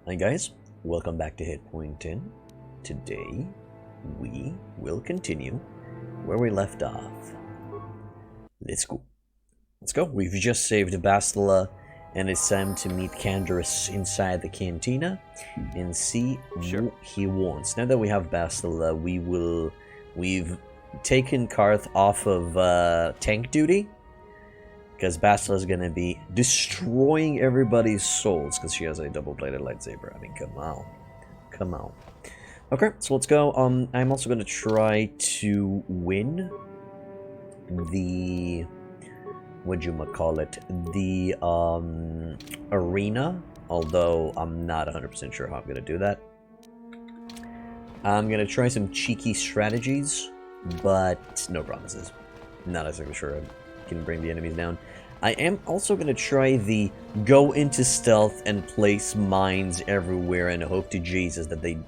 Hi guys, welcome back to Hitpoint 10. Today, we will continue where we left off. Let's go. Let's go. We've just saved Bastila, and it's time to meet Canderous inside the cantina and see what he wants. Now that we have Bastila, we've taken Karth off of tank duty, because Bastila is gonna be destroying everybody's souls because she has a double-bladed lightsaber. I mean, come on, come on. Okay, so let's go. I'm also gonna try to win the the arena, although I'm not 100% sure how I'm gonna do that. I'm gonna try some cheeky strategies, but no promises. Not exactly sure I can bring the enemies down. I am also gonna try the go into stealth and place mines everywhere and hope to Jesus that they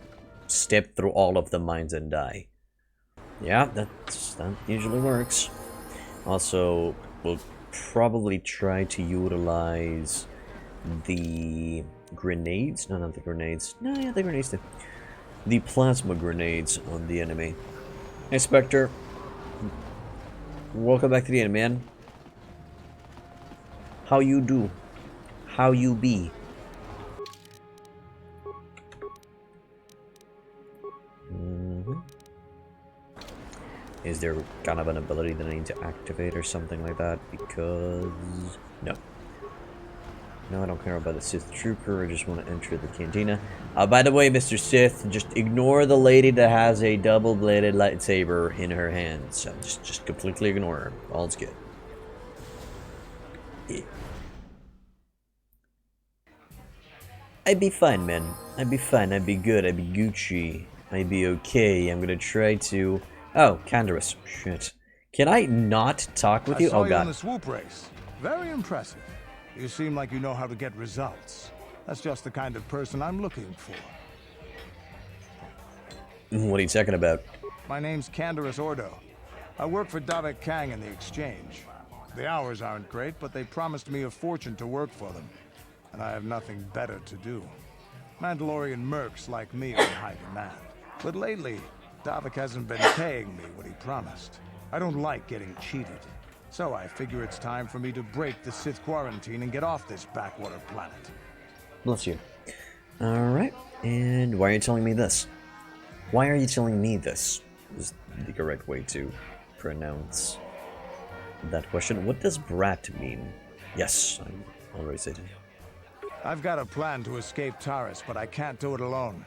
step through all of the mines and die. Yeah, that usually works. Also, we'll probably try to utilize the grenades. No, not the grenades. No, yeah, the grenades too. The plasma grenades on the enemy. Hey, Spectre. Welcome back to the end, man. How you do? How you be? Is there kind of an ability that I need to activate or something like that? Because... no. No, I don't care about the Sith Trooper. I just want to enter the cantina. By the way, Mr. Sith, just ignore the lady that has a double-bladed lightsaber in her hands. So just completely ignore her. All's good. Yeah. I'd be fine, man. I'd be fine. I'd be good. I'd be Gucci. I'd be okay. I'm gonna try to... oh, Canderous. Shit. Can I not talk with you? I saw Oh, you God. in the swoop race. Very impressive. You seem like you know how to get results. That's just the kind of person I'm looking for. What are you talking about? My name's Canderous Ordo. I work for Davik Kang in the exchange. The hours aren't great, but they promised me a fortune to work for them. And I have nothing better to do. Mandalorian mercs like me are in high demand. But lately, Davik hasn't been paying me what he promised. I don't like getting cheated. So I figure it's time for me to break the Sith quarantine and get off this backwater planet. Bless you. Alright, and why are you telling me this? Why are you telling me this? Is the correct way to pronounce that question. What does brat mean? Yes, I already said it. I've got a plan to escape Taris, but I can't do it alone.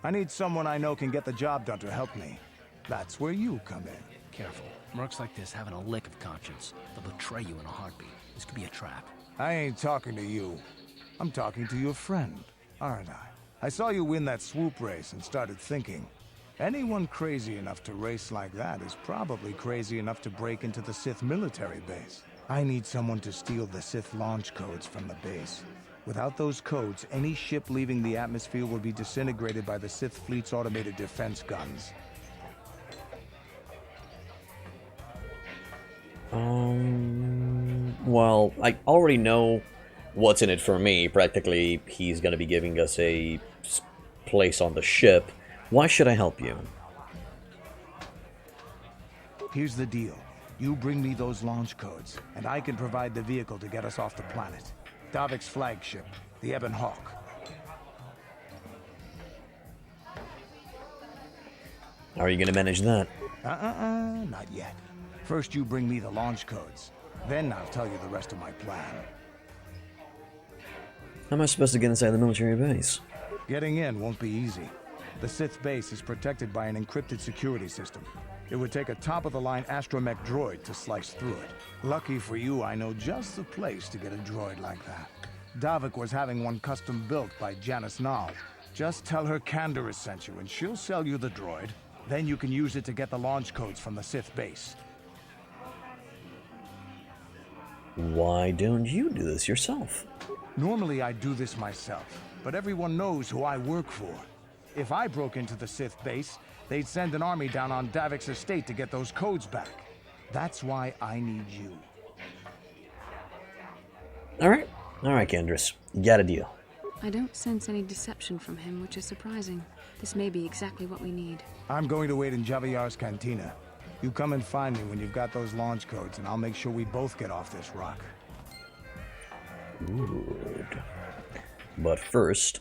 I need someone I know can get the job done to help me. That's where you come in. Careful. Mercs like this haven't a lick of conscience. They'll betray you in a heartbeat. This could be a trap. I ain't talking to you. I'm talking to your friend, aren't I? I saw you win that swoop race and started thinking, anyone crazy enough to race like that is probably crazy enough to break into the Sith military base. I need someone to steal the Sith launch codes from the base. Without those codes, any ship leaving the atmosphere will be disintegrated by the Sith fleet's automated defense guns. Well, I already know what's in it for me. Practically, he's gonna be giving us a place on the ship. Why should I help you? Here's the deal. You bring me those launch codes, and I can provide the vehicle to get us off the planet. Davik's flagship, the Ebon Hawk. How are you gonna manage that? Not yet. First you bring me the launch codes. Then I'll tell you the rest of my plan. How am I supposed to get inside the military base? Getting in won't be easy. The Sith base is protected by an encrypted security system. It would take a top-of-the-line astromech droid to slice through it. Lucky for you, I know just the place to get a droid like that. Davik was having one custom built by Janice Nall. Just tell her Canderous sent you, and she'll sell you the droid. Then you can use it to get the launch codes from the Sith base. Why don't you do this yourself? Normally I do this myself, but everyone knows who I work for. If I broke into the Sith base, they'd send an army down on Davik's estate to get those codes back. That's why I need you. Alright, Canderous. You got a deal. I don't sense any deception from him, which is surprising. This may be exactly what we need. I'm going to wait in Javier's cantina. You come and find me when you've got those launch codes, and I'll make sure we both get off this rock. Good. But first,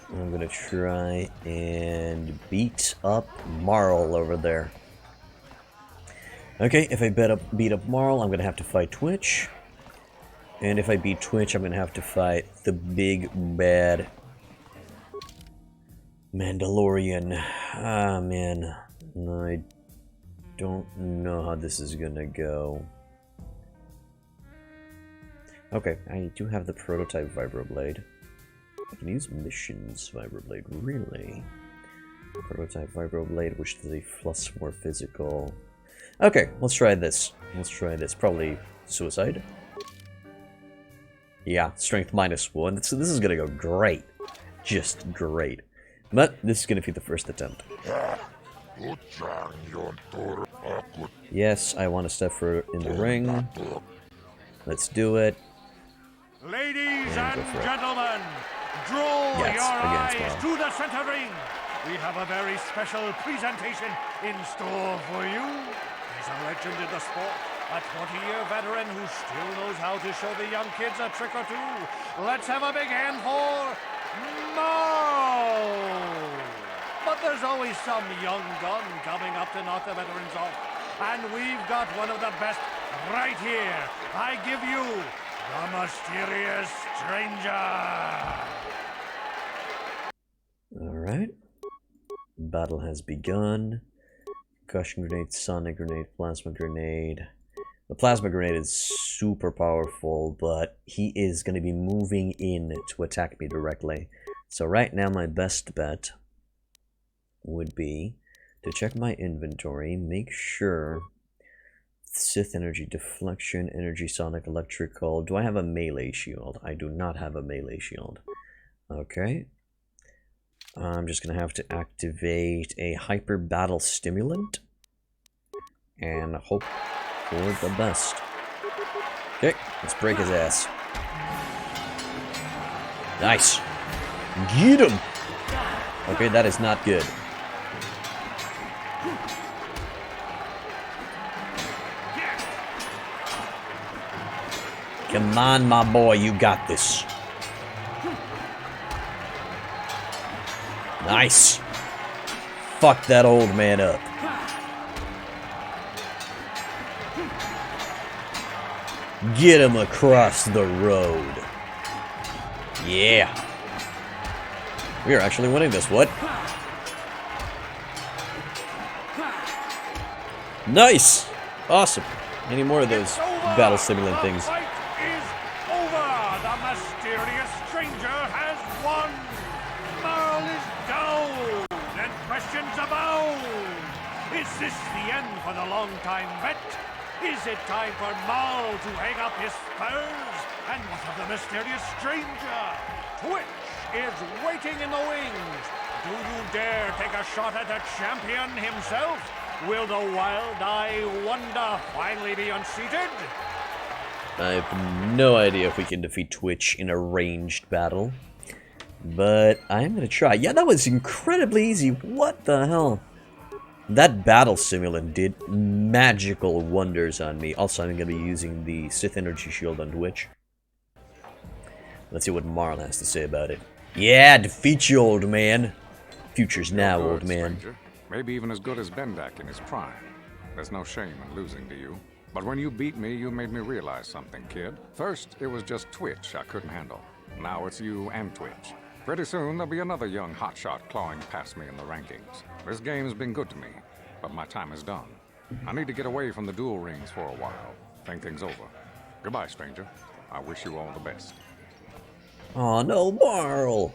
I'm gonna try and beat up Marl over there. Okay, if I beat up Marl, I'm gonna have to fight Twitch. And if I beat Twitch, I'm gonna have to fight the big bad Mandalorian. Ah, man. I don't know how this is gonna go. Okay, I do have the prototype Vibroblade. I can use missions Vibroblade, really? Prototype Vibroblade, which does a plus more physical. Okay, let's try this. Let's try this. Probably suicide. Yeah, strength -1. So this is gonna go great. Just great. But this is gonna be the first attempt. Yes, I want to step for in the ring. Let's do it. Ladies and gentlemen, draw your eyes to the center ring. We have a very special presentation in store for you. He's a legend in the sport, a 20-year veteran who still knows how to show the young kids a trick or two. Let's have a big hand for Maul! But there's always some young gun coming up to knock the veterans off. And we've got one of the best right here. I give you the Mysterious Stranger! Alright. Battle has begun. Concussion grenade, sonic grenade, plasma grenade. The plasma grenade is super powerful, but he is going to be moving in to attack me directly. So right now my best bet would be to check my inventory, make sure Sith energy, deflection, energy, sonic, electrical. Do I have a melee shield? I do not have a melee shield. Okay. I'm just gonna have to activate a hyper battle stimulant and hope for the best. Okay, let's break his ass. Nice. Get him. Okay, that is not good. Come on, my boy, you got this. Nice. Fuck that old man up. Get him across the road. Yeah. We are actually winning this, what? Nice. Awesome. Any more of those battle stimulant things? The fight is over. The Mysterious Stranger has won. Maul is down, and questions abound. Is this the end for the long-time vet? Is it time for Maul to hang up his spurs? And what of the Mysterious Stranger? Twitch is waiting in the wings. Do you dare take a shot at the champion himself? Will the wild-eye wonder finally be unseated? I have no idea if we can defeat Twitch in a ranged battle. But I'm gonna try. Yeah, that was incredibly easy. What the hell? That battle simulant did magical wonders on me. Also, I'm gonna be using the Sith Energy Shield on Twitch. Let's see what Marl has to say about it. Yeah, defeat you, old man. Future's now, old man. Stranger. Maybe even as good as Bendak in his prime. There's no shame in losing to you. But when you beat me, you made me realize something, kid. First, it was just Twitch I couldn't handle. Now it's you and Twitch. Pretty soon, there'll be another young hotshot clawing past me in the rankings. This game's been good to me, but my time is done. I need to get away from the duel rings for a while. Think things over. Goodbye, stranger. I wish you all the best. Oh no, Marl!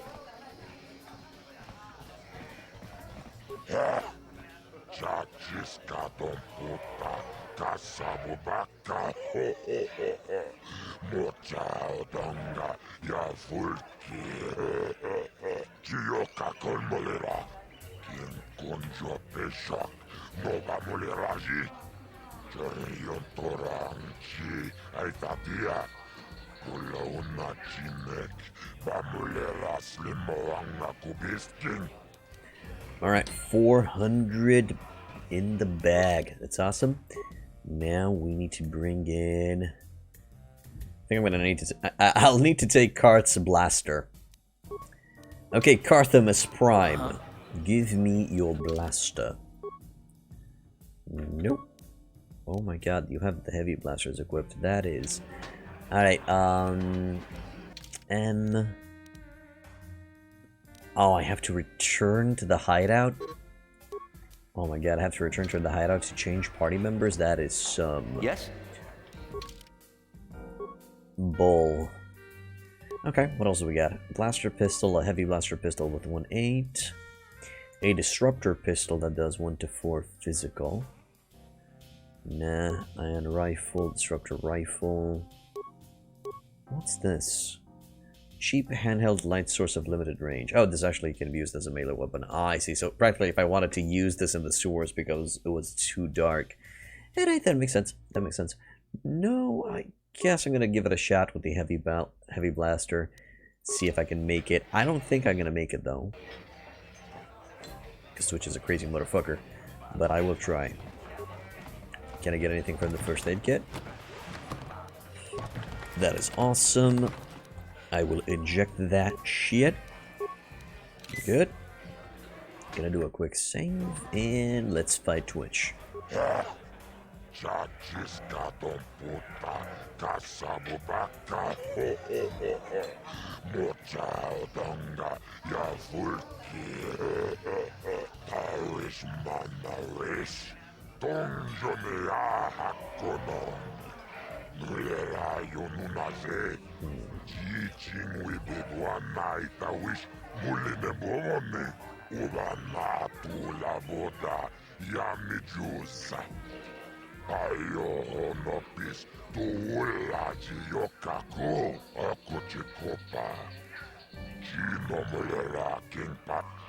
Alright, 400 in the bag. That's awesome. Now we need to bring in... I think I'm gonna need to... I'll need to take Karth's blaster. Okay, Carthamus Prime. Give me your blaster. Nope. Oh my god, you have the heavy blasters equipped. That is... Alright, M... Oh, I have to return to the hideout? Oh my god, I have to return to the hideout to change party members? That is some... Yes? Bull. Okay, what else do we got? Blaster pistol, a heavy blaster pistol with 1-8. A disruptor pistol that does 1 to 4 physical. Nah, iron rifle, disruptor rifle. What's this? Cheap handheld light source of limited range. Oh, this actually can be used as a melee weapon. Ah, I see. So practically if I wanted to use this in the sewers because it was too dark. Alright, that makes sense. That makes sense. No, I guess I'm gonna give it a shot with the heavy blaster. See if I can make it. I don't think I'm gonna make it though. Because Switch is a crazy motherfucker. But I will try. Can I get anything from the first aid kit? That is awesome. I will eject that shit. Good. Gonna do a quick save and let's fight Twitch.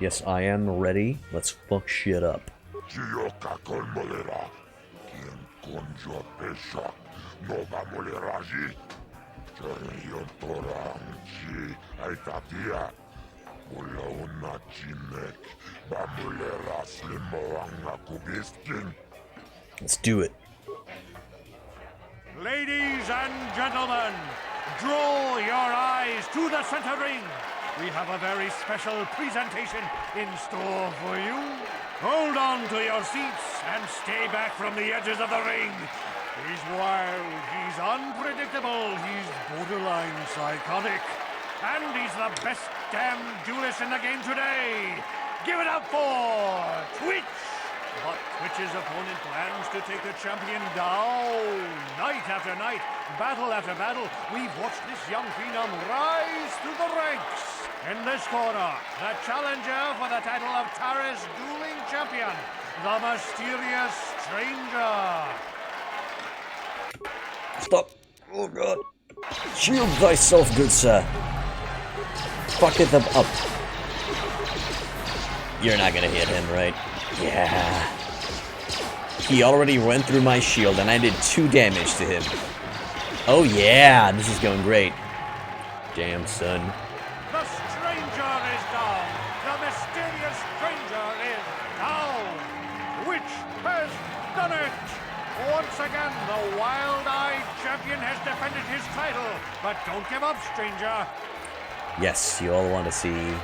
Yes, I am ready. Let's fuck shit up. Let's do it. Ladies and gentlemen, draw your eyes to the center ring. We have a very special presentation in store for you. Hold on to your seats and stay back from the edges of the ring. He's wild, he's unpredictable, he's borderline psychotic. And he's the best damn duelist in the game today. Give it up for Twitch! But Twitch's opponent plans to take the champion down. Night after night, battle after battle, we've watched this young phenom rise through the ranks. In this corner, the challenger for the title of Taris Dueling Champion, the mysterious stranger. Stop. Oh god. Shield thyself, good sir. Fuck it up. You're not gonna hit him, right? Yeah. He already went through my shield and I did 2 damage to him. Oh yeah, this is going great. Damn, son. The stranger is down. The mysterious stranger is down. Which has done it. Once again, the wild-eyed champion has defended his title. But don't give up, stranger. Yes, you all want to see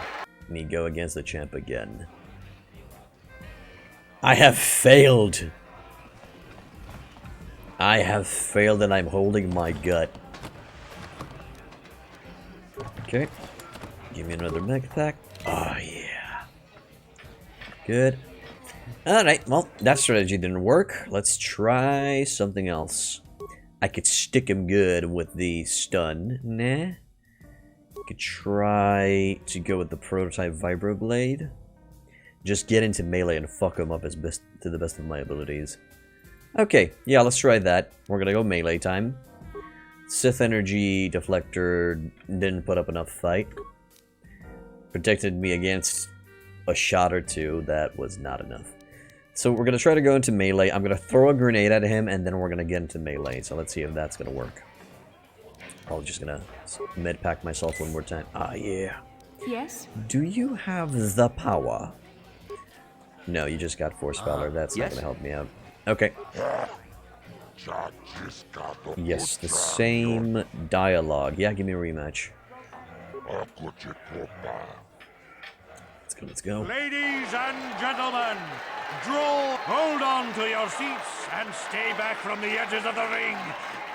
me go against the champ again. I have failed. I have failed and I'm holding my gut. Okay. Give me another mech pack. Oh, yeah. Good. Alright, well, that strategy didn't work. Let's try something else. I could stick him good with the stun. Nah. Could try to go with the prototype vibroblade. Just get into melee and fuck him up as best to the best of my abilities. Okay, yeah, let's try that. We're gonna go melee time. Sith energy deflector didn't put up enough fight. Protected me against a shot or 2. That was not enough. So we're gonna try to go into melee. I'm gonna throw a grenade at him and then we're gonna get into melee. So let's see if that's gonna work. Probably just gonna med pack myself one more time. Ah, yeah. Yes? Do you have the power? No, you just got Force Valor. That's not yes. gonna help me out. Okay. Yes, the same dialogue. Yeah, give me a rematch. Let's go, let's go. Ladies and gentlemen, hold on to your seats and stay back from the edges of the ring.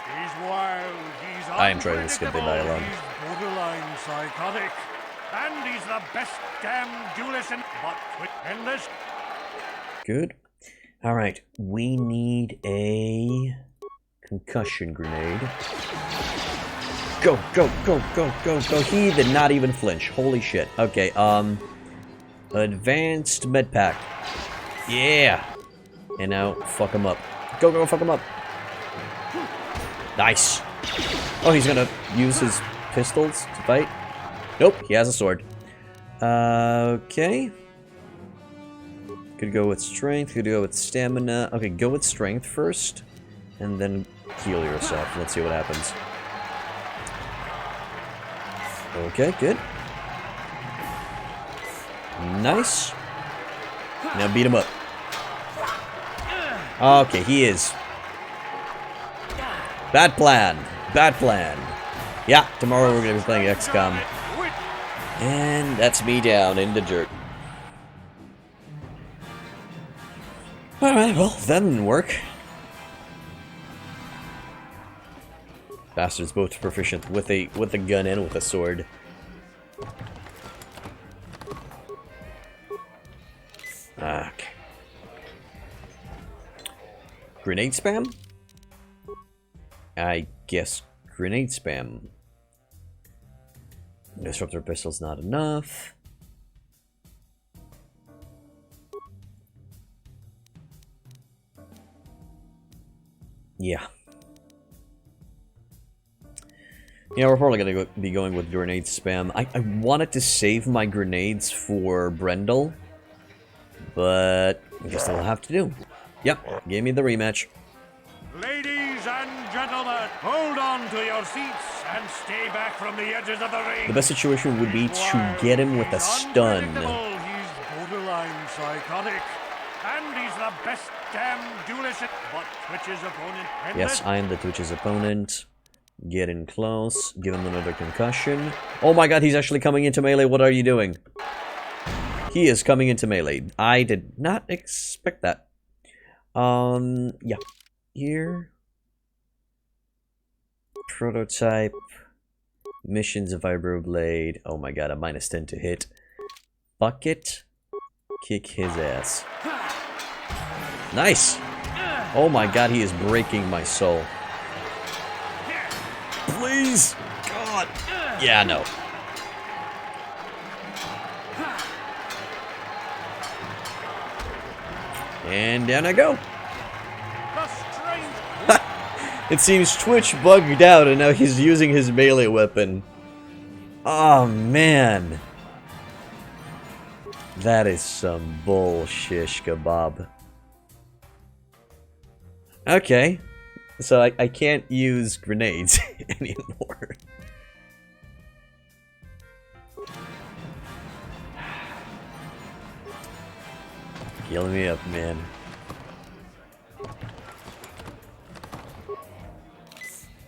He's wild, he's I am trying to skip the unpredictable, dialogue. he's borderline psychotic, and he's the best damn duelist in this. Good. Alright, we need a concussion grenade. Go, go, go, go, go, go. He did not even flinch. Holy shit. Okay, advanced med pack. Yeah. And now, fuck him up. Go, go, fuck him up. Nice. Oh, he's gonna use his pistols to fight? Nope, he has a sword. Okay. Could go with strength, could go with stamina. Okay, go with strength first, and then heal yourself. Let's see what happens. Okay, good. Nice. Now beat him up. Okay, he is. Bad plan. Bad plan. Yeah, tomorrow we're going to be playing XCOM. And that's me down in the dirt. Alright, well, that didn't work. Bastard's both proficient with a gun and with a sword. Okay. Grenade spam? I guess grenade spam. Disruptor pistol's not enough. Yeah. Yeah, we're probably gonna be going with grenade spam. I wanted to save my grenades for Brendel, but I guess that'll have to do. Yep, give me the rematch. Ladies and gentlemen, hold on to your seats and stay back from the edges of the ring. The best situation would be to get him with a stun. He's borderline psychotic, and he's the best damn duelist, but Twitch's opponent. Yes, I am the Twitch's opponent. Get in close. Give him another concussion. Oh my god, he's actually coming into melee. What are you doing? He is coming into melee. I did not expect that. Yeah. Here. Prototype. Missions of Vibroblade. Oh my god, a -10 to hit. Bucket. Kick his ass. Nice! Oh my god, he is breaking my soul. Please! God! Yeah, no. And down I go. It seems Twitch bugged out and now he's using his melee weapon. Oh man. That is some bullshish kebab. Okay. So I can't use grenades anymore. Killing me up, man.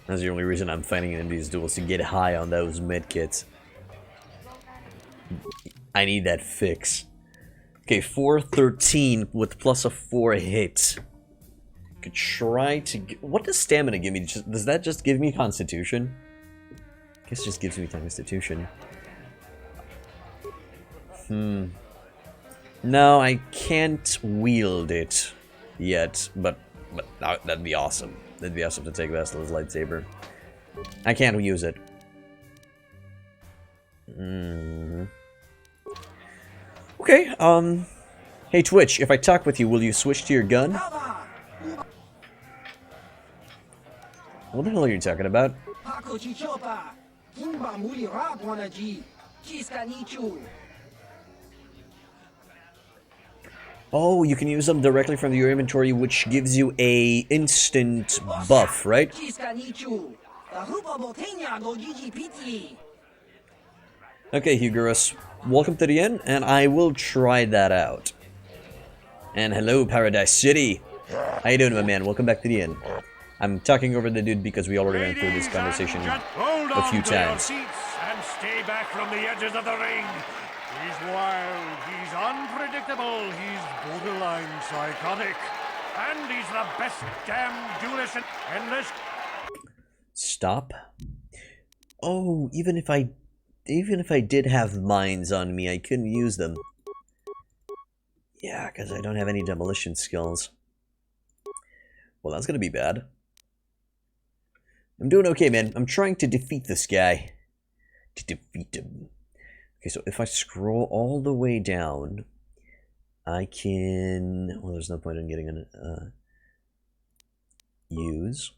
That's the only reason I'm fighting in these duels, to get high on those medkits. I need that fix. Okay, 413 with plus a 4 hit. Could try to... What does stamina give me? Does that just give me constitution? I guess it just gives me constitution. No, I can't wield it yet, but that'd be awesome. That'd be awesome to take Vassal's lightsaber. I can't use it. Okay, hey Twitch, if I talk with you, will you switch to your gun? What the hell are you talking about? Oh, you can use them directly from your inventory, which gives you a instant buff, right? Okay, Huguros, welcome to the inn, and I will try that out. And hello, Paradise City. How you doing, my man? Welcome back to the inn. I'm talking over the dude because we already ran through this conversation a few times. And stay back from the edges of the ring. He's wild, he's unpredictable, he's borderline psychotic, and he's the best damn duelist in this. Stop. Oh, even if I did have mines on me, I couldn't use them. Yeah, because I don't have any demolition skills. Well, that's gonna be bad. I'm doing okay, man. I'm trying to defeat this guy. To defeat him. Okay, so if I scroll all the way down, I can... Well, there's no point in getting an... use.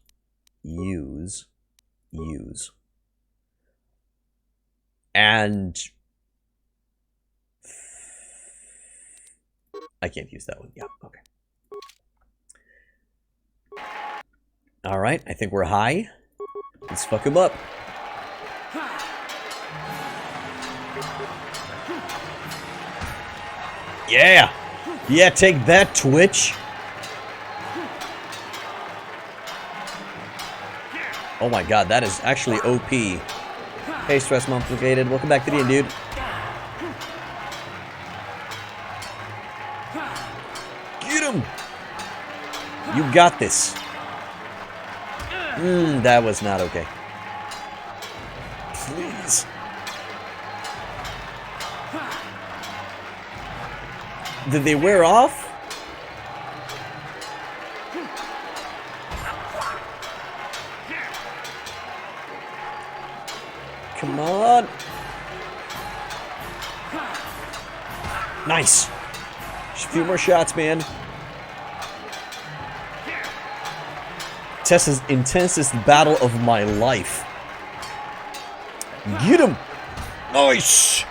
And... I can't use that one. Yeah, okay. Alright, I think we're high. Let's fuck him up. Yeah! Yeah, take that, Twitch! Oh my god, that is actually OP. Hey, Stress Mumplicated, welcome back to the end, dude. Get him! You got this. That was not okay. Please. Did they wear off? Come on. Nice. Just a few more shots, man. Tessa's intensest battle of my life. Get him! Nice! It's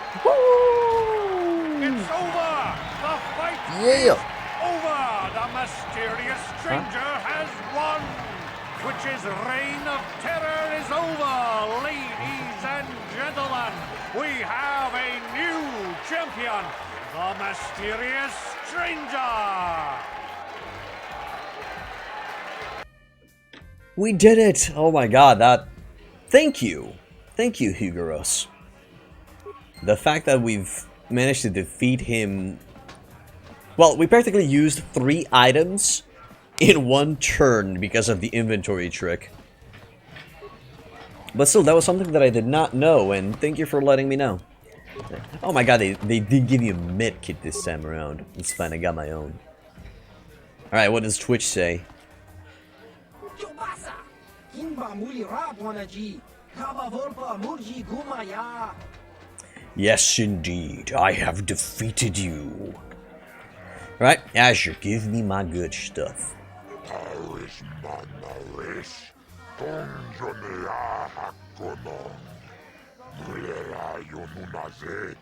over! The fight Yeah! is over! The mysterious stranger has won! Twitch's reign of terror is over! Ladies and gentlemen, we have a new champion! The mysterious stranger! We did it! Oh my god, that... Thank you! Thank you, Huguros. The fact that we've managed to defeat him... Well, we practically used 3 items in 1 turn because of the inventory trick. But still, that was something that I did not know, and thank you for letting me know. Oh my god, they did give you a med kit this time around. It's fine, I got my own. Alright, what does Twitch say? Yes, indeed. I have defeated you. Right, Azure, give me my good stuff. Taris manaris, tonjonea hakonon. Mulera yonunaze,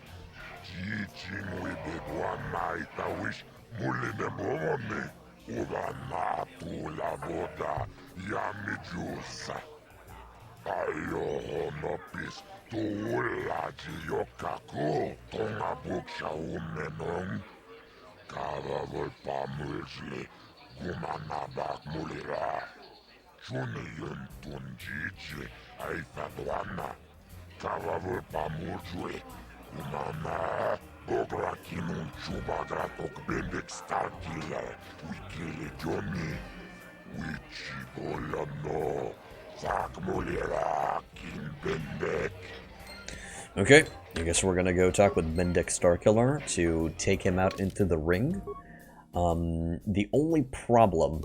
jichin wibedwa naitawish, mulinemone, uvana pula voda, yamijusa. Ayo honopis, tuulaji yokaku, tongabuksha umenon. Kava volpamulsli, gumanabak mulira. Chuniyun tunjiji, aifadwana. Kava volpamulsli, gumana. Bograkinun chubagratok bendik starkile. Wikili joni. Wichibolano. Sak mulira, kin bendek. Okay, I guess we're gonna go talk with Bendek Starkiller to take him out into the ring. The only problem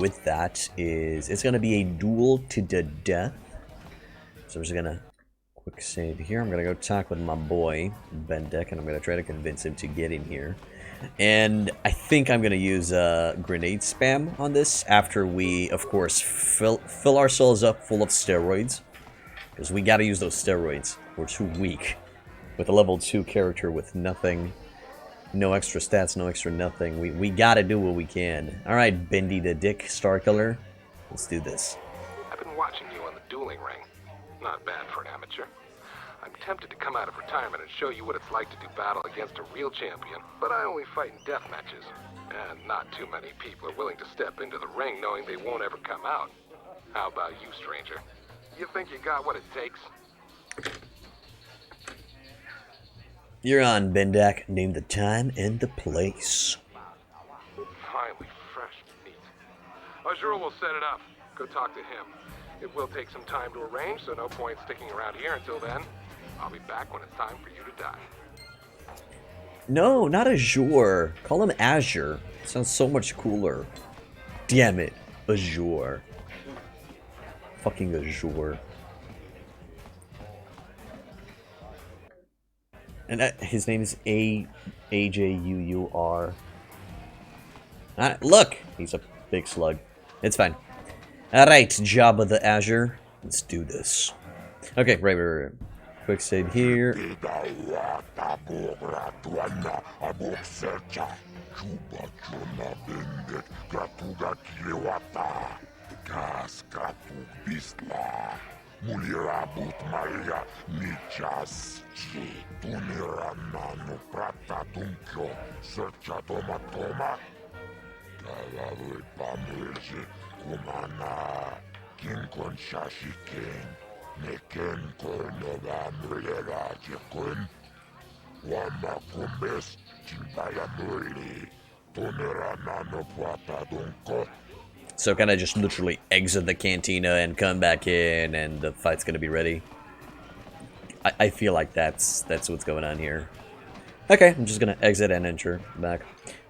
with that is it's gonna be a duel to the death. So I'm just gonna quick save here. I'm gonna go talk with my boy Bendek, and I'm gonna try to convince him to get in here. And I think I'm gonna use grenade spam on this after we, of course, fill ourselves up full of steroids. Because we gotta use those steroids. We're too weak. With a level 2 character with nothing. No extra stats, no extra nothing. We gotta do what we can. Alright, Bendy the Dick Starkiller. Let's do this. I've been watching you on training ring. Not bad for an amateur. I'm tempted to come out of retirement and show you what it's like to do battle against a real champion, but I only fight in death matches. And not too many people are willing to step into the ring knowing they won't ever come out. How about you, stranger? You think you got what it takes? You're on, Bendak. Name the time and the place. Finally, fresh meat. Azura will set it up. Go talk to him. It will take some time to arrange, so no point sticking around here until then. I'll be back when it's time for you to die. No, not Azure. Call him Azure. Sounds so much cooler. Damn it, Azure. Fucking Azure. And his name is AJUUR. Look! He's a big slug. It's fine. Alright, Jabba the Azure. Let's do this. Okay, right. Quick save here. Mulirabut Maria Nichas Tuniranano Prata Tunkyo Searcha Toma Toma Talawe Pamulje Kumana Kinkon Shashiken Neken Kornova Mulera Jekun Wama Kumbes Chimbaya Muli Tuniranano Prata Tunko. So can I just literally exit the cantina and come back in and the fight's gonna be ready? I feel like that's what's going on here. Okay, I'm just gonna exit and enter back.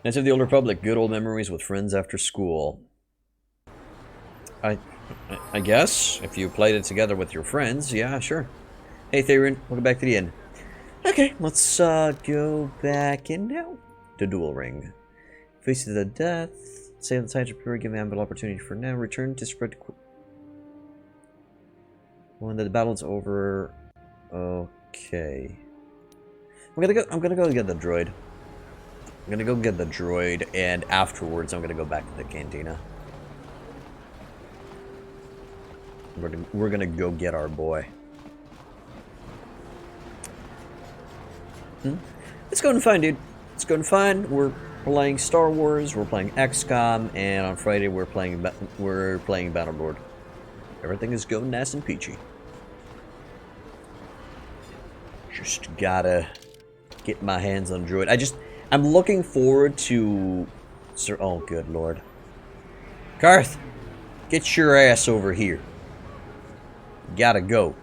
Knights of the Old Republic, good old memories with friends after school. I guess, if you played it together with your friends, yeah, sure. Hey Theron, welcome back to the inn. Okay, let's go back in now. To Duel Ring. Face to the death. Save the Tides of Pure, give ample opportunity for now. Return to spread. When the battle's over. Okay. I'm gonna go get the droid. I'm gonna go get the droid, and afterwards I'm gonna go back to the cantina. We're gonna go get our boy. It's going fine, dude. It's going fine. We're playing Star Wars, we're playing XCOM, and on Friday we're playing Battleborn. Everything is going nice and peachy. Just gotta get my hands on droid. I'm looking forward to oh good lord. Karth, get your ass over here. Gotta go.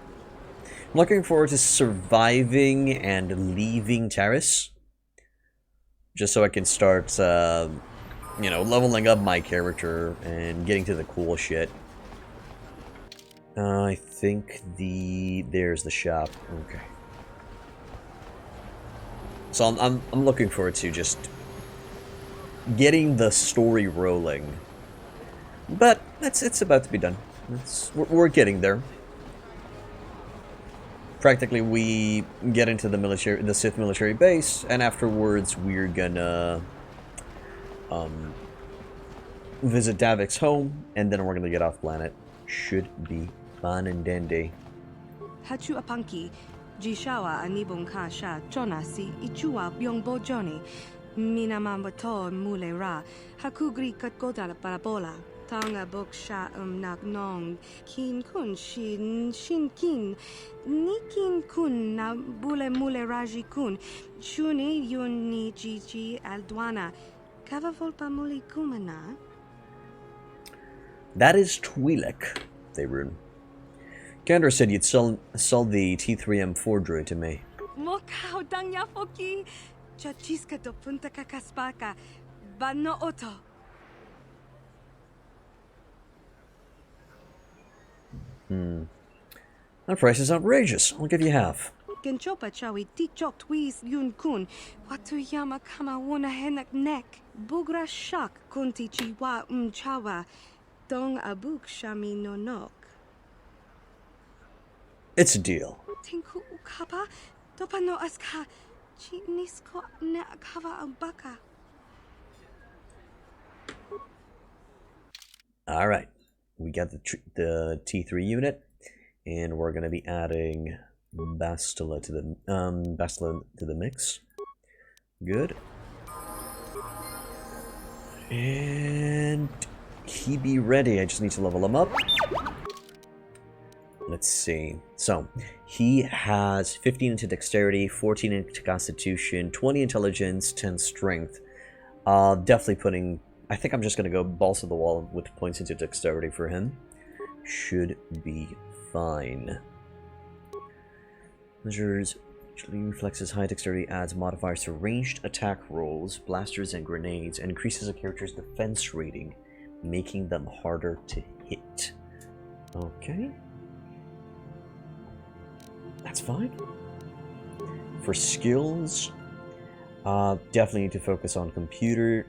I'm looking forward to surviving and leaving Taris. Just so I can start, you know, leveling up my character and getting to the cool shit. I think there's the shop. Okay. So I'm looking forward to just getting the story rolling. But it's about to be done. We're getting there. Practically, we get into the Sith military base, and afterwards we're gonna visit Davik's home, and then we're gonna get off planet. Should be fun and dandy. Hachu apanki, Jishawa anibong kasha, Jonasi, Ichua byongbo Johnny, Minamamato mulera, Hakugri katgoda parabola. Tanga boksha nak nong kin kun shin kin nikin kun na bule mule raji kun shuni yuni gigi aldwana kava volpa muli kumana. That is Twi'lek, Theron. Kandor said you'd sell the T3M4 droid to me. Mokao danya foki chachiska do punta kakaspaka bano oto. That price is outrageous. I'll give you half. Genchopa chawi tichok twis yun kun. Watu yama kama wona henak nek. Bugra shak kunti chiwa chawa. Dong abuk shami no nok. It's a deal. Tinku ukapa. Topano aska. Chinisko ne akava abaka. Alright. We got the T3 unit. And we're going to be adding Bastila to the mix. Good. And he be ready. I just need to level him up. Let's see. So, he has 15 into dexterity, 14 into constitution, 20 intelligence, 10 strength. Definitely putting... I think I'm just going to go balls to the wall with points into dexterity for him. Should be fine. Measures... Actually reflexes high dexterity, adds modifiers to ranged attack rolls, blasters, and grenades, and increases a character's defense rating, making them harder to hit. Okay. That's fine. For skills, definitely need to focus on computer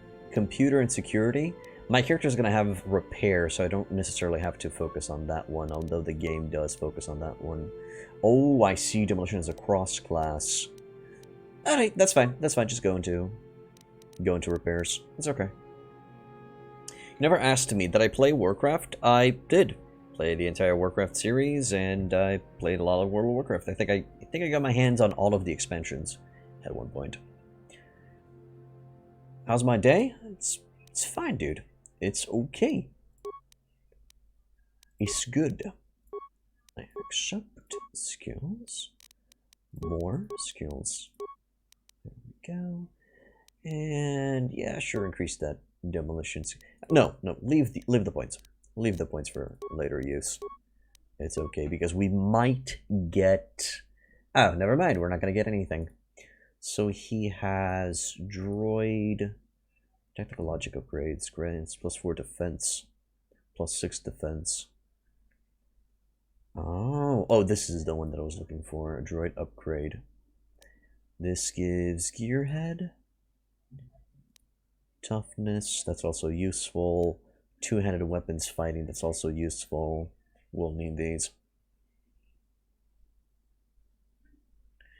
and security. My character is going to have repair, so I don't necessarily have to focus on that one, although the game does focus on that one. Oh, I see demolition as a cross class. Alright, that's fine. That's fine. Just go into repairs. It's okay. You never asked me, did I play Warcraft? I did. Play the entire Warcraft series, and I played a lot of World of Warcraft. I think I got my hands on all of the expansions at one point. How's my day? It's fine, dude. It's okay. It's good. I accept skills. More skills. There we go. And yeah, sure, increase that demolitions. No, leave the points. Leave the points for later use. It's okay, because we might get... Oh, never mind, we're not going to get anything. So he has droid... Tactical logic upgrades, grants +4 defense, +6 defense. Oh, this is the one that I was looking for, a droid upgrade. This gives gearhead, toughness, that's also useful. Two-handed weapons fighting, that's also useful. We'll need these.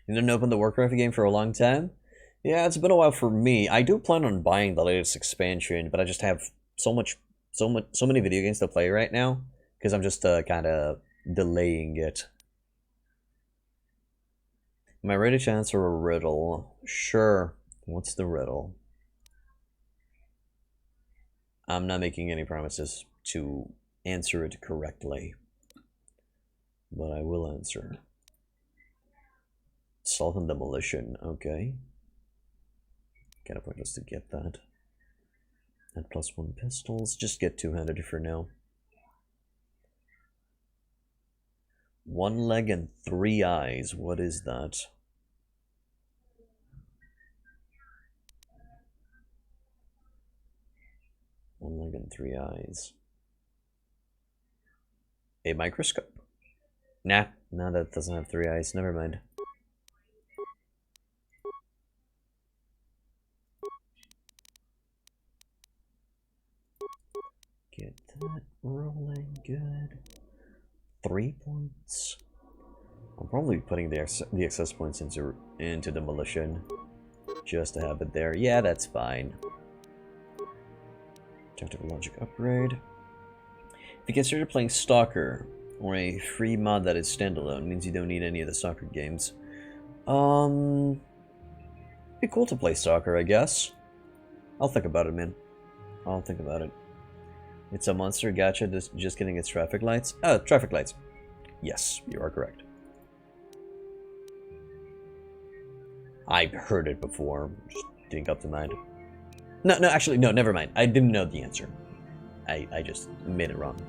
You didn't open the Warcraft game for a long time? Yeah, it's been a while for me. I do plan on buying the latest expansion, but I just have so many video games to play right now, because I'm just kind of delaying it. Am I ready to answer a riddle? Sure. What's the riddle? I'm not making any promises to answer it correctly, but I will answer. Assault and demolition, okay. Kind of pointless to get that. And +1 pistols. Just get two-handed for now. 1 leg and 3 eyes. What is that? One leg and 3 eyes. A microscope? Nah, that doesn't have 3 eyes. Never mind. Get that rolling good. 3 points. I'll probably be putting the excess points into demolition just to have it there. Yeah, that's fine. Tactical logic upgrade. If you consider playing Stalker or a free mod that is standalone, means you don't need any of the Stalker games. It'd be cool to play Stalker, I guess. I'll think about it, man. I'll think about it. It's a monster gacha just getting its traffic lights. Oh, traffic lights. Yes, you are correct. I've heard it before. Just didn't come to mind. No, actually, no, never mind. I didn't know the answer. I just made it wrong.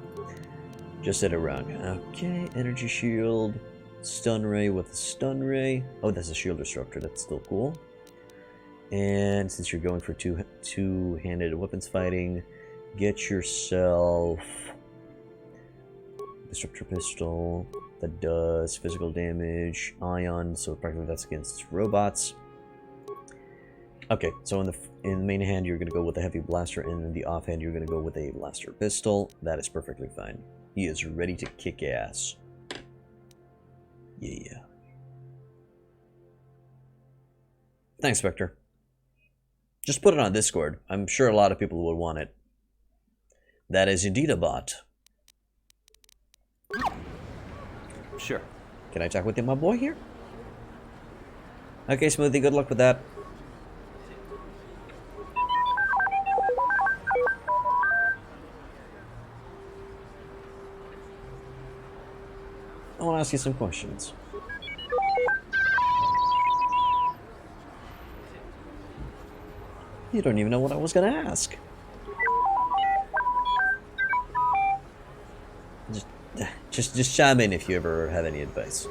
Just said it wrong. Okay, energy shield. Stun ray with a stun ray. Oh, that's a shield disruptor. That's still cool. And since you're going for two-handed weapons fighting, get yourself disruptor pistol that does physical damage, ion, so practically that's against robots. Okay, so in the main hand you're gonna go with the heavy blaster, and in the offhand you're gonna go with a blaster pistol. That is perfectly fine. He is ready to kick ass. Yeah. Thanks, Spectre. Just put it on Discord. I'm sure a lot of people would want it. That is indeed a bot. Sure. Can I talk with my boy here? Okay, Smoothie, good luck with that. I want to ask you some questions. You don't even know what I was going to ask. Just chime in if you ever have any advice.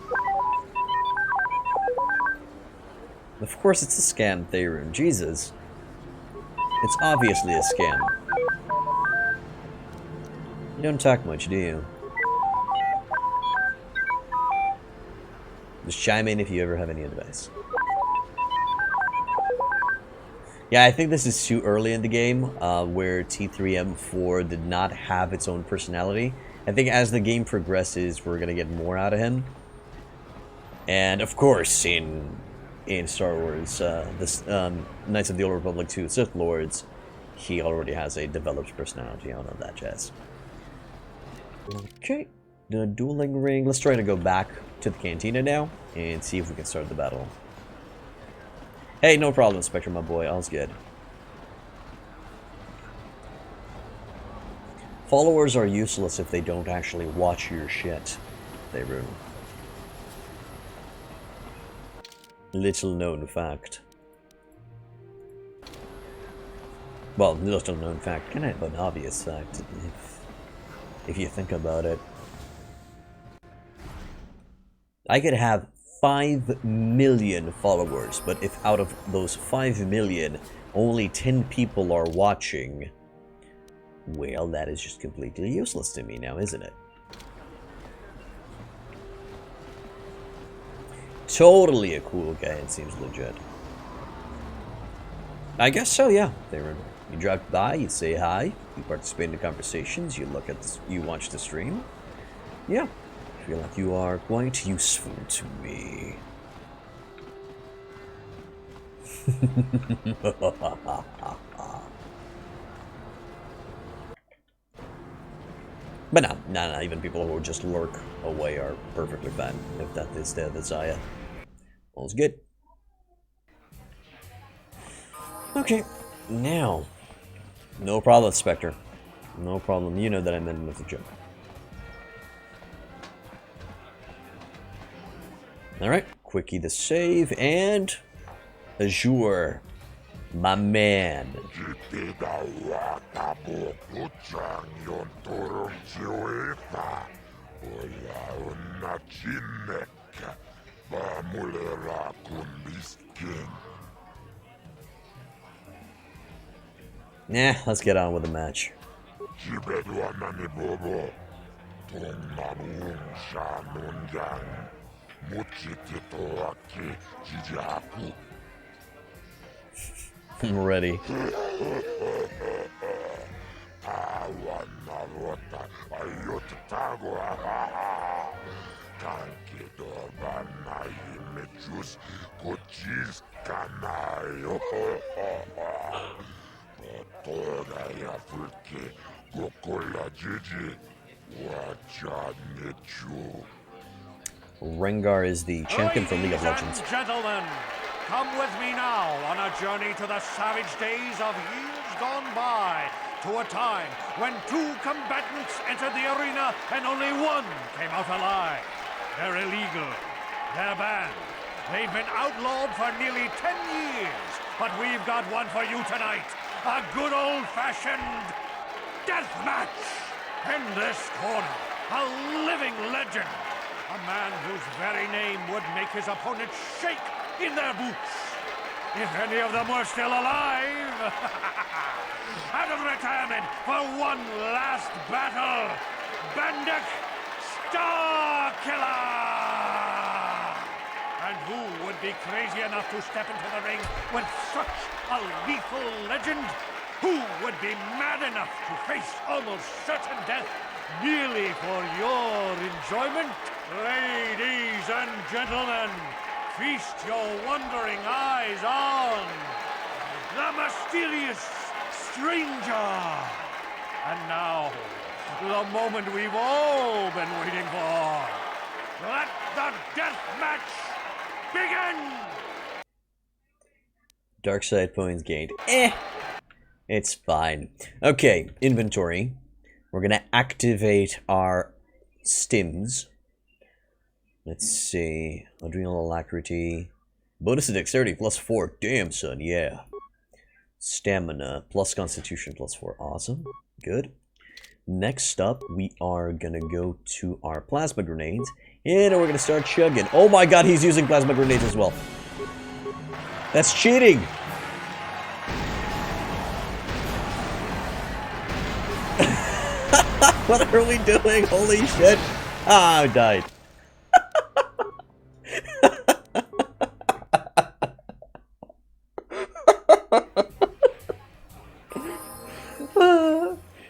Of course it's a scam, Theron. Jesus. It's obviously a scam. You don't talk much, do you? Just chime in if you ever have any advice. Yeah, I think this is too early in the game, where T3M4 did not have its own personality. I think as the game progresses, we're gonna get more out of him. And of course, in Star Wars, Knights of the Old Republic 2 Sith Lords, he already has a developed personality on that jazz. Okay, the dueling ring. Let's try to go back to the cantina now and see if we can start the battle. Hey, no problem, Spectre, my boy. All's good. Followers are useless if they don't actually watch your shit, they ruin. Little known fact. Well, little known fact, kind of an obvious fact, if you think about it. I could have 5 million followers, but if out of those 5 million, only 10 people are watching, well, that is just completely useless to me now, isn't it? Totally a cool guy, it seems legit. I guess so, yeah. You drive by, you say hi, you participate in the conversations, you look at you watch the stream. Yeah, I feel like you are quite useful to me. But no, even people who just lurk away are perfectly fine, if that is their desire. All's good. Okay, now. No problem, Spectre. No problem, you know that I meant it as a joke. Alright, quickie the save, and... Azure. My man. Nah, let's get on with the match. I'm ready. Rengar is the champion for League of Legends. Gentlemen, come with me now on a journey to the savage days of years gone by, to a time when 2 combatants entered the arena and only 1 came out alive. They're illegal. They're banned. They've been outlawed for nearly 10 years, but we've got one for you tonight. A good old-fashioned death match. In this corner, a living legend. A man whose very name would make his opponents shake in their boots. If any of them were still alive. Out of retirement for one last battle, Bandek Starkiller! And who would be crazy enough to step into the ring with such a lethal legend? Who would be mad enough to face almost certain death merely for your enjoyment? Ladies and gentlemen, feast your wondering eyes on the mysterious stranger. And now, the moment we've all been waiting for. Let the death match begin! Dark side points gained. It's fine. Okay, inventory. We're gonna activate our stims. Let's see. Adrenal alacrity. Bonus to dexterity +4. Damn, son, yeah. Stamina plus constitution +4. Awesome. Good. Next up, we are gonna go to our plasma grenades. And we're gonna start chugging. Oh my god, he's using plasma grenades as well. That's cheating! What are we doing? Holy shit! Ah, I died.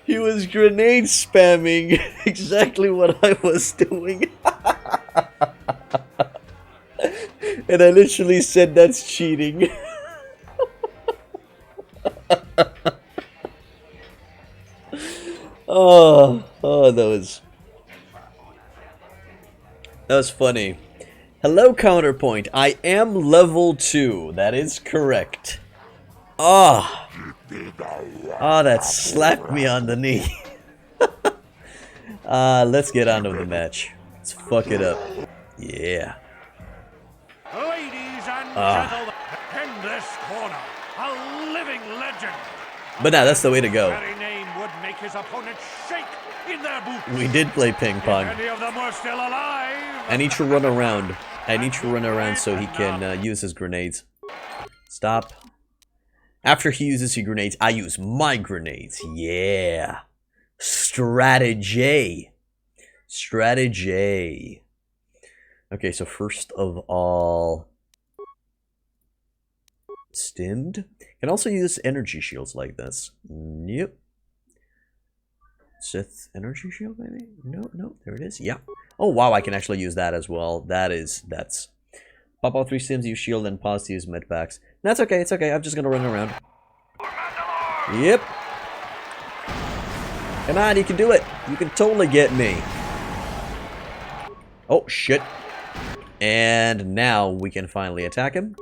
He was grenade spamming exactly what I was doing. And I literally said that's cheating. Oh, that was funny. Hello, Counterpoint. I am level 2. That is correct. Oh, that slapped me on the knee. Let's get on with the match. Let's fuck it up. Yeah. Ladies and gentlemen, in this corner, a living legend. But nah, that's the way to go. Very name would make his opponent shake in their boots. We did play ping pong. If any of them were still alive. I need to run around. I need to run around so he can use his grenades. Stop. After he uses his grenades, I use my grenades. Yeah. Strategy. Strategy. Okay, so first of all... Stimmed? Can also use energy shields like this. Yep. Sith energy shield, maybe? No, there it is. Yeah. Oh, wow, I can actually use that as well. That's... Pop out 3 stims, use shield, and pause to use med packs. That's okay, it's okay. I'm just gonna run around. Yep. Come on, you can do it. You can totally get me. Oh, shit. And now we can finally attack him.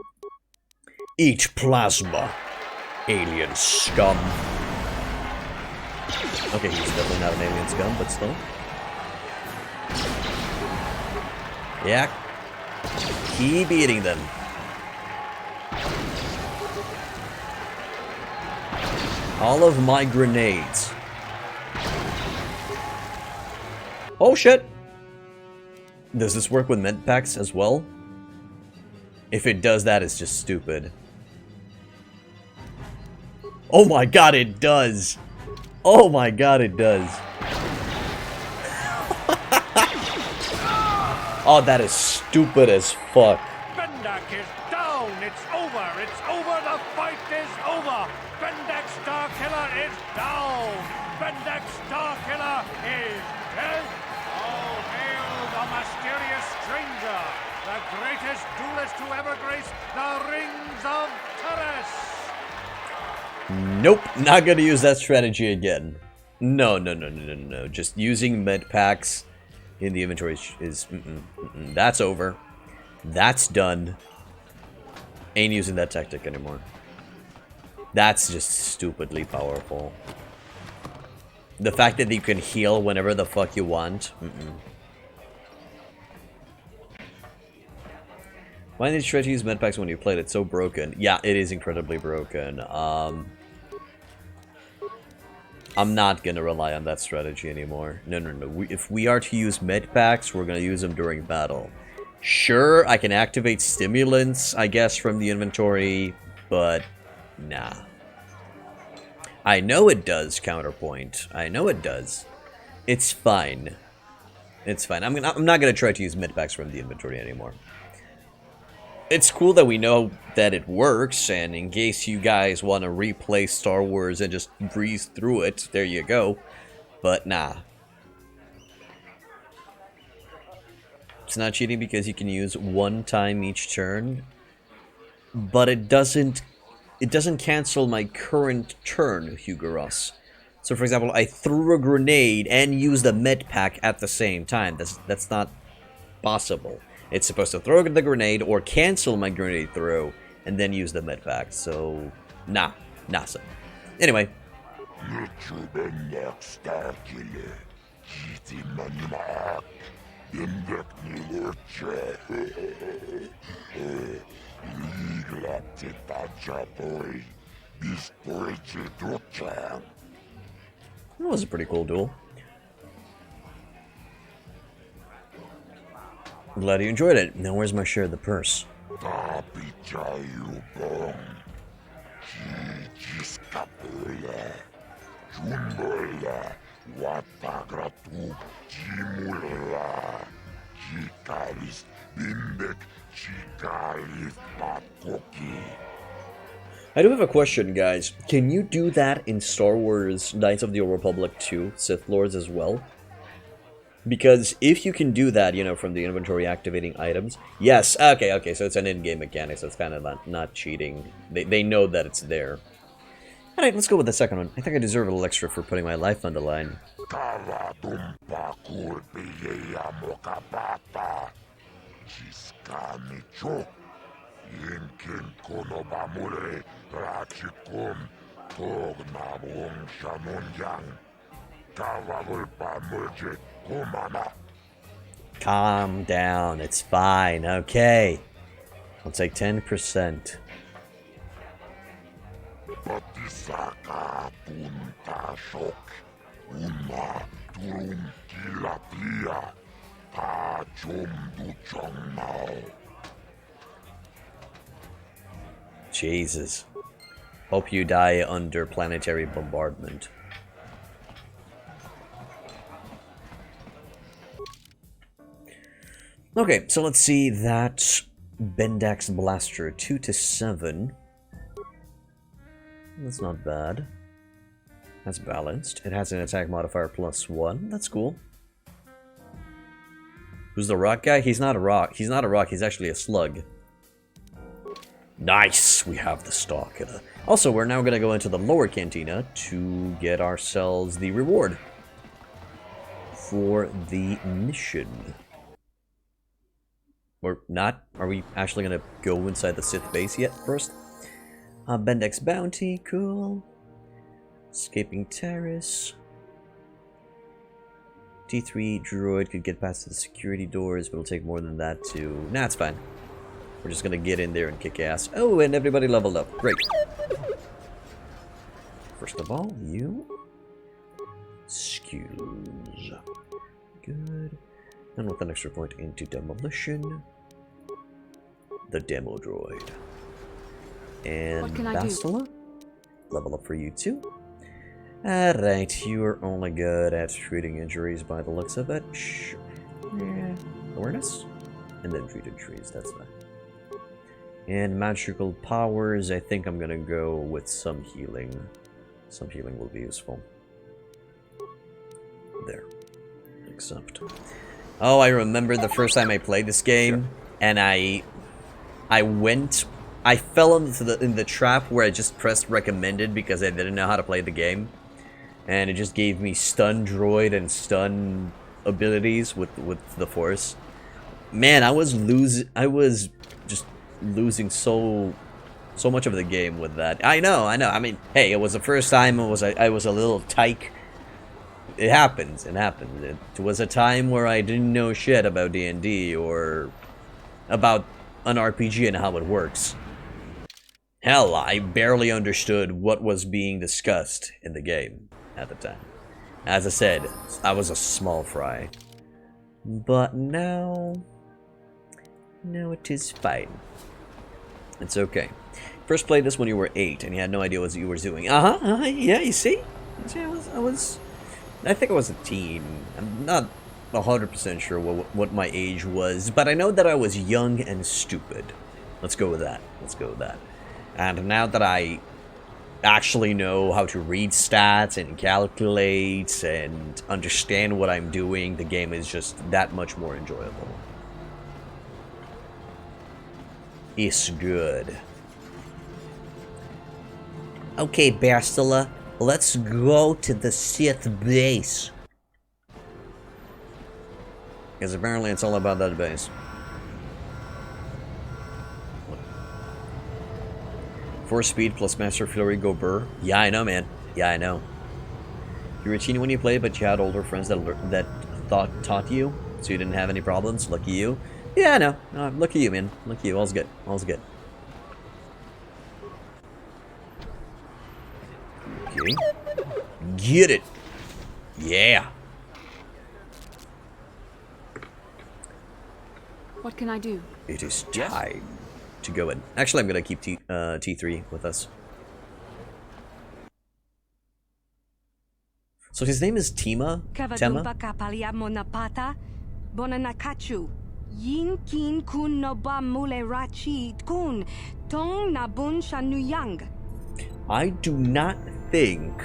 Eat plasma, alien scum. Okay, he's definitely not an alien scum, but still. Yeah. Keep eating them. All of my grenades. Oh shit! Does this work with med packs as well? If it does that, it's just stupid. Oh my god, it does! Oh my god, it does. Oh, that is stupid as fuck. Bendak is down. It's over. It's over. The fight is over. Bendak Starkiller is down. Bendak Starkiller is dead. Oh, hail the mysterious stranger, the greatest duelist to ever grace the rings of Taris. Nope, not gonna use that strategy again. No. Just using med packs in the inventory is that's over. That's done. Ain't using that tactic anymore. That's just stupidly powerful. The fact that you can heal whenever the fuck you want. Why did you try to use medpacks when you played? It's so broken. Yeah, it is incredibly broken. I'm not gonna rely on that strategy anymore. No. If we are to use medpacks, we're gonna use them during battle. Sure, I can activate stimulants, I guess, from the inventory, but nah. I know it does, Counterpoint. I know it does. It's fine. It's fine. I'm not gonna try to use medpacks from the inventory anymore. It's cool that we know that it works, and in case you guys want to replay Star Wars and just breeze through it, there you go. But nah. It's not cheating because you can use one time each turn, but it doesn't cancel my current turn, Hugo Ross. So for example, I threw a grenade and used a med pack at the same time. That's not possible. It's supposed to throw the grenade or cancel my grenade throw and then use the medpack. So, nah, son. Anyway. That was a pretty cool duel. I'm glad you enjoyed it. Now where's my share of the purse? I do have a question, guys. Can you do that in Star Wars Knights of the Old Republic 2 Sith Lords as well? Because if you can do that, you know, from the inventory activating items... Yes, okay, so it's an in-game mechanic, so it's kind of not cheating. They know that it's there. Alright, let's go with the second one. I think I deserve a little extra for putting my life on the line. Calm down, it's fine, okay. I'll take 10%. Jesus. Hope you die under planetary bombardment. Okay, so let's see that Bendak's Blaster 2 to 7. That's not bad. That's balanced. It has an attack modifier +1. That's cool. Who's the rock guy? He's not a rock. He's not a rock. He's actually a slug. Nice! We have the stock. Also, we're now going to go into the lower cantina to get ourselves the reward for the mission. Or not? Are we actually going to go inside the Sith base yet first? Bendak's Bounty, cool. Escaping Taris. T3 droid could get past the security doors, but it'll take more than that to... Nah, it's fine. We're just gonna get in there and kick ass. Oh, and everybody leveled up. Great. First of all, you... Skills. Good. And with an extra point into demolition. The demo droid. And Bastila. Level up for you too. Alright, you are only good at treating injuries by the looks of it. Yeah. Awareness? And then treat injuries, that's fine. And magical powers, I think I'm gonna go with some healing. Some healing will be useful. There. Accept. Oh, I remember the first time I played this game, and I fell into the trap where I just pressed recommended because I didn't know how to play the game. And it just gave me stun droid and stun abilities with the force. Man, I was just losing so much of the game with that. I know. I mean, hey, it was the first time I was a little tyke. It happens. It was a time where I didn't know shit about D&D or about an RPG and how it works. Hell, I barely understood what was being discussed in the game at the time. As I said, I was a small fry. But now it is fine. It's okay. First played this when you were 8 and you had no idea what you were doing. Yeah, you see? I think I was a teen. I'm not 100% sure what my age was, but I know that I was young and stupid. Let's go with that. And now that I actually know how to read stats and calculate and understand what I'm doing, the game is just that much more enjoyable. It's good. Okay, Bastila, let's go to the Sith Base. Because apparently it's all about that base. Force speed plus Master Fury go burr. Yeah, I know, man. Yeah, I know. You're a teen when you play, but you had older friends that taught you, so you didn't have any problems. Lucky you. Yeah, I know. Lucky you, man. Lucky you. All's good. All's good. Okay. Get it. Yeah. What can I do? It is time to go in. Actually, I'm gonna keep T3 with us. So his name is Tema? Tema? Monapata, Bonanakachu, Yin Kin Kun Noba Mule Rachi Kun, Tong Nabun Shanuyang. I do not think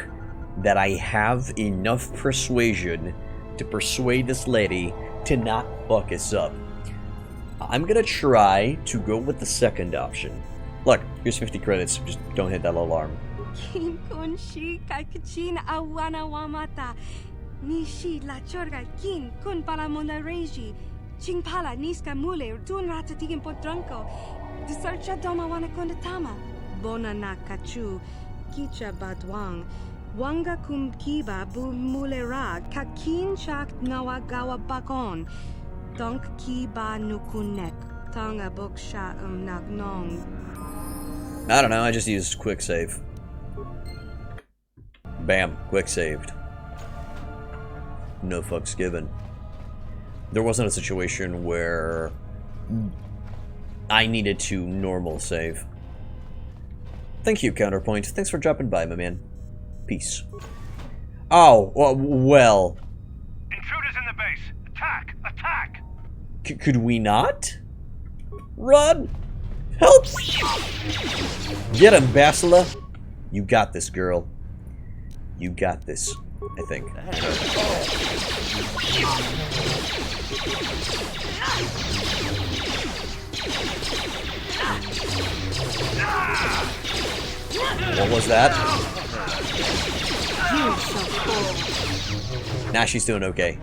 that I have enough persuasion to persuade this lady to not fuck us up. I'm gonna try to go with the second option. Look, here's 50 credits. Just don't hit that alarm. Kin Kun Shi Kakachin Awana Wamata, Nishi La Chorga Kin Kun Palamona Reji, Chingpala Niska Mule, Tun Ratatigan Potranko, the Sarcha Doma Wanakondatama, Bonanakachu, Kicha Badwang. Wanga kum kiba bu mulera kakin chak nawagawa bakon. Donk kiba nukunek. Tonga boksha nagnong. I don't know, I just used quick save. Bam, quick saved. No fucks given. There wasn't a situation where I needed to normal save. Thank you, Counterpoint. Thanks for dropping by, my man. Peace. Oh, well. Intruders in the base. Attack! Attack! Could we not? Run! Help! Get him, Basila. You got this, girl. You got this, I think. What was that? Nah, she's doing okay.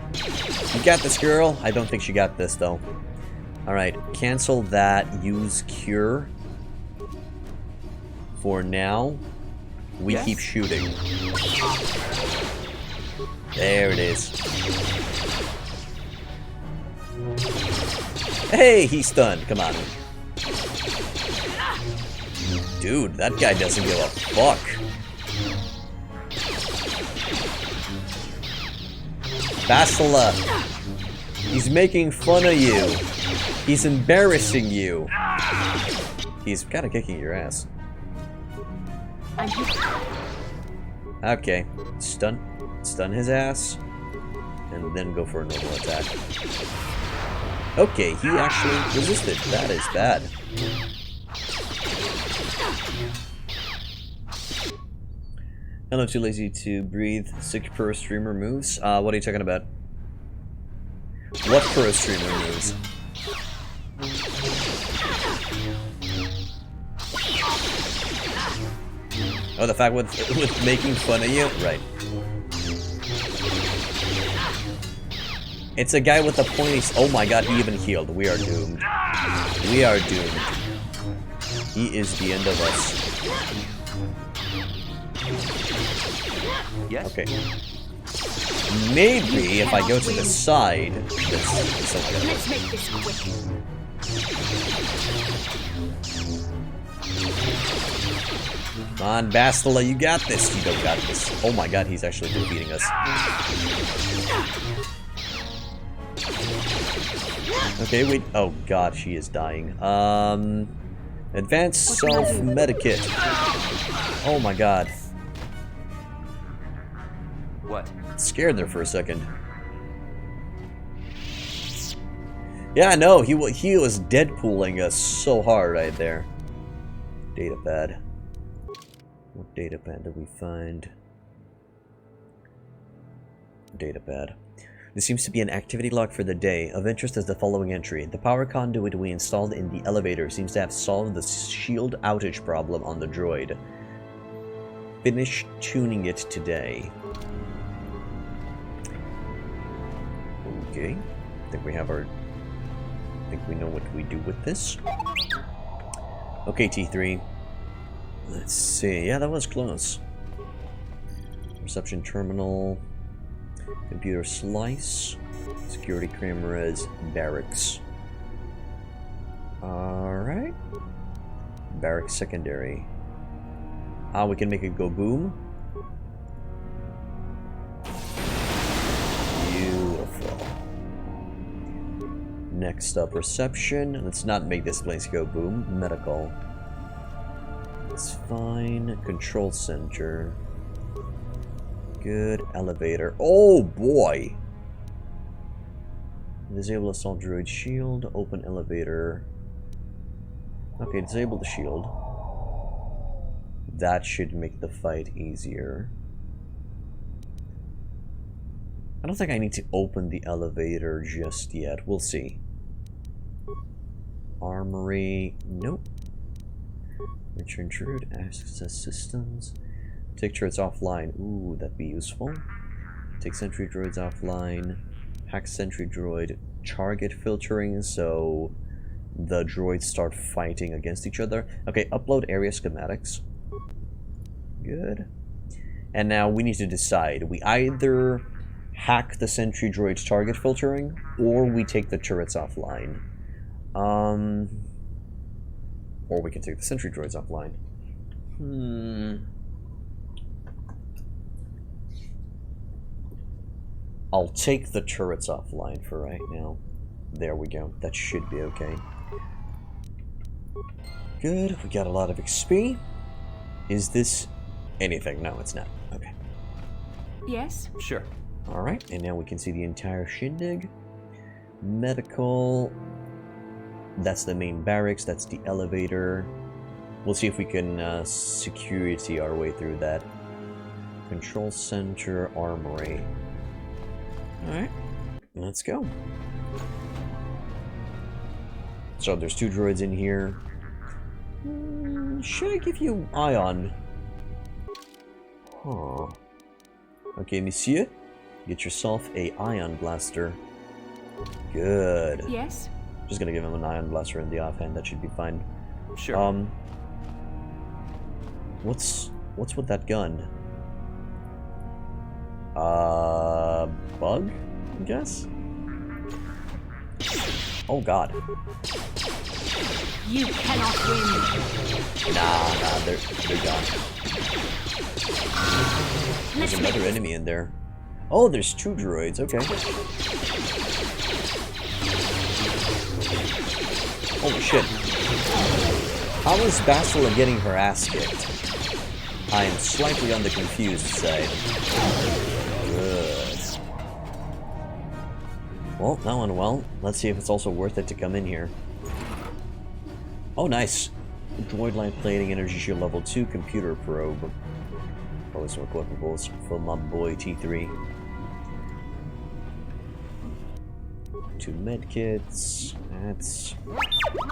You got this, girl. I don't think she got this, though. Alright, cancel that. Use cure. For now, we keep shooting. There it is. Hey, he's stunned. Come on. Dude, that guy doesn't give a fuck. Basila, he's making fun of you. He's embarrassing you. He's kind of kicking your ass. Okay, stun his ass, and then go for a normal attack. Okay, he actually resisted. That is bad. I'm too lazy to breathe. Sick pro streamer moves. What are you talking about? What pro streamer moves? Oh, the fact with making fun of you? Right. It's a guy with a pointy... Oh my god, he even healed. We are doomed. We are doomed. He is the end of us. Yes. Okay. Maybe if I go to the side... Let's make this quick. Come on, Basila, you got this. You don't got this. Oh my god, he's actually defeating us. Okay, wait. Oh god, she is dying. Advanced self-medikit. Oh my god. What? Scared there for a second. Yeah, I know. He was Deadpooling us so hard right there. Datapad. What datapad did we find? Datapad. There seems to be an activity log for the day. Of interest is the following entry. The power conduit we installed in the elevator seems to have solved the shield outage problem on the droid. Finish tuning it today. Okay. I think we have our... I think we know what we do with this. Okay, T3. Let's see. Yeah, that was close. Reception terminal. Computer slice. Security cameras. Barracks. Alright. Barracks secondary. Ah, we can make it go boom. Beautiful. Next up, reception. Let's not make this place go boom. Medical. It's fine. Control center. Good. Elevator. Oh boy! Disable assault droid shield. Open elevator. Okay, disable the shield. That should make the fight easier. I don't think I need to open the elevator just yet. We'll see. Armory. Nope. Return droid. Access systems. Take turrets offline. Ooh, that'd be useful. Take sentry droids offline. Hack sentry droid. Target filtering, so the droids start fighting against each other. Okay, upload area schematics. Good. And now we need to decide. We either hack the sentry droid's target filtering, or we take the turrets offline. Or we can take the sentry droids offline. I'll take the turrets offline for right now. There we go. That should be okay. Good. We got a lot of XP. Is this anything? No, it's not. Okay. Yes? Sure. Alright, and now we can see the entire shindig. Medical. That's the main barracks. That's the elevator. We'll see if we can security our way through that. Control center, armory. Alright, let's go. So there's 2 droids in here. Should I give you ion? Huh. Okay, monsieur. Get yourself a ion blaster. Good. Yes? Just gonna give him an ion blaster in the offhand. That should be fine. Sure. What's with that gun? Bug? I guess? Oh god. You cannot win. Nah, they're gone. There's another enemy in there. Oh, there's 2 droids, okay. Holy shit. How is Bastila getting her ass kicked? I am slightly on the confused side. Good. Well, that went well. Let's see if it's also worth it to come in here. Oh, nice. Droid line plating, energy shield level 2, computer probe. Probably some equipables for my boy T3. 2 medkits. That's...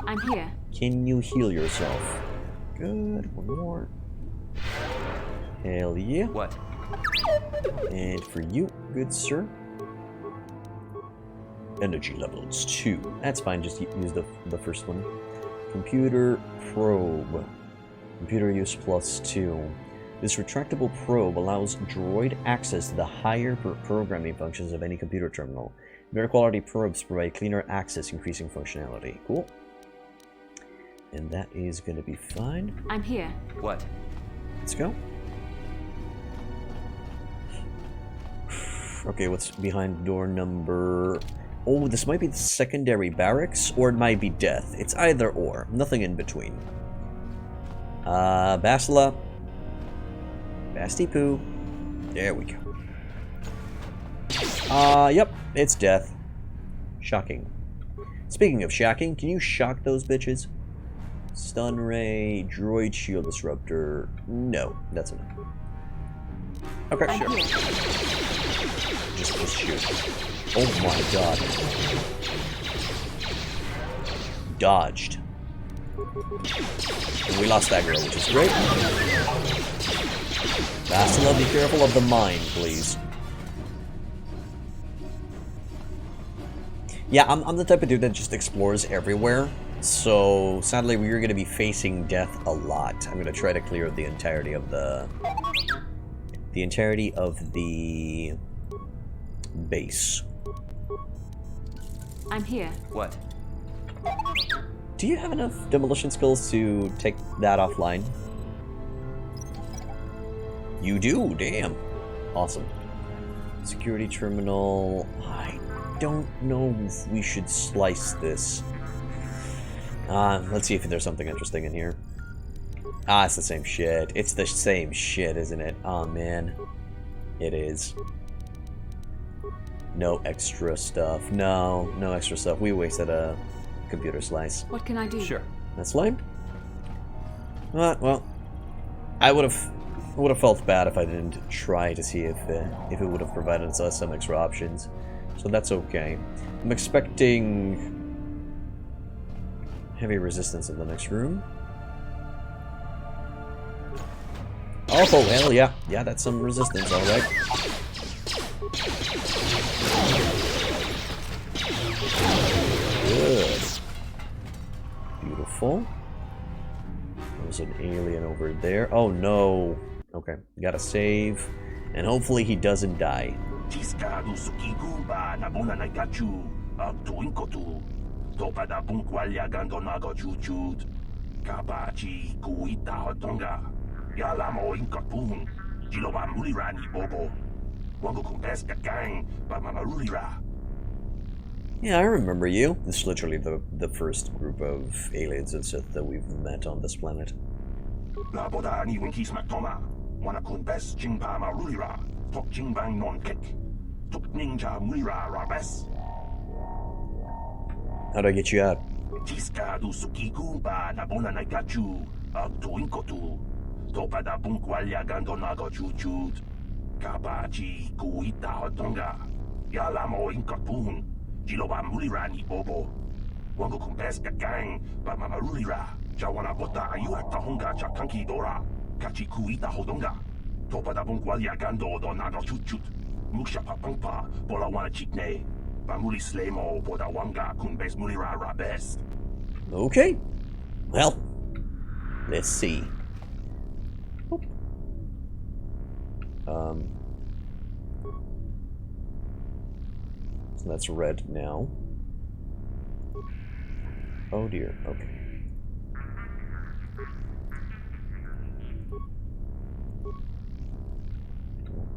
I'm here. Can you heal yourself? Good. 1 more. Hell yeah. What? And for you, good sir. Energy levels 2. That's fine, just use the first one. Computer probe. Computer use +2. This retractable probe allows droid access to the higher programming functions of any computer terminal. Better quality probes provide cleaner access, increasing functionality. Cool. And that is going to be fine. I'm here. What? Let's go. Okay, what's behind door number... Oh, this might be the secondary barracks, or it might be death. It's either or. Nothing in between. Bastila. Basti Poo. There we go. Yep, it's death. Shocking. Speaking of shocking, can you shock those bitches? Stun ray, droid shield disruptor. No, that's enough. Okay, sure. Just shoot. Oh my god. Dodged. And we lost that girl, which is great. Bastila, be careful of the mine, please. Yeah, I'm the type of dude that just explores everywhere. So, sadly, we're going to be facing death a lot. I'm going to try to clear the entirety of the... base. I'm here. What? Do you have enough demolition skills to take that offline? You do? Damn. Awesome. Security terminal. I don't know if we should slice this. Let's see if there's something interesting in here. Ah, it's the same shit. It's the same shit, isn't it? Oh, man. It is. No extra stuff. No extra stuff. We wasted a computer slice. What can I do? Sure. That's lame. Well, I would have felt bad if I didn't try to see if it would have provided us some extra options. So that's okay. I'm expecting heavy resistance in the next room. Oh, well, yeah, that's some resistance, all right. Good. Beautiful. There's an alien over there. Oh, no. Okay, gotta save. And hopefully he doesn't die. Yeah, I remember you. This is literally the first group of aliens and Sith that we've met on this planet. How'd I get you out? Okay. Well, let's see. So that's red now. Oh dear, okay.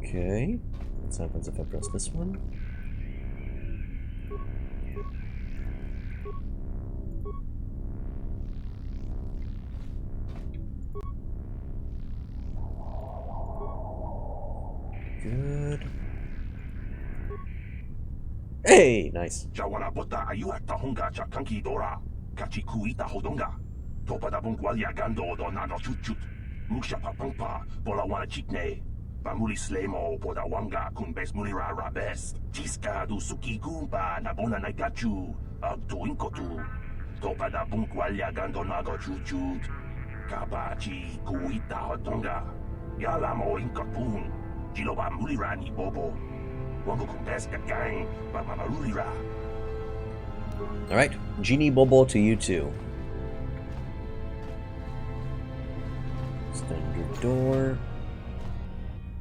Okay. What happens if I press this one? Good. Hey, nice. Alright, Genie Bobo to you too. Standard door.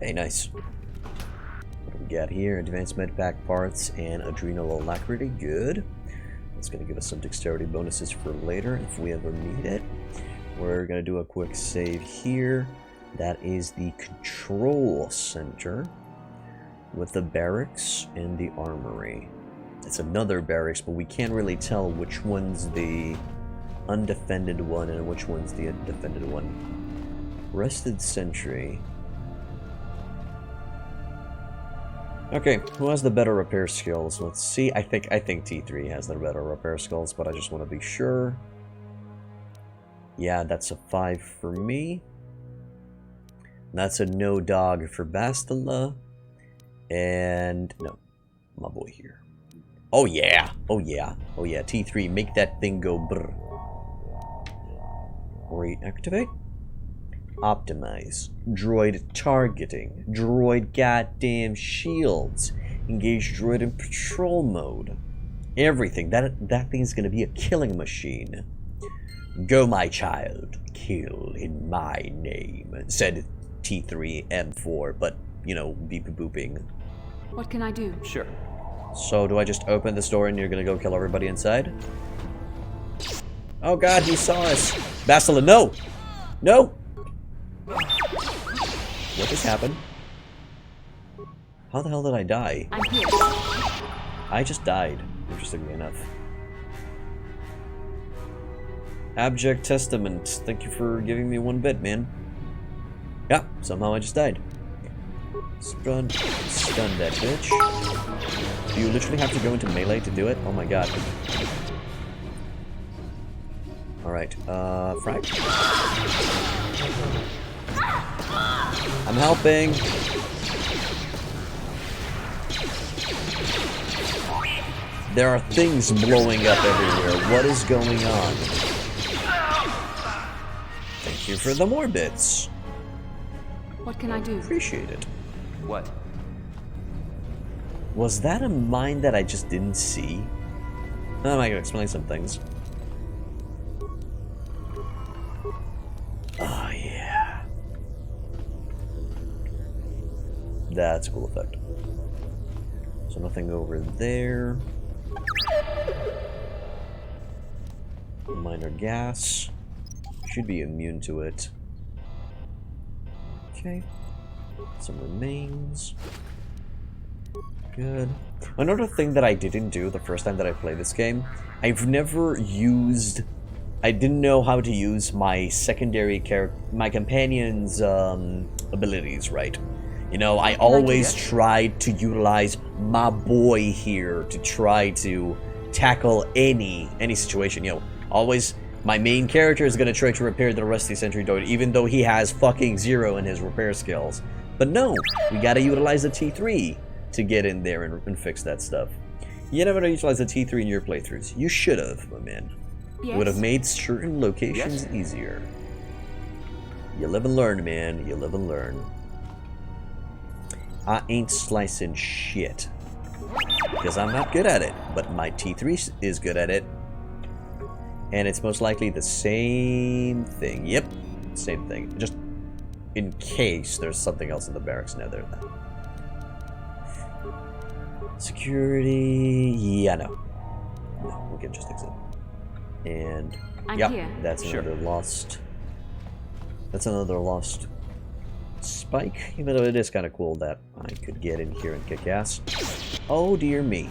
Hey, nice. What do we got here? Advanced med pack parts and adrenal alacrity. Good. That's going to give us some dexterity bonuses for later if we ever need it. We're going to do a quick save here. That is the control center with the barracks and the armory. It's another barracks, but we can't really tell which one's the undefended one and which one's the defended one. Rested sentry. Okay, who has the better repair skills? Let's see. I think T3 has the better repair skills, but I just want to be sure. Yeah, that's a 5 for me. That's a no dog for Bastila. And no, my boy here. Oh yeah, oh yeah, oh yeah. T3, make that thing go brr. Reactivate. Optimize. Droid targeting. Droid goddamn shields. Engage droid in patrol mode. everything. That thing is gonna be a killing machine. Go, my child, kill in my name, said T3M4, but, you know, beep booping. What can I do? Sure. So, do I just open this door and you're gonna go kill everybody inside? Oh god, he saw us! Bastila, no! No! What just happened? How the hell did I die? I'm here. I just died, interestingly enough. Abject Testament, thank you for giving me 1 bit, man. Yeah, somehow I just died. Stun that bitch. Do you literally have to go into melee to do it? Oh my god. Alright, frag. I'm helping. There are things blowing up everywhere. What is going on? Thank you for the more bits. What can I do? Appreciate it. What? Was that a mine that I just didn't see? Oh, I can explain some things. Oh, yeah. That's a cool effect. So nothing over there. Minor gas. Should be immune to it. Okay. Some remains. Good. Another thing that I didn't do the first time that I played this game, I've never used... I didn't know how to use my secondary character, my companion's abilities, right? You know, I always tried to utilize my boy here to try to tackle any situation, you know. Always, my main character is going to try to repair the rusty sentry droid, even though he has fucking 0 in his repair skills. But no, we gotta utilize the T3 to get in there and fix that stuff. You never utilize the T3 in your playthroughs. You should have, my man. Yes. It would have made certain locations easier. You live and learn, man. You live and learn. I ain't slicing shit. Because I'm not good at it. But my T3 is good at it. And it's most likely the same thing. Yep. Same thing. Just in case there's something else in the barracks now there. Security. Yeah, no. No, we can just exit. And yeah, that's another lost. That's another lost spike. Even though it is kind of cool that I could get in here and kick ass. Oh dear me.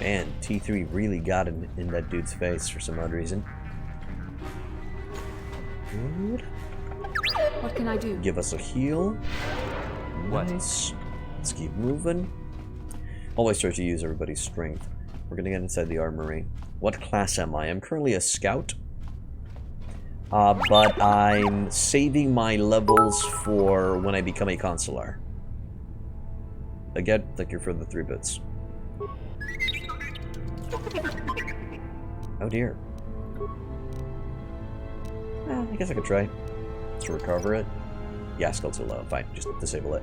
Man, T3 really got in that dude's face for some odd reason. Good. What can I do? Give us a heal. Nice. Let's keep moving. Always try to use everybody's strength. We're gonna get inside the armory. What class am I? I'm currently a scout. But I'm saving my levels for when I become a consular. Again, thank you for the 3 bits. Oh dear. Well, I guess I could try. Let's recover it. Yeah, still too low. Fine, just disable it.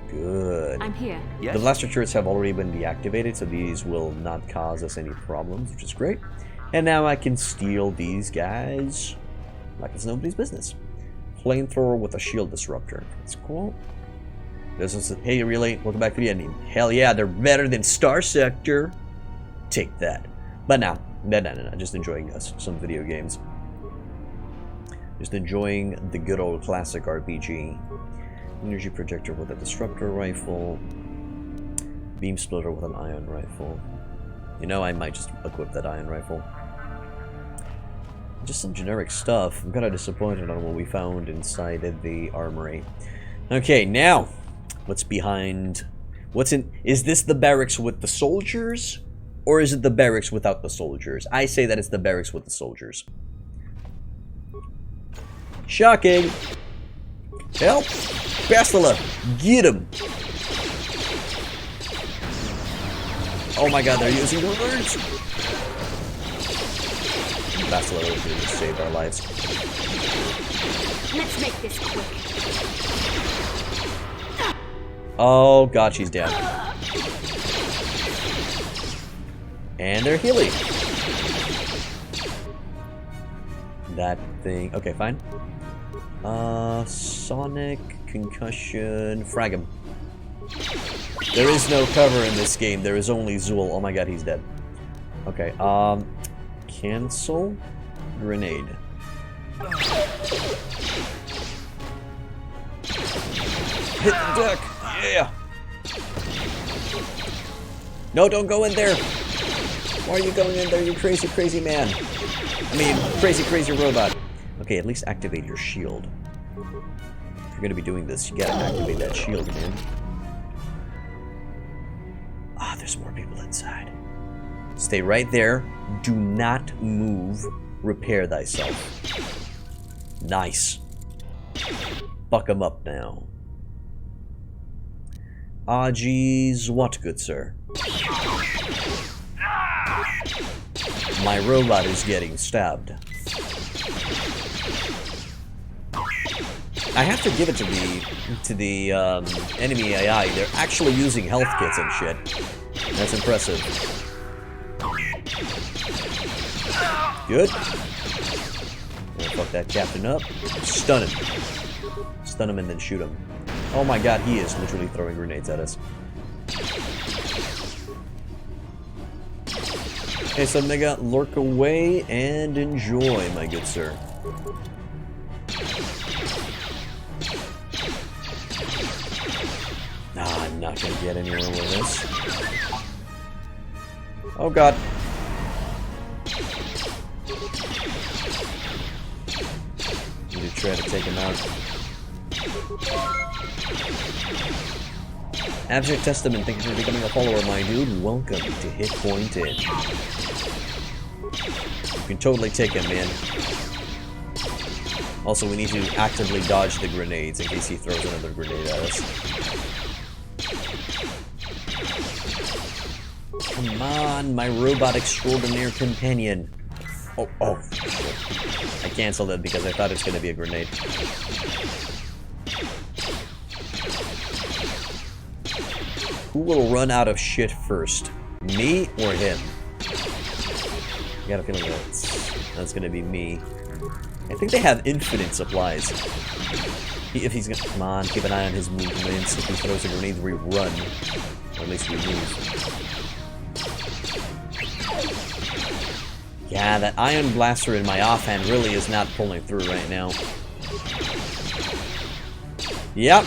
Good. I'm here. The blaster turrets have already been deactivated, so these will not cause us any problems, which is great. And now I can steal these guys like it's nobody's business. Flamethrower with a shield disruptor. That's cool. This is hey, really? Welcome back to the ending. Hell yeah, they're better than Star Sector. Take that. But no. Just enjoying some video games. Just enjoying the good old classic RPG. Energy projector with a disruptor rifle. Beam splitter with an ion rifle. You know, I might just equip that ion rifle. Just some generic stuff. I'm kind of disappointed on what we found inside the armory. Okay, now, what's behind... Is this the barracks with the soldiers? Or is it the barracks without the soldiers? I say that it's the barracks with the soldiers. Shocking! Help! Bastila! Get him! Oh my god, they're using the words! Bastila really saved our lives. Let's make this quick. Oh god, she's down. And they're healing. That thing. Okay, fine. Sonic, concussion, frag him. There is no cover in this game. There is only Zool. Oh my god, he's dead. Okay, cancel grenade. Hit the deck. Yeah. No, don't go in there. Why are you going in there, you crazy, crazy man? I mean, crazy, crazy robot. Okay, at least activate your shield. If you're gonna be doing this, you gotta activate that shield, man. Ah, there's more people inside. Stay right there. Do not move. Repair thyself. Nice. Fuck him up now. Ah, geez, what good, sir? My robot is getting stabbed. I have to give it to the enemy AI. They're actually using health kits and shit. That's impressive. Good. Gonna fuck that captain up. Stun him. Stun him and then shoot him. Oh my god, he is literally throwing grenades at us. Okay, so Mega, lurk away and enjoy, my good sir. Nah, I'm not gonna get anywhere with this. Oh god. Need to try to take him out. Abject Testament, thank you for becoming a follower, my dude. Welcome to Hit Point In. You can totally take him, man. Also, we need to actively dodge the grenades in case he throws another grenade at us. Come on, my robot extraordinaire companion. Oh, shit. I canceled it because I thought it was going to be a grenade. Who will run out of shit first? Me or him? I got a feeling that's gonna be me. I think they have infinite supplies. If he's gonna... Come on, keep an eye on his movements. If he throws a grenade, we run. Or at least we move. Yeah, that Ion Blaster in my offhand really is not pulling through right now. Yep.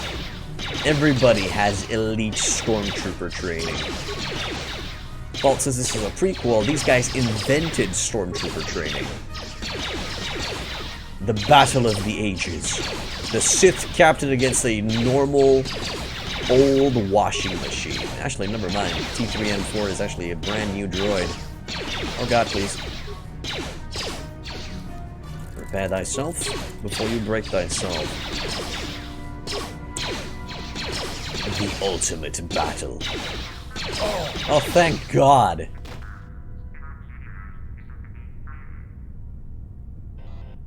Everybody has elite stormtrooper training. Fault says this is a prequel. These guys invented stormtrooper training. The Battle of the Ages. The Sith captain against a normal, old washing machine. Actually, never mind. T3M4 is actually a brand new droid. Oh god, please. Prepare thyself before you break thyself. The ultimate battle. Oh, thank God.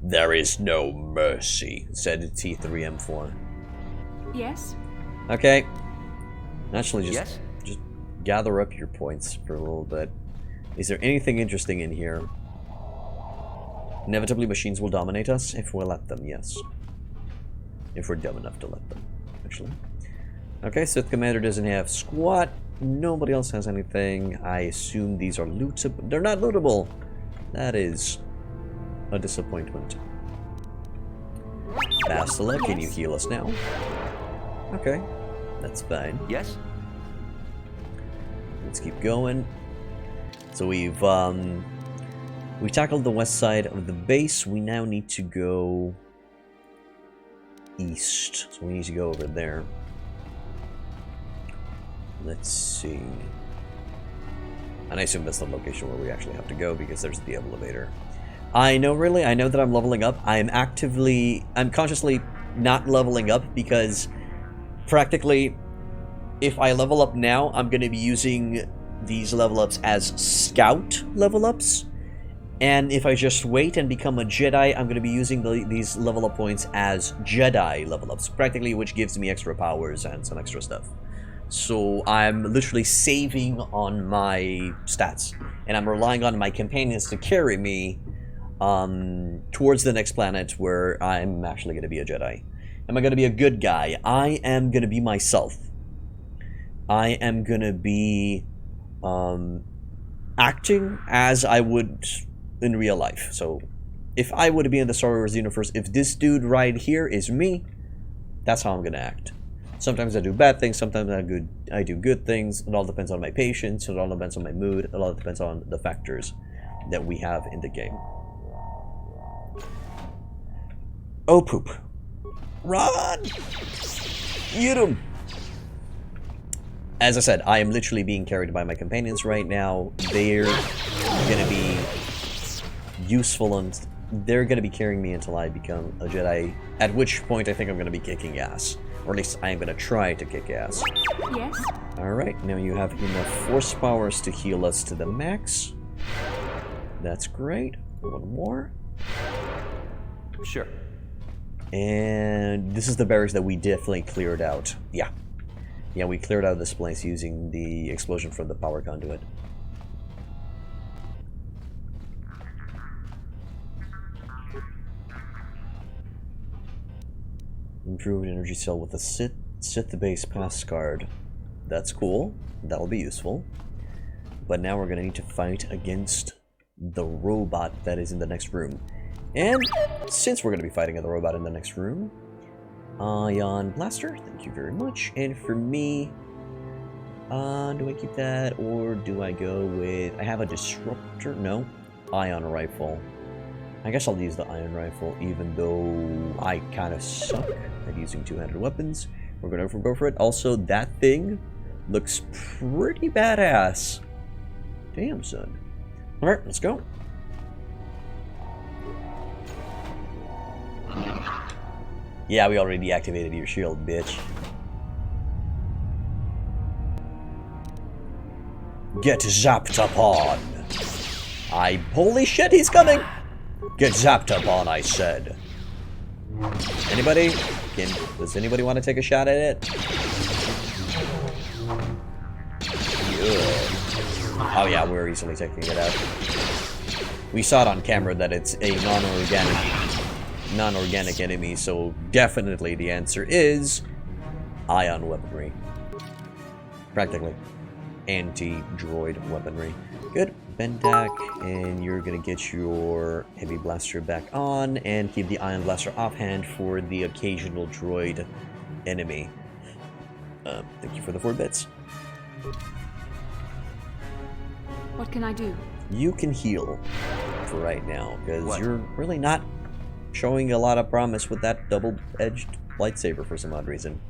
There is no mercy, said T3M4. Yes? Okay. Actually, just gather up your points for a little bit. Is there anything interesting in here? Inevitably, machines will dominate us if we let them, yes. If we're dumb enough to let them, actually. Okay, Sith Commander doesn't have squat. Nobody else has anything. I assume these are lootable. They're not lootable. That is a disappointment. Bastila, can you heal us now? Okay, that's fine. Yes. Let's keep going. So we tackled the west side of the base. We now need to go east. So we need to go over there. Let's see. And I assume that's the location where we actually have to go because there's the elevator. I know that I'm leveling up. I'm consciously not leveling up because practically if I level up now, I'm going to be using these level ups as scout level ups. And if I just wait and become a Jedi, I'm going to be using these level up points as Jedi level ups, practically, which gives me extra powers and some extra stuff. So I'm literally saving on my stats. And I'm relying on my companions to carry me towards the next planet where I'm actually going to be a Jedi. Am I going to be a good guy? I am going to be myself. I am going to be acting as I would in real life. So if I would be in the Star Wars universe, if this dude right here is me, that's how I'm going to act. Sometimes I do bad things, sometimes I do good things. It all depends on my patience, it all depends on my mood, it all depends on the factors that we have in the game. Oh poop. Run! Get him! As I said, I am literally being carried by my companions right now. They're gonna be useful and they're gonna be carrying me until I become a Jedi, at which point I think I'm gonna be kicking ass. Or at least I am gonna try to kick ass. Yes? Alright, now you have enough force powers to heal us to the max. That's great. One more. Sure. And this is the barracks that we definitely cleared out. Yeah. Yeah, we cleared out this place using the explosion from the power conduit. Improved energy cell with a Sith Base pass card. That's cool. That'll be useful. But now we're gonna need to fight against the robot that is in the next room. And since we're gonna be fighting the robot in the next room, Ion Blaster, thank you very much. And for me, do I keep that or do I go with? I have a Disruptor. No, Ion Rifle. I guess I'll use the Ion Rifle, even though I kind of suck at using two-handed weapons. We're gonna go for it. Also, that thing looks pretty badass. Damn, son. All right, let's go. Yeah, we already deactivated your shield, bitch. Get zapped upon. Holy shit, he's coming! Get zapped upon, I said. Anybody? Does anybody want to take a shot at it? Yeah. Oh yeah, we're easily taking it out. We saw it on camera that it's a non-organic enemy, so definitely the answer is ion weaponry. Practically. Anti-droid weaponry. Good. Bendak, and you're gonna get your heavy blaster back on and keep the ion blaster offhand for the occasional droid enemy. Thank you for the 4 bits. What can I do? You can heal for right now, because you're really not showing a lot of promise with that double-edged lightsaber for some odd reason.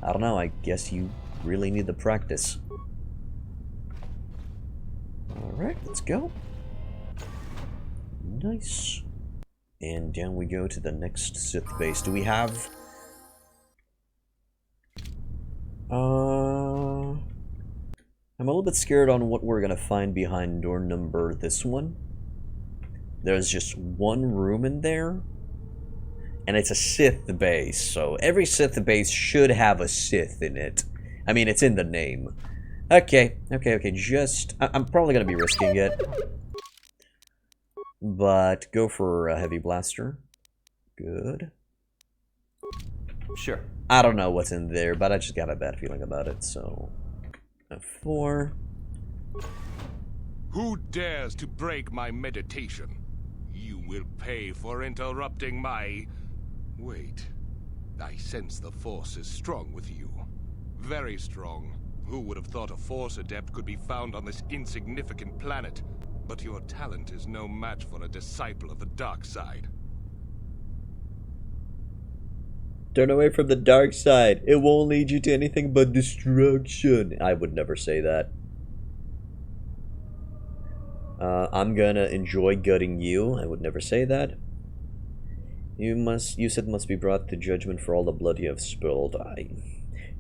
I don't know, I guess you really need the practice. Alright, let's go. Nice. And down we go to the next Sith base. Do we have... I'm a little bit scared on what we're gonna find behind door number this one. There's just one room in there. And it's a Sith base, so every Sith base should have a Sith in it. I mean, it's in the name. Okay, just... I'm probably gonna be risking it. But go for a heavy blaster. Good. Sure. I don't know what's in there, but I just got a bad feeling about it, so... a 4. Who dares to break my meditation? You will pay for interrupting my... Wait. I sense the Force is strong with you. Very strong. Who would have thought a Force adept could be found on this insignificant planet? But your talent is no match for a disciple of the dark side. Turn away from the dark side. It won't lead you to anything but destruction. I would never say that. I'm gonna enjoy gutting you. I would never say that. You said must be brought to judgment for all the blood you have spilled.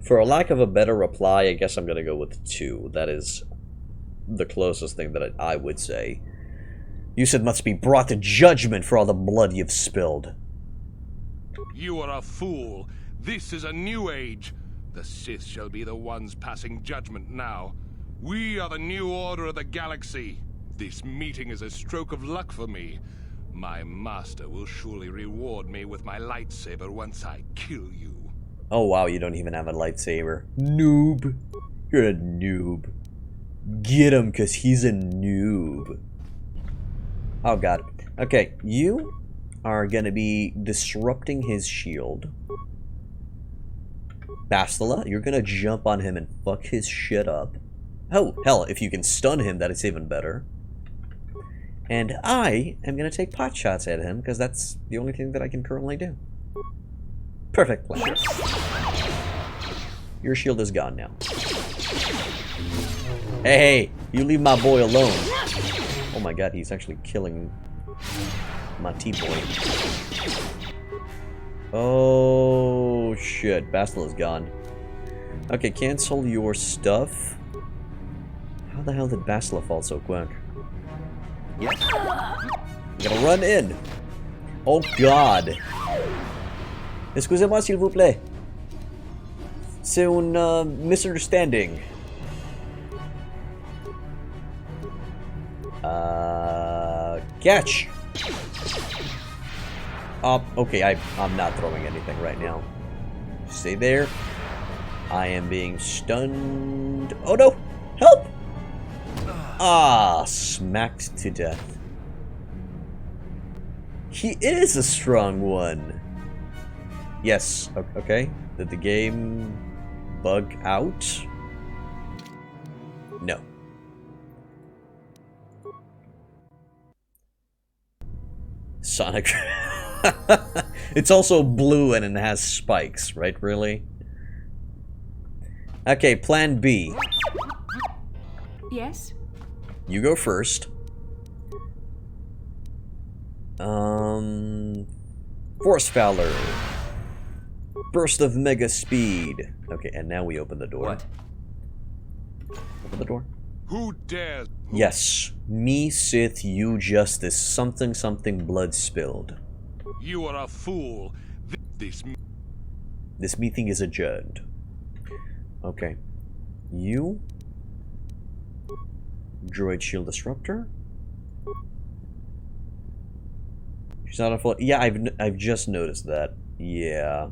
For a lack of a better reply, I guess I'm gonna go with 2. That is the closest thing that I would say. You said must be brought to judgment for all the blood you've spilled. You are a fool. This is a new age. The Sith shall be the ones passing judgment now. We are the new order of the galaxy. This meeting is a stroke of luck for me. My master will surely reward me with my lightsaber once I kill you. Oh wow, you don't even have a lightsaber. Noob. You're a noob. Get him, cause he's a noob. Oh god. Okay, you are gonna be disrupting his shield. Bastila, you're gonna jump on him and fuck his shit up. Oh, hell, if you can stun him, that is even better. And I am gonna take pot shots at him, because that's the only thing that I can currently do. Perfect plan. Your shield is gone now. Hey, you leave my boy alone. Oh my god, he's actually killing my T-boy. Oh shit, Bastila is gone. Okay, cancel your stuff. How the hell did Bastila fall so quick? Yes? You gotta run in. Oh god. Excusez-moi s'il vous plaît. C'est une misunderstanding. Catch. Okay, I'm not throwing anything right now. Stay there. I am being stunned. Oh no! Help! Ah, smacked to death. He is a strong one. Yes, okay. Did the game bug out? No. Sonic. It's also blue and it has spikes, right? Really? Okay, plan B. Yes? You go first. Force Fowler. Burst of mega speed. Okay, and now we open the door. What? Open the door. Who dares? Yes, me, Sith, you, Justice. Something, something, blood spilled. You are a fool. This meeting is adjourned. Okay. You. Droid Shield Disruptor. She's not a full. Yeah, I've just noticed that. Yeah.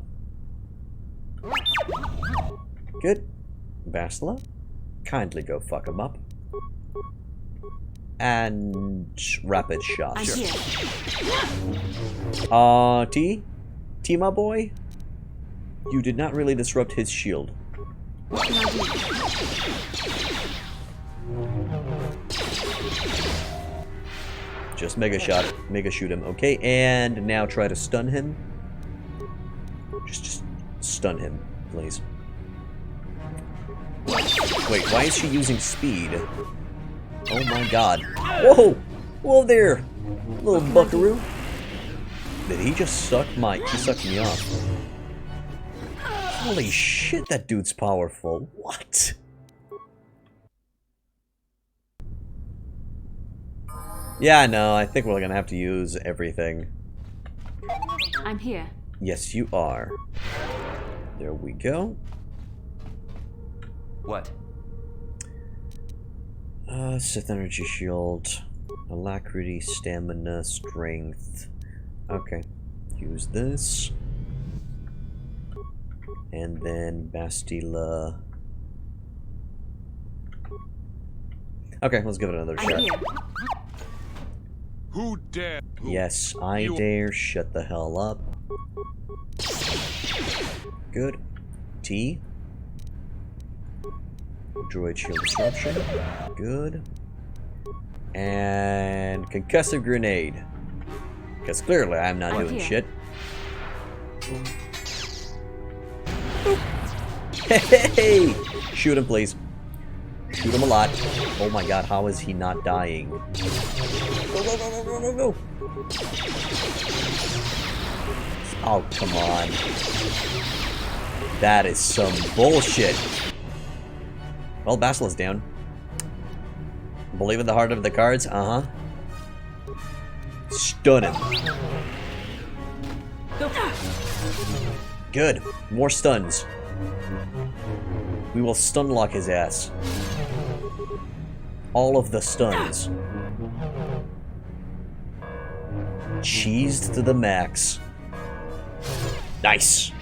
Good. Bastila, kindly go fuck him up. And rapid shot. Sure. T, my boy. You did not really disrupt his shield. What can I do? Just mega shot, mega shoot him. Okay, and now try to stun him. Just stun him, please. Wait, why is she using speed? Oh my god. Whoa! Whoa there! Little buckaroo. Did he just suck he sucked me off. Holy shit, that dude's powerful. What? Yeah, no, I think we're gonna have to use everything. I'm here. Yes, you are. There we go. What? Sith Energy Shield. Alacrity, Stamina, Strength. Okay. Use this. And then Bastila. Okay, let's give it another shot. Who dare? Yes, I dare. Shut the hell up. Good. T. Droid Shield Disruption. Good. And Concussive Grenade. Because clearly I'm not doing shit. Hey! Shoot him, please. Shoot him a lot. Oh my god, how is he not dying? Go, go, go, go, go, go, go! Oh, come on. That is some bullshit. Well, Basila's down. Believe in the heart of the cards? Uh-huh. Stun him. Good. More stuns. We will stun lock his ass. All of the stuns. Cheesed to the max. Nice.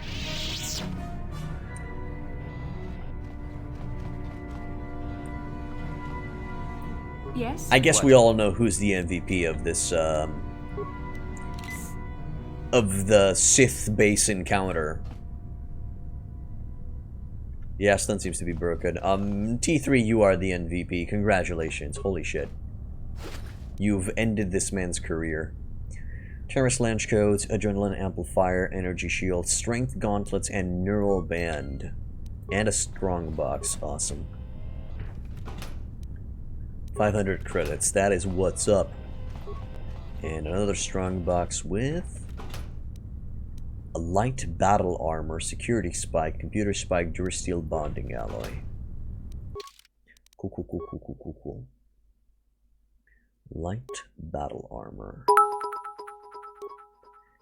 Yes? I guess we all know who's the MVP of this, of the Sith Base encounter. Yeah, stun seems to be broken. T3, you are the MVP. Congratulations. Holy shit. You've ended this man's career. Taris Launch Codes, Adrenaline Amplifier, Energy Shield, Strength Gauntlets, and Neural Band. And a Strong Box. Awesome. 500 credits. That is what's up. And another Strong Box with a light battle armor, security spike, computer spike, durasteel bonding alloy. Cool. Light battle armor.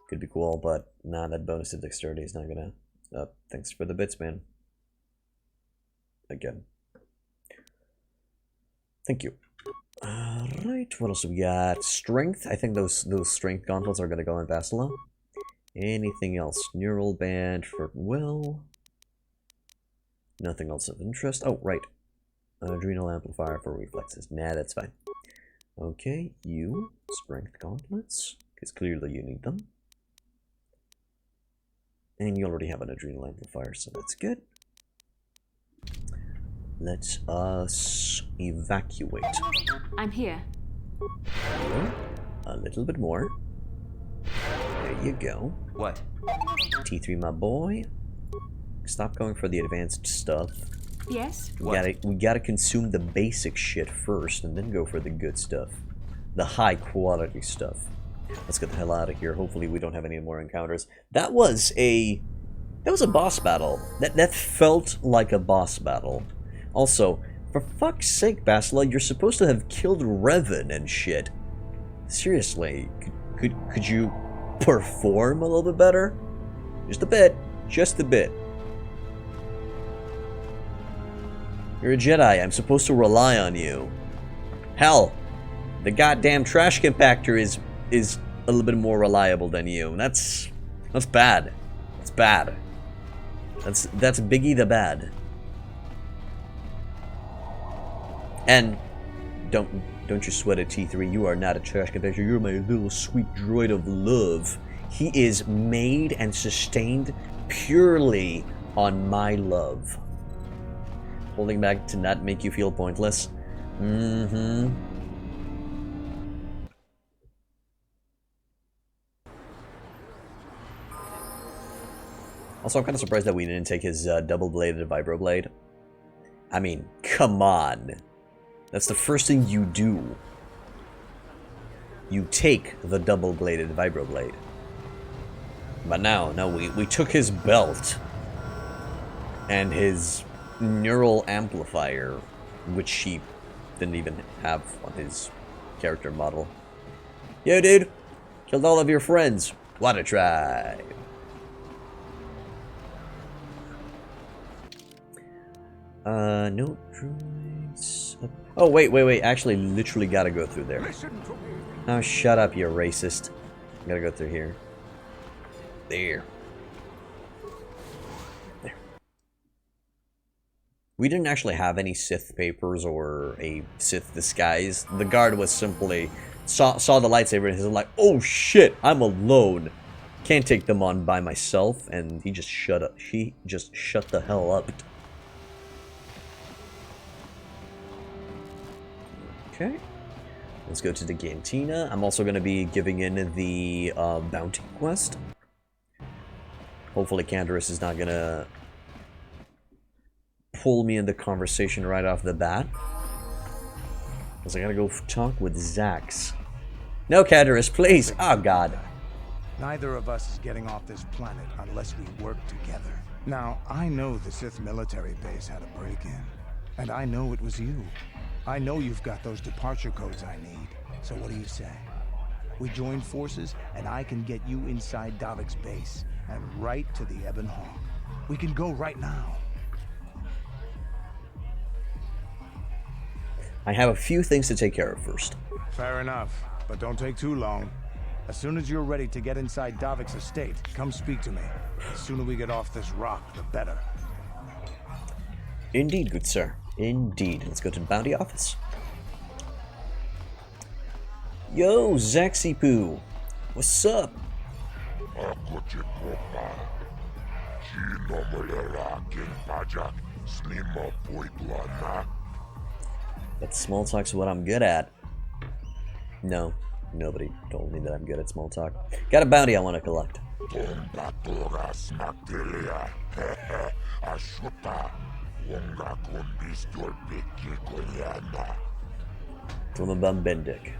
Could be cool, but nah, that bonus to dexterity is not gonna... thanks for the bits, man. Again. Thank you. Alright, what else have we got? Strength. I think those strength gauntlets are gonna go in Basila. Anything else? Neural band for Will. Nothing else of interest. Oh, right. Adrenal amplifier for reflexes. Nah, that's fine. Okay, you. Strength gauntlets. Because clearly you need them. And you already have an adrenal amplifier, so that's good. Let us evacuate. I'm here. A little bit more. There you go. What? T3, my boy. Stop going for the advanced stuff. Yes? We gotta consume the basic shit first, and then go for the good stuff. The high quality stuff. Let's get the hell out of here. Hopefully we don't have any more encounters. That was a boss battle. That felt like a boss battle. Also, for fuck's sake, Basila, you're supposed to have killed Revan and shit. Seriously, could you perform a little bit better? Just a bit. Just a bit. You're a Jedi. I'm supposed to rely on you. Hell, the goddamn trash compactor is a little bit more reliable than you. That's bad. That's bad. That's Biggie the Bad. And don't you sweat it, T3. You are not a trash compactor. You're my little sweet droid of love. He is made and sustained purely on my love. Holding back to not make you feel pointless. Mm-hmm. Also, I'm kind of surprised that we didn't take his double-bladed vibroblade. I mean, come on. That's the first thing you do. You take the double-bladed vibroblade. But no, we took his belt. And his neural amplifier, which he didn't even have on his character model. Yo, dude. Killed all of your friends. What a tribe. No droids. Oh, wait. Actually, literally gotta go through there. Oh, shut up, you racist. Gotta go through here. There. We didn't actually have any Sith papers or a Sith disguise. The guard was simply saw the lightsaber and he's like, oh shit, I'm alone. Can't take them on by myself, and he just shut up. She just shut the hell up. Okay. Let's go to the Cantina. I'm also going to be giving in the bounty quest. Hopefully Candaris is not going to pull me in the conversation right off the bat. Because I got to go talk with Zax. No, Candaris, please. Oh, God. Neither of us is getting off this planet unless we work together. Now, I know the Sith military base had a break-in. And I know it was you. I know you've got those departure codes I need. So what do you say? We join forces, and I can get you inside Davik's base, and right to the Ebon Hawk. We can go right now. I have a few things to take care of first. Fair enough, but don't take too long. As soon as you're ready to get inside Davik's estate, come speak to me. The sooner we get off this rock, the better. Indeed, good sir. Indeed. Let's go to the bounty office. Yo, Zaxipoo. What's up? That small talk's what I'm good at. No, nobody told me that I'm good at small talk. Got a bounty I want to collect. From a Bendik.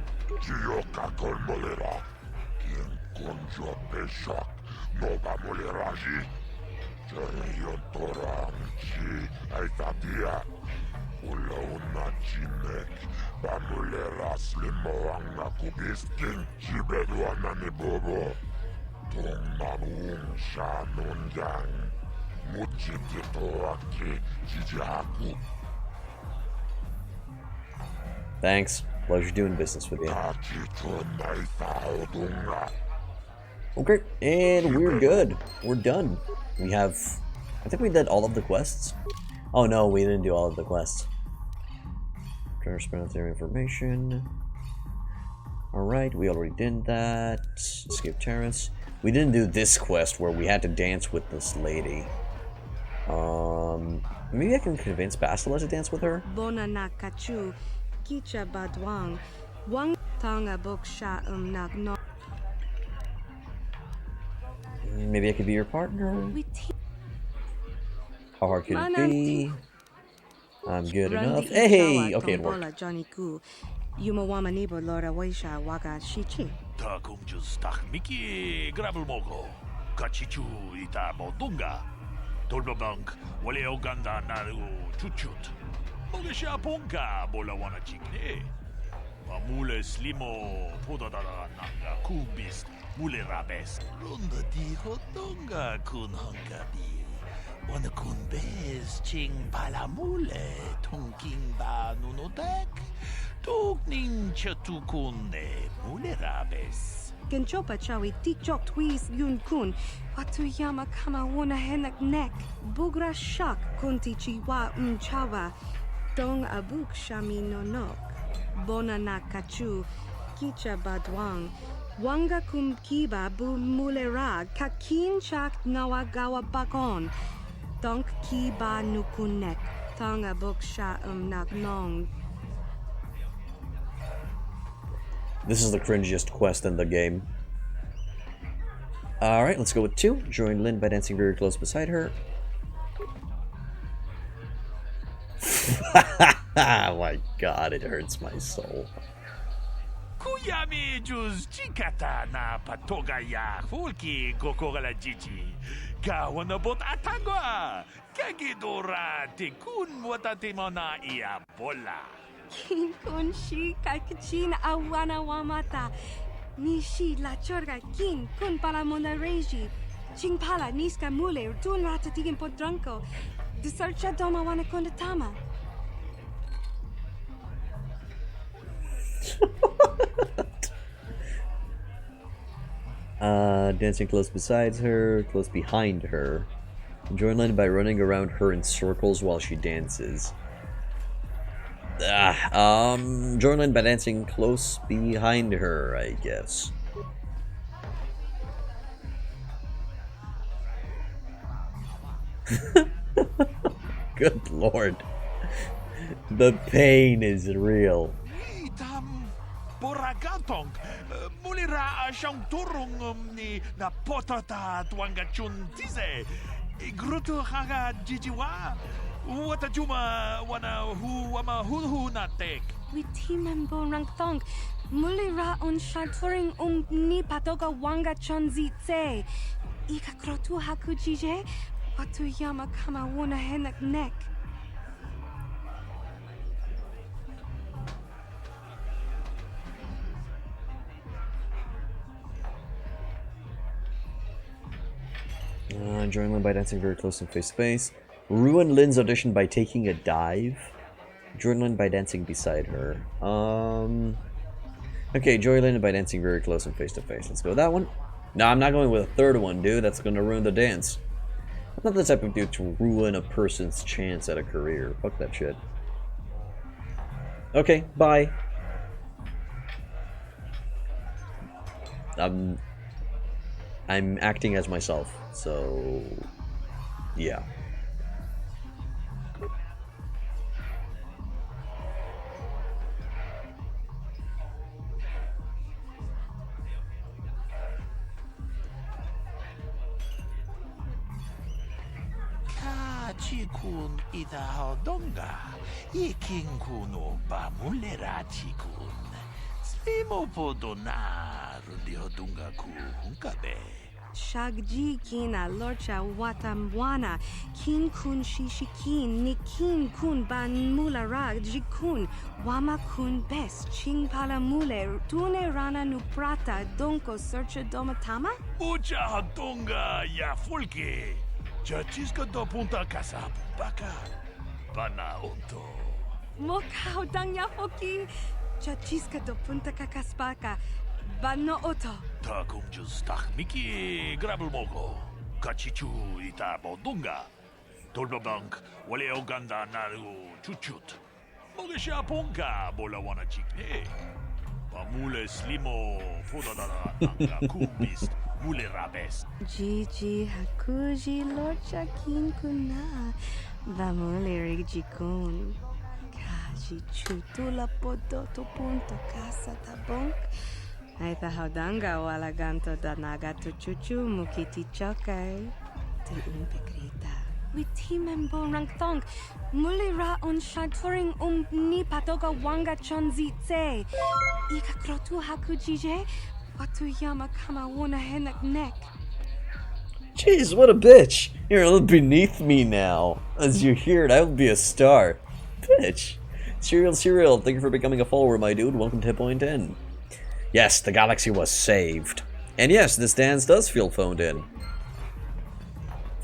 Thanks. Pleasure doing business with you. Okay, and we're good. We're done. We have... I think we did all of the quests. Oh no, we didn't do all of the quests. Transparent information. Alright, we already did that. Escape Taris. We didn't do this quest where we had to dance with this lady. Maybe I can convince Bastila to dance with her? Bonanakachu, Kicha Badwang, Wang Tonga Boksha Nagno. Maybe I could be your partner? How hard could it be? I'm good enough. Hey! Okay, it worked. Johnny Ku, Yumawama Nibo Lora Waisha Waga Shichi. Takumjus Takmiki Gravelmogo, Kachichu Ita Bodunga, Tolbabank, Wale Oganda Naru Chuchut, Mogesha Ponka, Bolawana Chigne, Mamule Slimo, Podadara Nanga Kumbis, Mule Rabes, Runda di Hotonga Kun Hungabi. Wana kun bez ching palamule tongking ba nunotek tokning chatukune mule rabes. Genchopa chawi tikjok twis yun kun. Watuyama kama wona henak nek. Bugra shak kunti chiwa mchawa. Dong abuk shami nonok. Bona nakachu. Kicha badwang. Wanga kum kiba bu mulera. Kakin chak nawagawa bakon. Donk ki ba nukunek, tonga boksha nagnong. This is the cringiest quest in the game. Alright, let's go with 2. Join Lynn by dancing very close beside her. Oh my god, it hurts my soul. Kuyami juz chikata na patoga ya fulki kokora jichi. Kawanabot atagwa. Kagidora tikun watatimona ia bola. Kin kun shi kakachin awana wamata. Nishi la chorga kin kun palamona reji. Ching pala niska mule tun ratatigin podranko. Disarcha doma wana kondatama. Dancing close beside her, close behind her. Join Lynn by running around her in circles while she dances. Join Lynn by dancing close behind her, I guess. Good lord. The pain is real. Boragatong, mulira siyang turong ni na potata tuangachun tise. Igruto haga jijiwa. Wata juma wana hu wama hu natek. Witiman borang thong. Mulira on shaturing ni patoga wanga chonzi tse. Ika krotu hakujije. Watuyama kama wona henak nek. Join Lynn by dancing very close and face to face. Ruin Lynn's audition by taking a dive. Joyland by dancing beside her. Okay, Joyland by dancing very close and face to face. Let's go with that one. No, I'm not going with a third one, dude. That's gonna ruin the dance. I'm not the type of dude to ruin a person's chance at a career. Fuck that shit. Okay, bye. I'm acting as myself, so yeah. Chikun ita hodonga, ikin kuno ba mulera chikun. Slimo podona rundi hodunga ku hunkabe. Shagji kina lorcha watamwana, kin kun shishikin, nikin kun ban mulara jikun, wama kun best, ching pala mule, tune rana nuprata, donko searcha domatama? Ucha hodonga ya fulke. Chachisca do punta casa baka. Bana onto. Moka hodang yafoki, chachisca do punta cacaspaka, bano oto. Takum just miki grabel moko. Kachichu ita bodunga. Tolbabank, wale oganda naru chuchut. Mogesha ponka bola wana chikne. Pamule slimo fodadara nanga kubist. Mule rabes. Gigi hakuji lorcha kin kuna, bamule rigikun. Kaji chutula podoto punto casa tabonk. Aita haudanga wala ganto danaga tu chuchu mukiti chokai. Te umpekrita. Witi membo rangthong. Mulira on shaturing ni patoga wanga chonzi tse. Ika krotu hakujije. Watuyama kama wona henak neck. Jeez, what a bitch! You're a little beneath me now. As you hear it, I will be a star. Bitch. Cereal, thank you for becoming a follower, my dude. Welcome to Hit Point 10. Yes, the galaxy was saved. And yes, this dance does feel phoned in.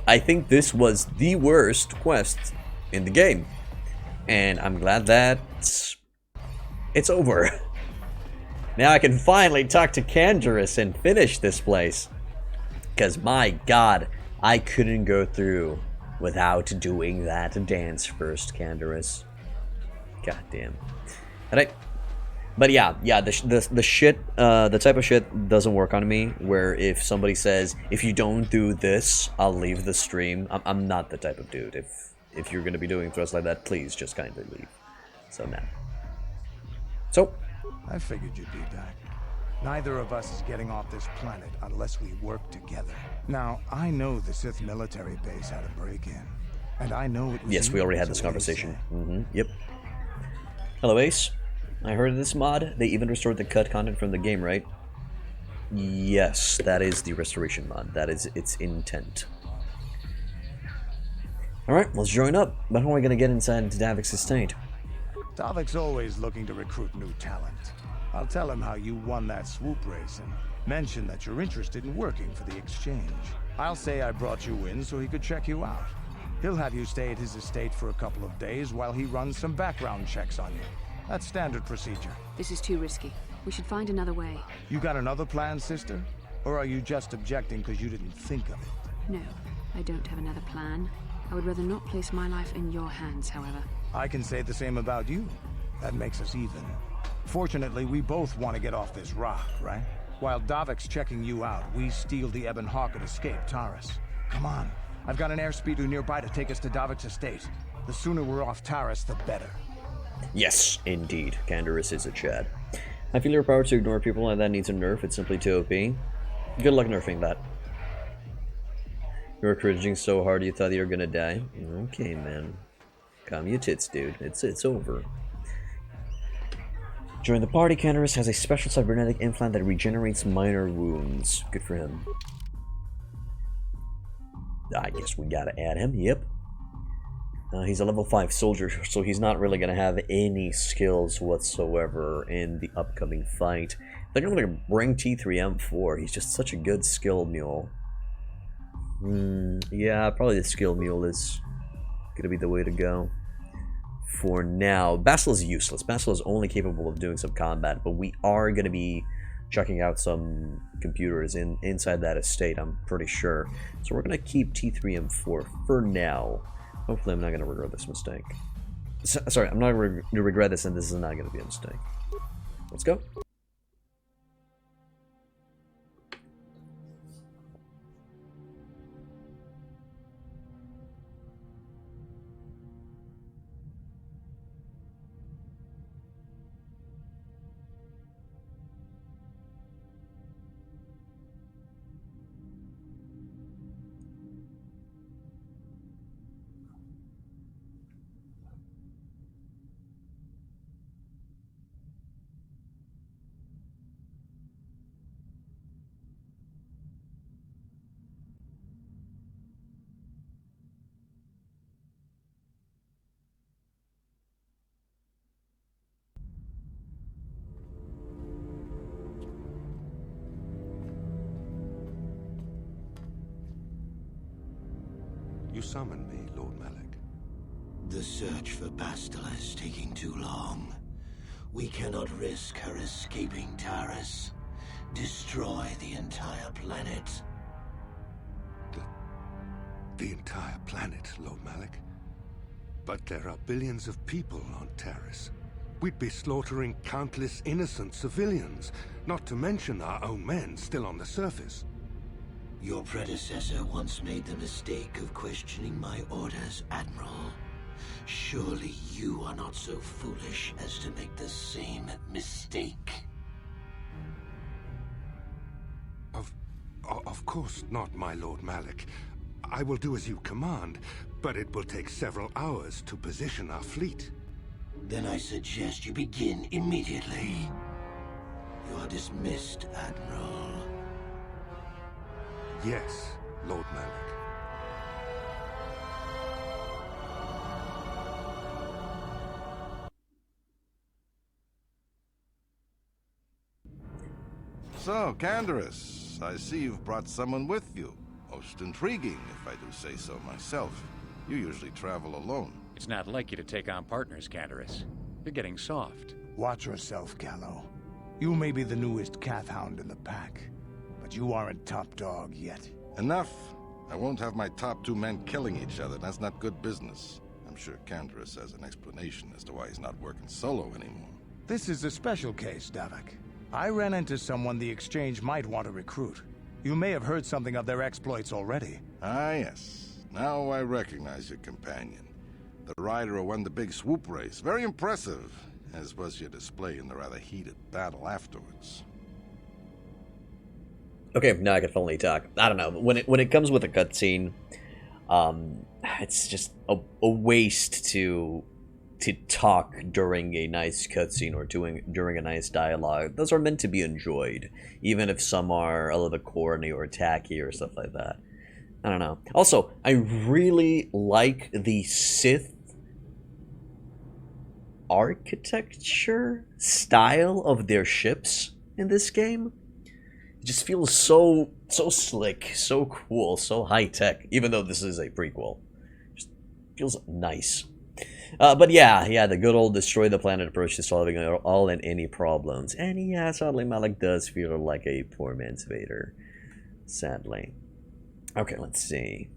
I think this was the worst quest in the game. And I'm glad that it's over. Now I can finally talk to Canderous and finish this place. Because my god, I couldn't go through without doing that dance first, Canderous. God damn. Alright. But yeah, the shit, the type of shit doesn't work on me, where if somebody says, if you don't do this, I'll leave the stream. I'm not the type of dude. If you're gonna be doing thrusts like that, please just kindly leave. So nah. So, I figured you'd be back. Neither of us is getting off this planet unless we work together. Now, I know the Sith military base had a break-in. And I know it was... Yes, we already had this conversation. Yep. Hello, Ace. I heard of this mod. They even restored the cut content from the game, right? Yes, that is the restoration mod. That is its intent. Alright, let's join up. But how are we going to get inside into Davik's estate? Davik's always looking to recruit new talent. I'll tell him how you won that swoop race and mention that you're interested in working for the exchange. I'll say I brought you in so he could check you out. He'll have you stay at his estate for a couple of days while he runs some background checks on you. That's standard procedure. This is too risky. We should find another way. You got another plan, sister? Or are you just objecting because you didn't think of it? No, I don't have another plan. I would rather not place my life in your hands, however. I can say the same about you. That makes us even. Fortunately, we both want to get off this rock, right? While Davik's checking you out, we steal the Ebon Hawk and escape Taris. Come on. I've got an airspeeder nearby to take us to Davik's estate. The sooner we're off Taris, the better. Yes, indeed. Canderous is a Chad. I feel your power to ignore people like that needs a nerf. It's simply too OP. Good luck nerfing that. You were cringing so hard you thought you were gonna die. Okay, man. Calm your tits, dude. It's over. Join the party. Canderous has a special cybernetic implant that regenerates minor wounds. Good for him. I guess we gotta add him. Yep. He's a level 5 soldier, so he's not really gonna have any skills whatsoever in the upcoming fight. They're gonna bring T3M4. He's just such a good skill mule. Yeah, probably the skill mule is gonna be the way to go. for now. Basil is useless. Basil is only capable of doing some combat, but we are going to be checking out some computers inside that estate, I'm pretty sure. So we're going to keep T3M4 for now. Hopefully I'm not going to regret this mistake. Sorry, I'm not going to regret this, and this is not going to be a mistake. Let's go. You summoned me, Lord Malak. The search for Bastila is taking too long. We cannot risk her escaping Taris. Destroy the entire planet. The entire planet, Lord Malak? But there are billions of people on Taris. We'd be slaughtering countless innocent civilians, not to mention our own men still on the surface. Your predecessor once made the mistake of questioning my orders, Admiral. Surely you are not so foolish as to make the same mistake. Of course not, my Lord Malak. I will do as you command, but it will take several hours to position our fleet. Then I suggest you begin immediately. You are dismissed, Admiral. Yes, Lord Malak. So, Candaris, I see you've brought someone with you. Most intriguing, if I do say so myself. You usually travel alone. It's not like you to take on partners, Candaris. You're getting soft. Watch yourself, Gallo. You may be the newest Cath Hound in the pack, but you aren't top dog yet. Enough. I won't have my top two men killing each other. That's not good business. I'm sure Candaris has an explanation as to why he's not working solo anymore. This is a special case, Davik. I ran into someone the Exchange might want to recruit. You may have heard something of their exploits already. Ah, yes. Now I recognize your companion. The rider who won the big swoop race. Very impressive, as was your display in the rather heated battle afterwards. Okay, now I can finally talk. I don't know. When it comes with a cutscene, it's just a waste to talk during a nice cutscene or during a nice dialogue. Those are meant to be enjoyed, even if some are a little bit corny or tacky or stuff like that. I don't know. Also, I really like the Sith architecture style of their ships in this game. It just feels so slick, so cool, so high-tech, even though this is a prequel. Just feels nice. But yeah, the good old destroy the planet approach to solving all and any problems. And yeah, sadly, Malak does feel like a poor man's Vader. Sadly. Okay, let's see.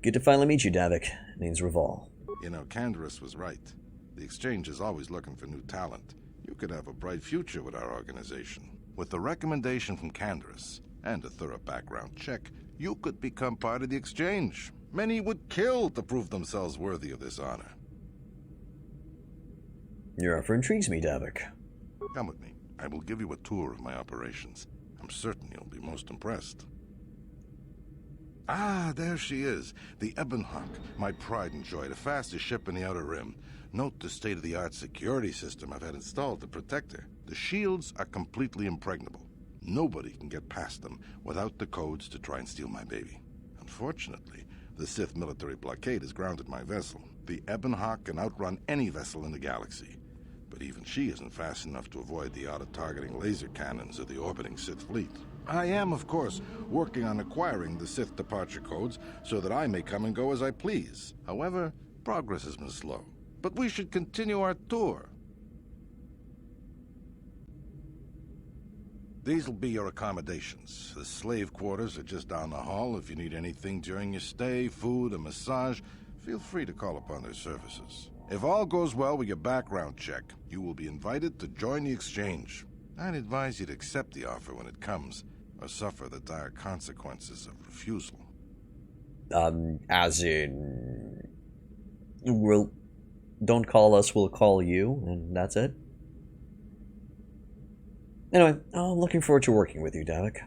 Good to finally meet you, Davik. Name's Raval. You know, Candaris was right. The Exchange is always looking for new talent. You could have a bright future with our organization. With the recommendation from Candaris and a thorough background check, you could become part of the Exchange. Many would kill to prove themselves worthy of this honor. Your offer intrigues me, Davik. Come with me. I will give you a tour of my operations. I'm certain you'll be most impressed. Ah, there she is. The Ebonhawk, my pride and joy, the fastest ship in the Outer Rim. Note the state-of-the-art security system I've had installed to protect her. The shields are completely impregnable. Nobody can get past them without the codes to try and steal my baby. Unfortunately, the Sith military blockade has grounded my vessel. The Ebonhawk can outrun any vessel in the galaxy. but even she isn't fast enough to avoid the auto-targeting laser cannons of the orbiting Sith fleet. I am, of course, working on acquiring the Sith departure codes so that I may come and go as I please. However, progress has been slow. But we should continue our tour. These will be your accommodations. The slave quarters are just down the hall. If you need anything during your stay, food, a massage, feel free to call upon their services. If all goes well with your background check, you will be invited to join the exchange. I'd advise you to accept the offer when it comes, or suffer the dire consequences of refusal. As in... Don't call us, we'll call you, and that's it? Anyway, I'm looking forward to working with you, Davik.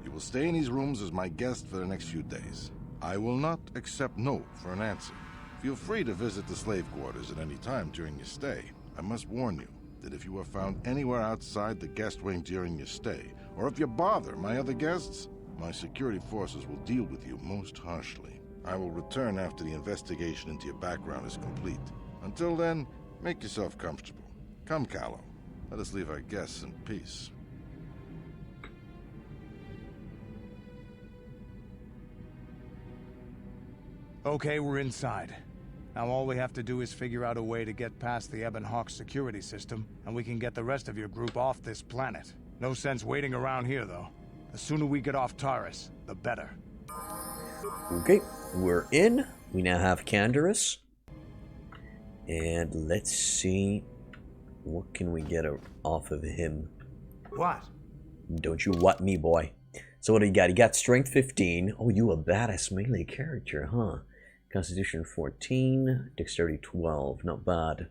You will stay in these rooms as my guest for the next few days. I will not accept no for an answer. Feel free to visit the slave quarters at any time during your stay. I must warn you that if you are found anywhere outside the guest wing during your stay, or if you bother my other guests, my security forces will deal with you most harshly. I will return after the investigation into your background is complete. Until then, make yourself comfortable. Come, Callow. Let us leave our guests in peace. Okay, we're inside. Now all we have to do is figure out a way to get past the Ebon Hawk security system, and we can get the rest of your group off this planet. No sense waiting around here, though. The sooner we get off Taris, the better. Okay, we're in. We now have Canderous. And let's see... what can we get off of him? What? Don't you what me, boy. So what do you got? You got Strength 15. Oh, you a badass melee character, huh? Constitution 14. Dexterity 12. Not bad.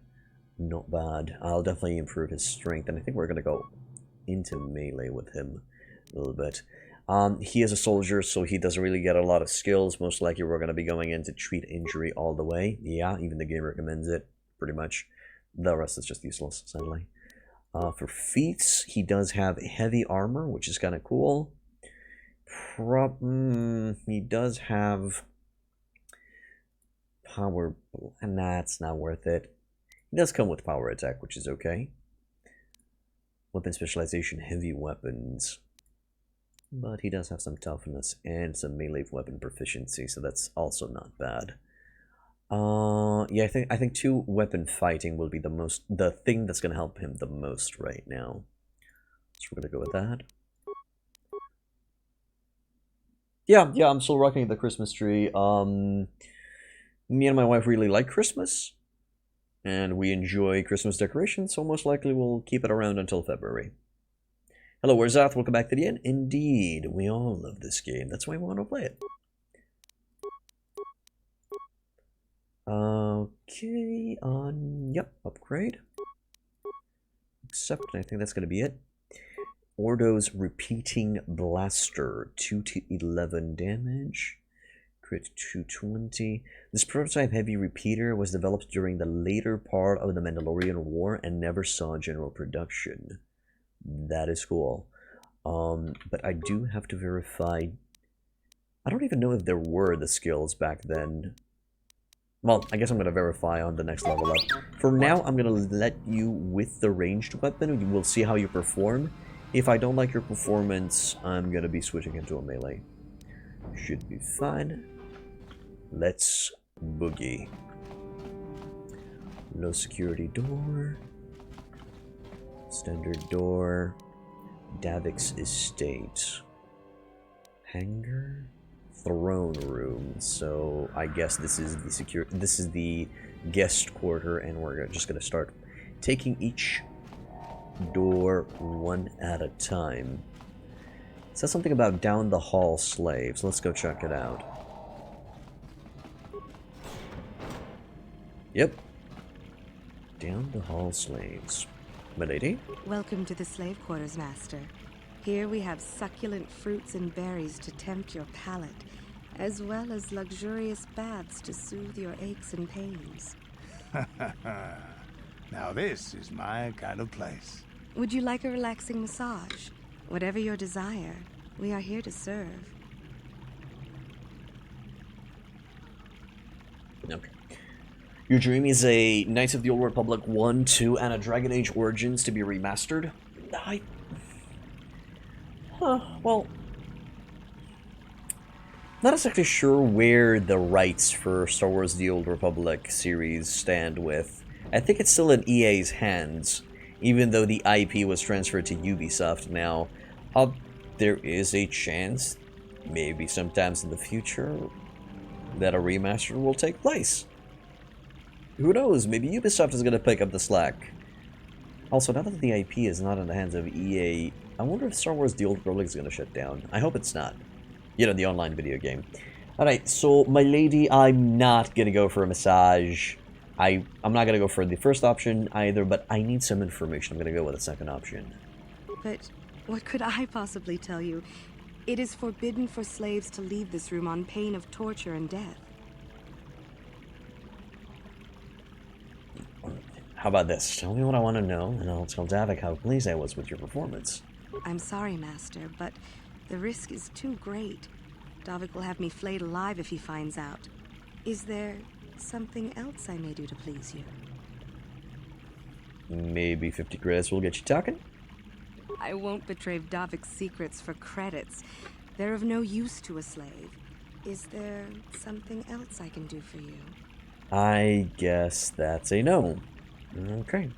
Not bad. I'll definitely improve his strength. And I think we're going to go into melee with him a little bit. He is a soldier, so he doesn't really get a lot of skills. Most likely we're going to be going in to treat injury all the way. Yeah, even the game recommends it, pretty much. The rest is just useless, sadly. For feats, he does have heavy armor, which is kind of cool. He does have power... Nah, it's not worth it. He does come with power attack, which is okay. Weapon specialization, heavy weapons. But he does have some toughness and some melee weapon proficiency, so that's also not bad. Yeah, I think 2 weapon fighting will be the thing that's gonna help him the most right now. So we're gonna go with that. Yeah, I'm still rocking the Christmas tree. Me and my wife really like Christmas, and we enjoy Christmas decorations, so most likely we'll keep it around until February. Hello, where's Zath? Welcome back to the end. Indeed, we all love this game. That's why we want to play it. Okay, yep, upgrade. Accept, I think that's going to be it. Ordo's Repeating Blaster, 2 to 11 damage. Crit 220. This prototype heavy repeater was developed during the later part of the Mandalorian War and never saw general production. That is cool. But I do have to verify. I don't even know if there were the skills back then. Well, I guess I'm going to verify on the next level up. For now, I'm going to let you with the ranged weapon. We'll see how you perform. If I don't like your performance, I'm going to be switching into a melee. Should be fine. Let's boogie. Low security door. Standard door. Davik's estate. Hangar. Throne room. So I guess this is the guest quarter, and we're just gonna start taking each door one at a time. It says something about down the hall slaves. Let's go check it out. Yep. Down the hall slaves. Milady? Welcome to the slave quarters, Master. Here we have succulent fruits and berries to tempt your palate, as well as luxurious baths to soothe your aches and pains. Now this is my kind of place. Would you like a relaxing massage? Whatever your desire, we are here to serve. Okay. Your dream is a Knights of the Old Republic 1, 2, and a Dragon Age Origins to be remastered? Well... Not exactly sure where the rights for Star Wars The Old Republic series stand with. I think it's still in EA's hands, even though the IP was transferred to Ubisoft now. There is a chance, maybe sometimes in the future, that a remaster will take place. Who knows, maybe Ubisoft is going to pick up the slack. Also, now that the IP is not in the hands of EA, I wonder if Star Wars The Old Republic is going to shut down. I hope it's not. You know, the online video game. Alright, so, my lady, I'm not gonna go for a massage. I'm not gonna go for the first option either, but I need some information. I'm gonna go with the second option. But what could I possibly tell you? It is forbidden for slaves to leave this room on pain of torture and death. How about this? Tell me what I want to know, and I'll tell Davik how pleased I was with your performance. I'm sorry, Master, but the risk is too great. Davik will have me flayed alive if he finds out. Is there something else I may do to please you? Maybe 50 credits will get you talking? I won't betray Davik's secrets for credits. They're of no use to a slave. Is there something else I can do for you? I guess that's a no. Okay.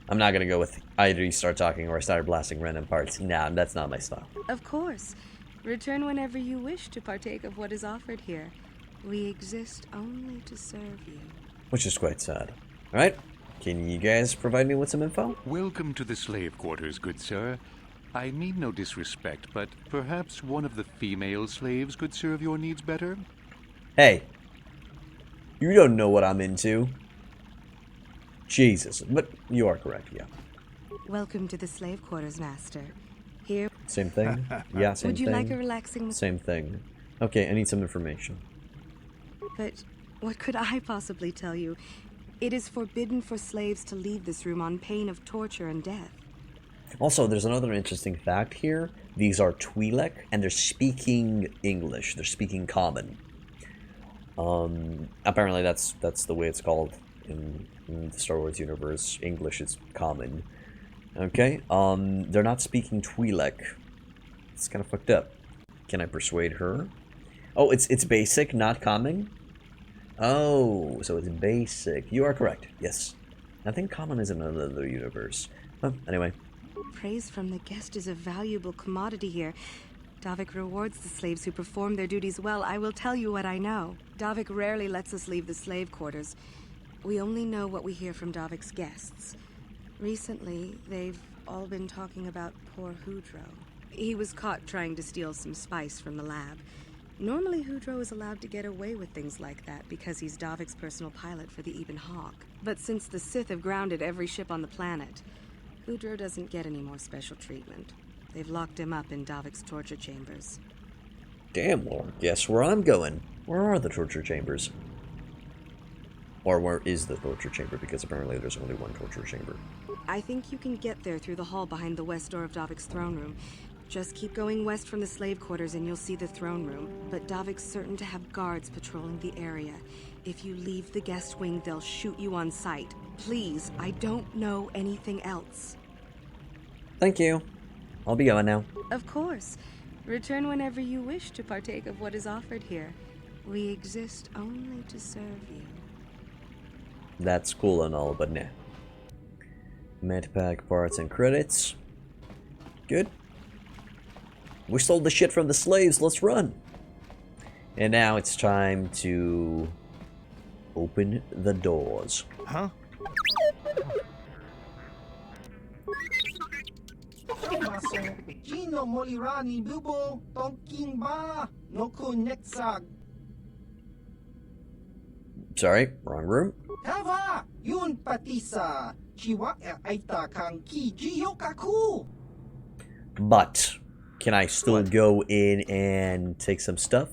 I'm not gonna go with either you start talking or I start blasting random parts. Nah, that's not my style. Of course. Return whenever you wish to partake of what is offered here. We exist only to serve you. Which is quite sad. Alright, can you guys provide me with some info? Welcome to the slave quarters, good sir. I mean no disrespect, but perhaps one of the female slaves could serve your needs better? Hey, you don't know what I'm into. Jesus, but you are correct, yeah. Welcome to the slave quarters, Master. Here. Same thing? Yeah, same thing. Would you like a relaxing... Same thing. Okay, I need some information. But what could I possibly tell you? It is forbidden for slaves to leave this room on pain of torture and death. Also, there's another interesting fact here. These are Twi'lek, and they're speaking English. They're speaking Common. Apparently that's the way it's called in the Star Wars universe. English is Common. Okay, they're not speaking Twi'lek. It's kind of fucked up. Can I persuade her? Oh, it's basic, not Common? Oh, so it's basic. You are correct, yes. I think Common is in another universe. Oh, anyway. Praise from the guest is a valuable commodity here. Davik rewards the slaves who perform their duties well. I will tell you what I know. Davik rarely lets us leave the slave quarters. We only know what we hear from Davik's guests. Recently, they've all been talking about poor Hudro. He was caught trying to steal some spice from the lab. Normally, Hudro is allowed to get away with things like that because he's Davik's personal pilot for the Ebon Hawk. But since the Sith have grounded every ship on the planet, Hudro doesn't get any more special treatment. They've locked him up in Davik's torture chambers. Damn, well, guess where I'm going. Where are the torture chambers? Or where is the torture chamber? Because apparently there's only one torture chamber. I think you can get there through the hall behind the west door of Davik's throne room. Just keep going west from the slave quarters and you'll see the throne room. But Davik's certain to have guards patrolling the area. If you leave the guest wing, they'll shoot you on sight. Please, I don't know anything else. Thank you. I'll be going now. Of course. Return whenever you wish to partake of what is offered here. We exist only to serve you. That's cool and all, but nah. Medpack parts and credits. Good. We stole the shit from the slaves, let's run! And now it's time to open the doors. Huh? Sorry, wrong room. But can I still go in and take some stuff?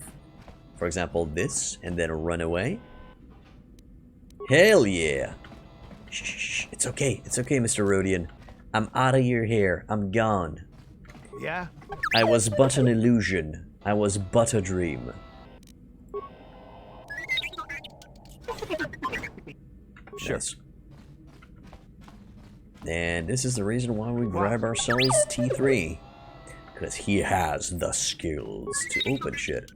For example, this, and then run away? Hell yeah! Shh, it's okay, Mr. Rodian. I'm out of your hair, I'm gone. Yeah? I was but an illusion. I was but a dream. Sure. Nice. And this is the reason why we grab ourselves T3. Because he has the skills to open shit.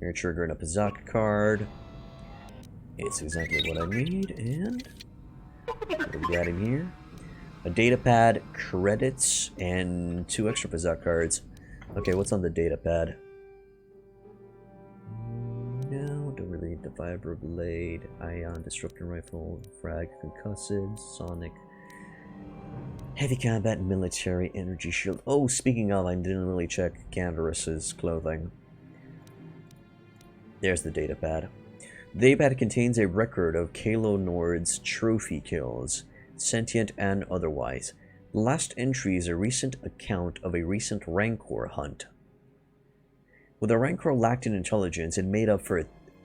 You're triggering a Pazak card. It's exactly what I need, and what do we got in here? A data pad, credits, and 2 extra Pazak cards. Okay, what's on the data pad? No, don't really need the Vibra Blade, Ion, Disruptor Rifle, Frag, Concussive, Sonic, Heavy Combat, Military, Energy Shield. Oh, speaking of, I didn't really check Candaris's clothing. There's the data pad. The data pad contains a record of Kalo Nord's trophy kills, sentient and otherwise. The last entry is a recent account of a recent Rancor hunt. With the Rancor lacked in intelligence, it made up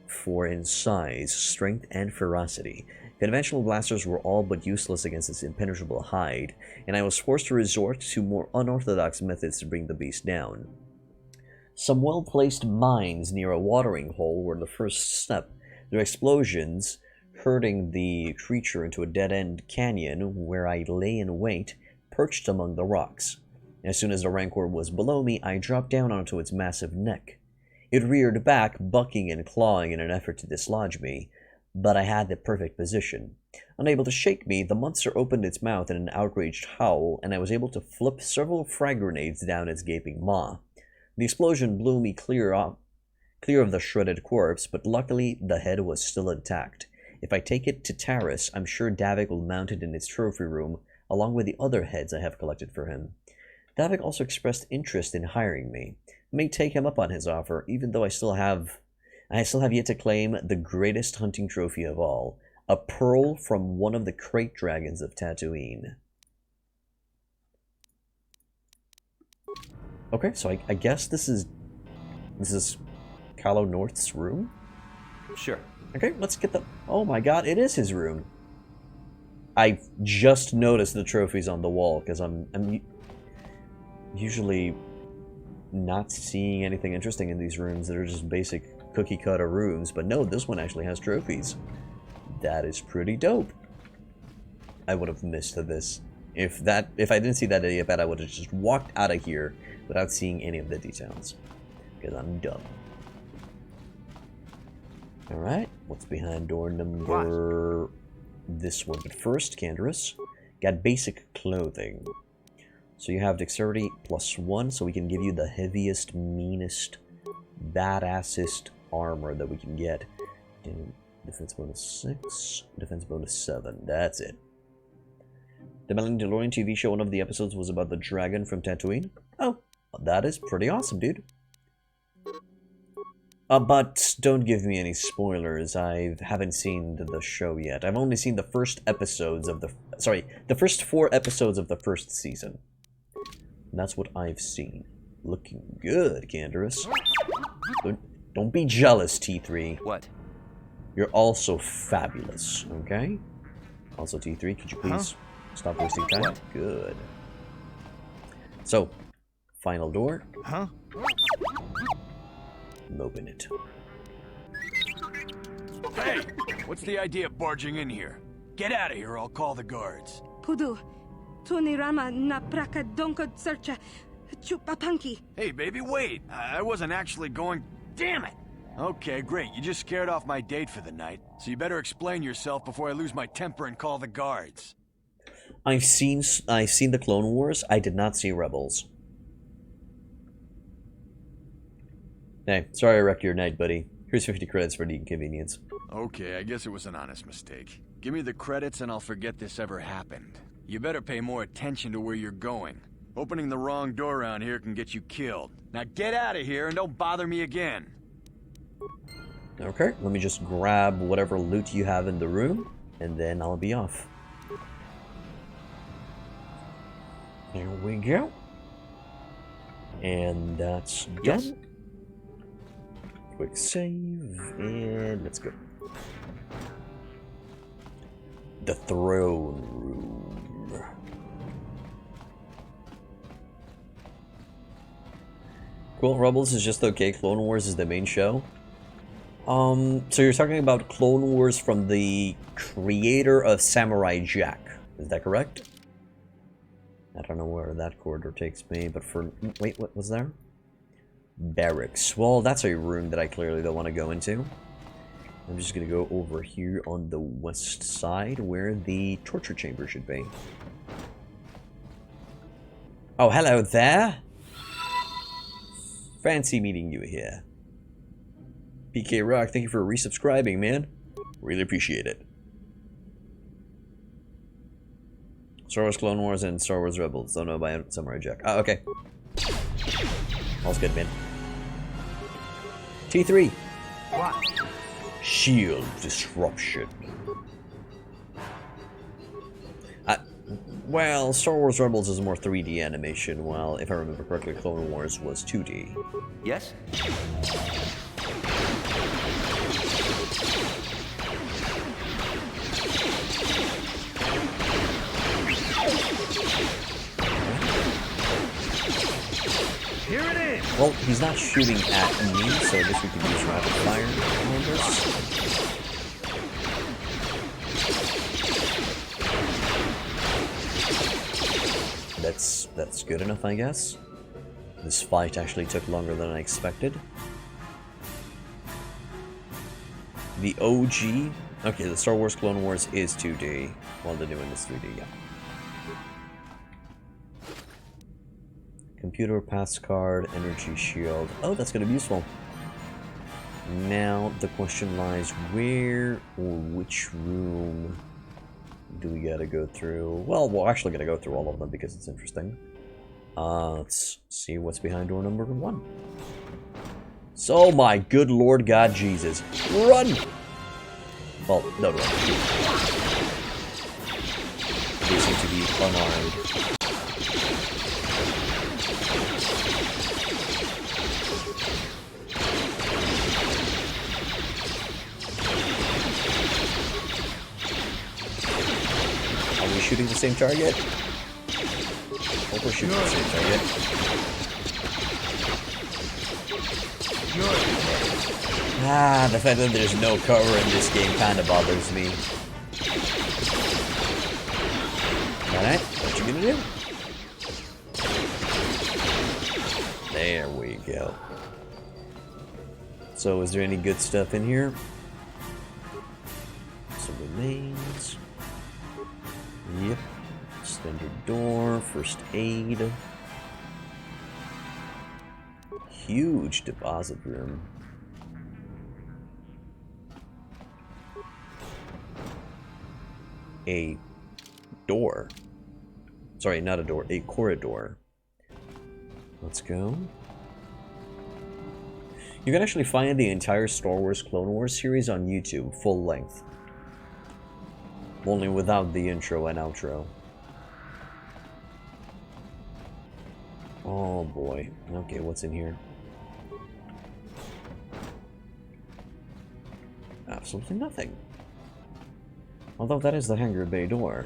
for in size, strength, and ferocity. Conventional blasters were all but useless against its impenetrable hide, and I was forced to resort to more unorthodox methods to bring the beast down. Some well-placed mines near a watering hole were the first step. Their explosions herding the creature into a dead-end canyon where I lay in wait, perched among the rocks. As soon as the Rancor was below me, I dropped down onto its massive neck. It reared back, bucking and clawing in an effort to dislodge me, but I had the perfect position. Unable to shake me, the monster opened its mouth in an outraged howl, and I was able to flip several frag grenades down its gaping maw. The explosion blew me clear of the shredded corpse, but luckily the head was still intact. If I take it to Taris, I'm sure Davik will mount it in its trophy room, along with the other heads I have collected for him. Davik also expressed interest in hiring me. I may take him up on his offer, even though I still have yet to claim the greatest hunting trophy of all, a pearl from one of the crate dragons of Tatooine. Okay, so I guess this is Kylo North's room? Sure. Okay, let's get the... Oh my god, it is his room. I just noticed the trophies on the wall, because I'm usually not seeing anything interesting in these rooms that are just basic cookie-cutter rooms, but no, this one actually has trophies. That is pretty dope. I would have missed this. If I didn't see that data pad, I would have just walked out of here without seeing any of the details. Because I'm dumb. Alright, what's behind door number... this one. But first, Candaris, got basic clothing. So you have dexterity +1, so we can give you the heaviest, meanest, badassest armor that we can get. And defense bonus 6, defense bonus 7. That's it. The Mandalorian TV show, one of the episodes was about the dragon from Tatooine. Oh, that is pretty awesome, dude. But don't give me any spoilers. I haven't seen the show yet. I've only seen the first episodes of the first 4 episodes of the first season. And that's what I've seen. Looking good, Candaris. Don't be jealous, T3. What? You're also fabulous, okay? Also, T3, could you please stop wasting time? What? Good. So, final door. Huh? Open it. Hey, what's the idea of barging in here? Get out of here, or I'll call the guards. Pudu, Tunirama na praka donko searcha chupapanki. Hey, baby, wait. I wasn't actually going... Damn it! Okay, great. You just scared off my date for the night, so you better explain yourself before I lose my temper and call the guards. I've seen the Clone Wars. I did not see Rebels. Hey, sorry I wrecked your night, buddy. Here's 50 credits for the inconvenience. Okay, I guess it was an honest mistake. Give me the credits and I'll forget this ever happened. You better pay more attention to where you're going. Opening the wrong door around here can get you killed. Now get out of here and don't bother me again. Okay, let me just grab whatever loot you have in the room, and then I'll be off. There we go. And that's done. Yes. Quick save, and let's go. The throne room. Cool, Rebels is just okay. Clone Wars is the main show. So you're talking about Clone Wars from the creator of Samurai Jack. Is that correct? I don't know where that corridor takes me, but for... Wait, what was there? Barracks. Well, that's a room that I clearly don't want to go into. I'm just going to go over here on the west side where the torture chamber should be. Oh, hello there. Fancy meeting you here. PK Rock, thank you for resubscribing, man. Really appreciate it. Star Wars Clone Wars and Star Wars Rebels. Don't know about Samurai Jack. Oh, okay. All's good, man. T3. What? Shield disruption. Well, Star Wars Rebels is more 3D animation, while, if I remember correctly, Clone Wars was 2D. Yes? Here it is! Well, he's not shooting at me, so I guess we could use rapid fire on this. That's good enough, I guess. This fight actually took longer than I expected. The OG... Okay, the Star Wars Clone Wars is 2D, while they're doing this 3D, yeah. Computer, pass card, energy shield. Oh, that's gonna be useful. Now, the question lies, where or which room do we gotta go through? Well, we're actually gonna go through all of them because it's interesting. Let's see what's behind door number 1. So, my good Lord God Jesus. Run! Well, no, run. They seem to be unarmed. Are we shooting the same target? Hope we're shooting the same target. Ah, the fact that there's no cover in this game kind of bothers me. Alright, what you gonna do? There we go. So, is there any good stuff in here? Some remains. Yep. Standard door, first aid. Huge deposit room. A door. Sorry, not a door, a corridor. Let's go. You can actually find the entire Star Wars Clone Wars series on YouTube, full length. Only without the intro and outro. Oh boy. Okay, what's in here? Absolutely nothing. Although that is the hangar bay door.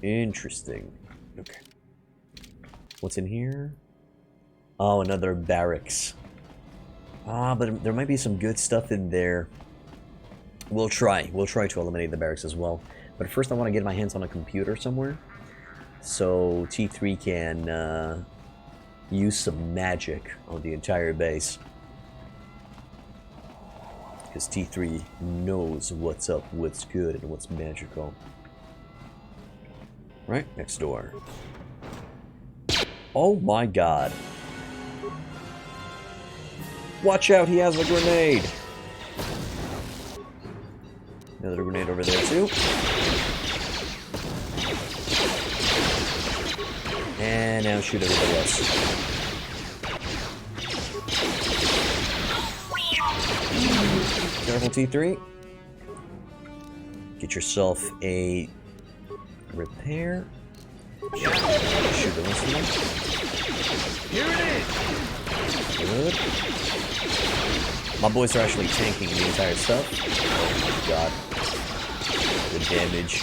Interesting. Okay. What's in here? Oh, another barracks. Ah, but there might be some good stuff in there. We'll try. We'll try to eliminate the barracks as well. But first I want to get my hands on a computer somewhere. So T3 can use some magic on the entire base. Because T3 knows what's up, what's good, and what's magical. Right, next door. Oh my god. Watch out, he has a grenade! Another grenade over there too. And now shoot everybody else. Careful, T3. Get yourself a repair. Shoot the rest of them. Here it is! Good. My boys are actually tanking the entire stuff. Oh my god. Good damage.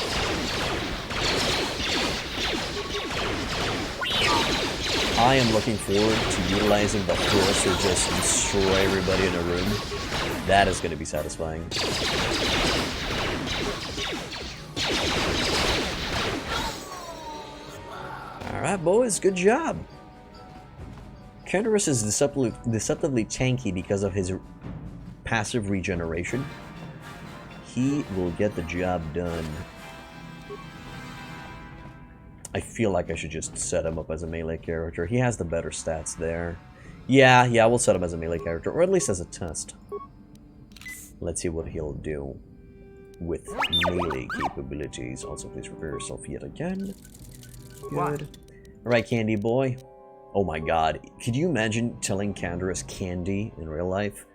I am looking forward to utilizing the Force to just destroy everybody in a room. That is going to be satisfying. Alright, boys, good job. Taris is deceptively tanky because of his passive regeneration. He will get the job done. I feel like I should just set him up as a melee character. He has the better stats there. Yeah, we'll set him as a melee character, or at least as a test. Let's see what he'll do with melee capabilities. Also, please prepare yourself yet again. Good. Alright, Candy Boy. Oh my god. Could you imagine telling Canderous Candy in real life?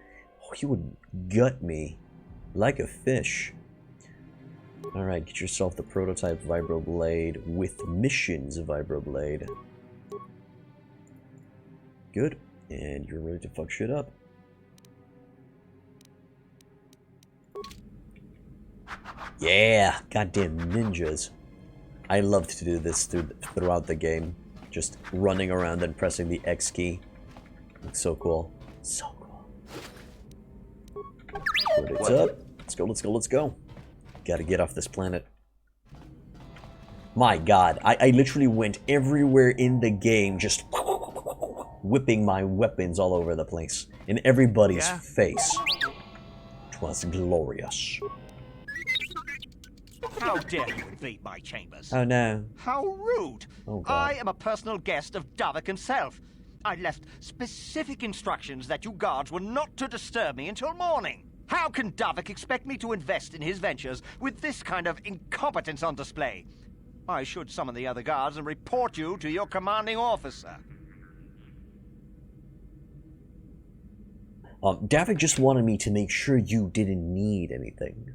Oh, he would gut me like a fish. Alright, get yourself the prototype Vibroblade with missions Vibroblade. Good. And you're ready to fuck shit up. Yeah! Goddamn ninjas. I love to do this throughout the game. Just running around and pressing the X key. It's so cool. So cool. Credits up. Let's go, let's go, let's go. Gotta get off this planet. My god, I literally went everywhere in the game just whipping my weapons all over the place. In everybody's face. 'Twas glorious. How dare you invade my chambers? Oh no. How rude! Oh, God. I am a personal guest of Davik himself. I left specific instructions that you guards were not to disturb me until morning. How can Davik expect me to invest in his ventures with this kind of incompetence on display? I should summon the other guards and report you to your commanding officer. Davik just wanted me to make sure you didn't need anything.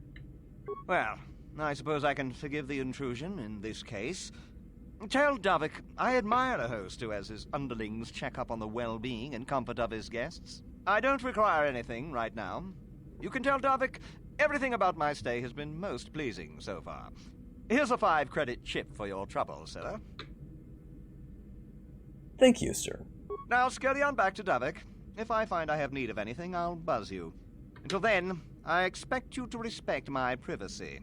Well, I suppose I can forgive the intrusion in this case. Tell Davik I admire a host who has his underlings check up on the well-being and comfort of his guests. I don't require anything right now. You can tell Davik everything about my stay has been most pleasing so far. Here's a 5-credit chip for your trouble, sir. Thank you, sir. Now scurry on back to Davik. If I find I have need of anything, I'll buzz you. Until then, I expect you to respect my privacy.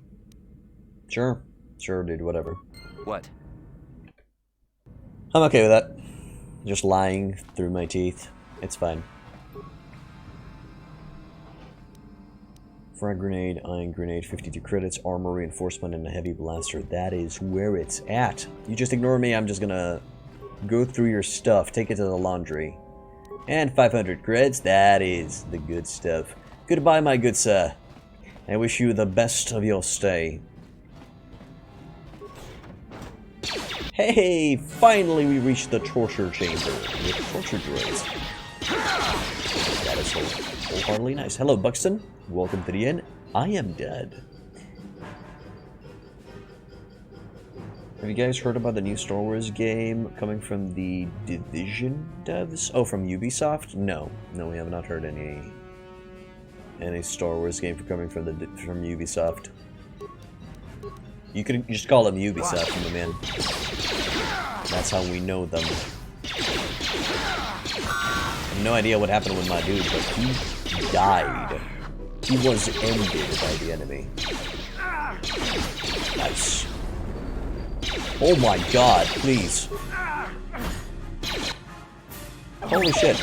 Sure. Sure, dude, whatever. What? I'm okay with that. Just lying through my teeth. It's fine. Frag grenade, iron grenade, 52 credits, armor reinforcement, and a heavy blaster. That is where it's at. You just ignore me, I'm just gonna go through your stuff, take it to the laundry. And 500 credits, that is the good stuff. Goodbye, my good sir. I wish you the best of your stay. Hey, finally we reached the torture chamber with torture droids. That is wholeheartedly nice. Hello, Buxton. Welcome to the inn. I am dead. Have you guys heard about the new Star Wars game coming from the Division devs? Oh, from Ubisoft? No, we have not heard any Star Wars game coming from Ubisoft. You could just call them Ubisoft, my man. That's how we know them. I have no idea what happened with my dude, but he died. He was ended by the enemy. Nice. Oh my god, please. Holy shit.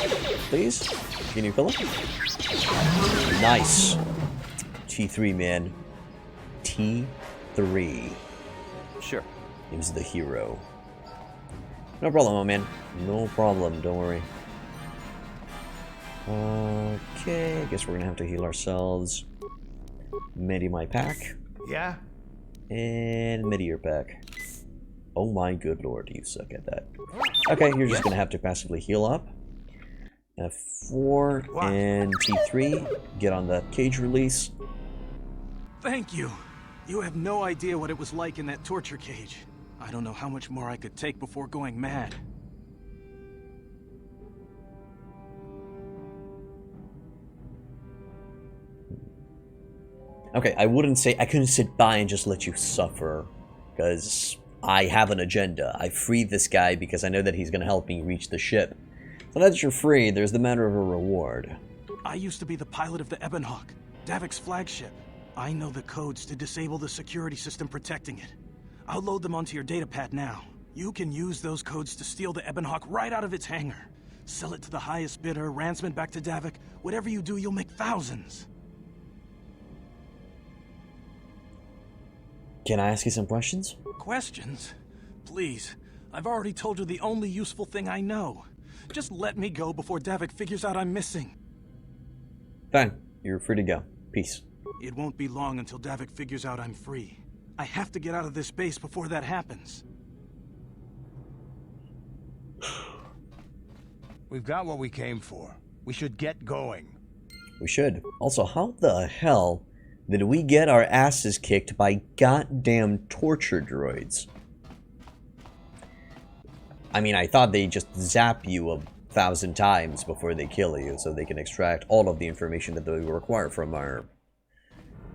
Please? Can you kill him? Nice. T3, man. T3. Sure. He was the hero. No problem, my man. No problem, don't worry. Okay, I guess we're gonna have to heal ourselves. Medi my pack. Yeah? And medi your pack. Oh my good lord, you suck at that. Okay, you're just gonna have to passively heal up. F4 and T3. Get on that cage release. Thank you. You have no idea what it was like in that torture cage. I don't know how much more I could take before going mad. Okay, I couldn't sit by and just let you suffer, because I have an agenda. I freed this guy because I know that he's going to help me reach the ship. So now that you're free, there's the matter of a reward. I used to be the pilot of the Ebonhawk, Davik's flagship. I know the codes to disable the security system protecting it. I'll load them onto your datapad now. You can use those codes to steal the Ebonhawk right out of its hangar. Sell it to the highest bidder, ransom it back to Davik. Whatever you do, you'll make thousands. Can I ask you some questions? Questions? Please. I've already told you the only useful thing I know. Just let me go before Davik figures out I'm missing. Fine. You're free to go. Peace. It won't be long until Davik figures out I'm free. I have to get out of this base before that happens. We've got what we came for. We should get going. We should. Also, how the hell did we get our asses kicked by goddamn torture droids? I mean, I thought they just zap you 1,000 times before they kill you, so they can extract all of the information that they require from our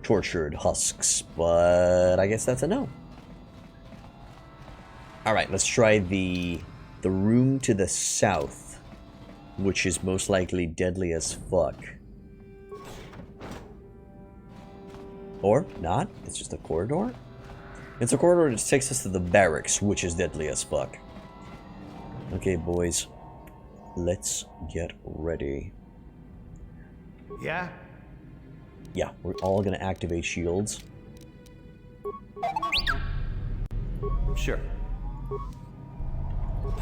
tortured husks, but I guess that's a no. Alright, let's try the room to the south, which is most likely deadly as fuck. Or not, it's just a corridor? It's a corridor that takes us to the barracks, which is deadly as fuck. Okay, boys. Let's get ready. Yeah? Yeah, we're all gonna activate shields. Sure.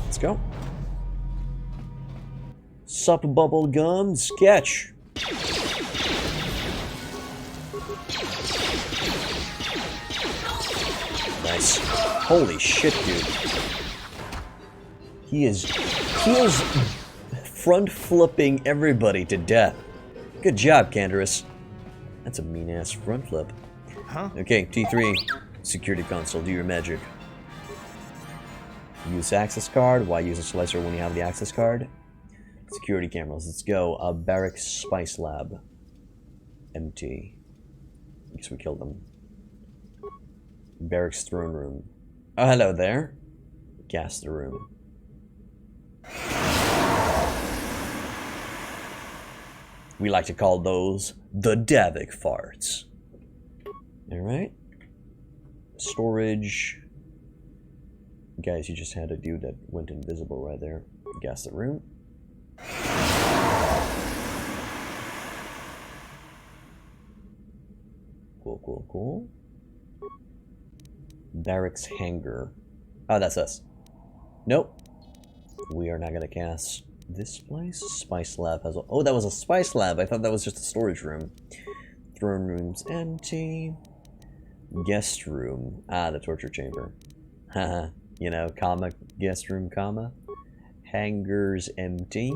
Let's go. Sup, bubblegum sketch. Nice. Holy shit, dude. He is front flipping everybody to death. Good job, Candaris. That's a mean ass front flip. Huh? Okay, T3, security console, do your magic. Use access card. Why use a slicer when you have the access card? Security cameras. Let's go. Barracks Spice Lab. Empty. I guess we killed them. Barracks Throne Room. Oh, hello there. Gas the room. We like to call those the Davik farts. Alright. Storage. Guys, you just had a dude that went invisible right there. Gas the room. Cool, cool, cool. Barracks hangar. Oh, that's us. Nope. We are not gonna cast this place. Spice lab has a... Oh, that was a spice lab. I thought that was just a storage room. Throne room's empty. Guest room. Ah, the torture chamber. Haha. You know, comma, guest room, comma. Hangar's empty.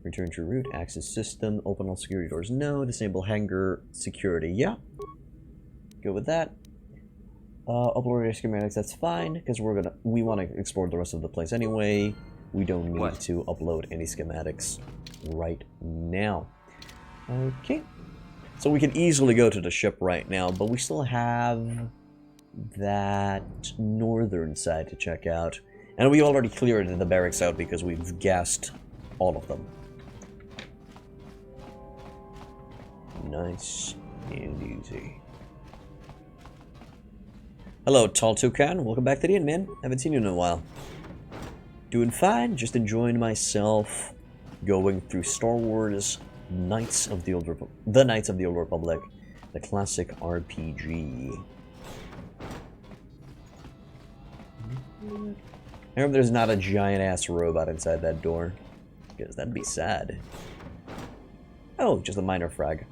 Return to route. Access system. Open all security doors. No. Disable hangar security. Yeah. Go with that. Upload your schematics. That's fine, because we want to explore the rest of the place anyway. We don't need to upload any schematics right now. Okay. So we can easily go to the ship right now, but we still have that northern side to check out. And we already cleared the barracks out because we've gassed all of them. Nice and easy. Hello, Tall Toucan. Welcome back to the inn, man. Haven't seen you in a while. Doing fine. Just enjoying myself going through Star Wars Knights of the Old Republic. The Knights of the Old Republic. The classic RPG. I hope there's not a giant-ass robot inside that door. Because that'd be sad. Oh, just a minor frag.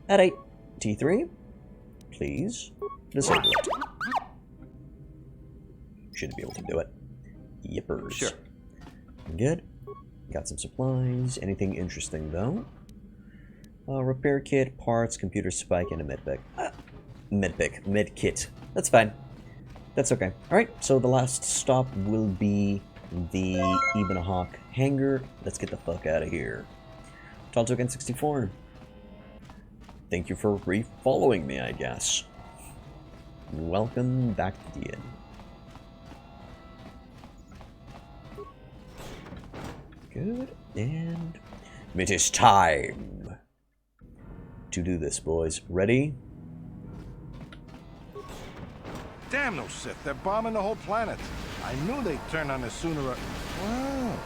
Alright, T3. Please. Disable it. Should be able to do it. Yippers. Sure. Good. Got some supplies. Anything interesting, though? Repair kit, parts, computer spike, and a medpick. Medkit. That's fine. That's okay. Alright, so the last stop will be the Ebonhawk hangar. Let's get the fuck out of here. Tall Token 64. Thank you for re-following me, I guess. welcome back to the inn. Good, and it is time to do this, boys. Ready? Damn those Sith, they're bombing the whole planet. I knew they'd turn on us sooner or... Wow,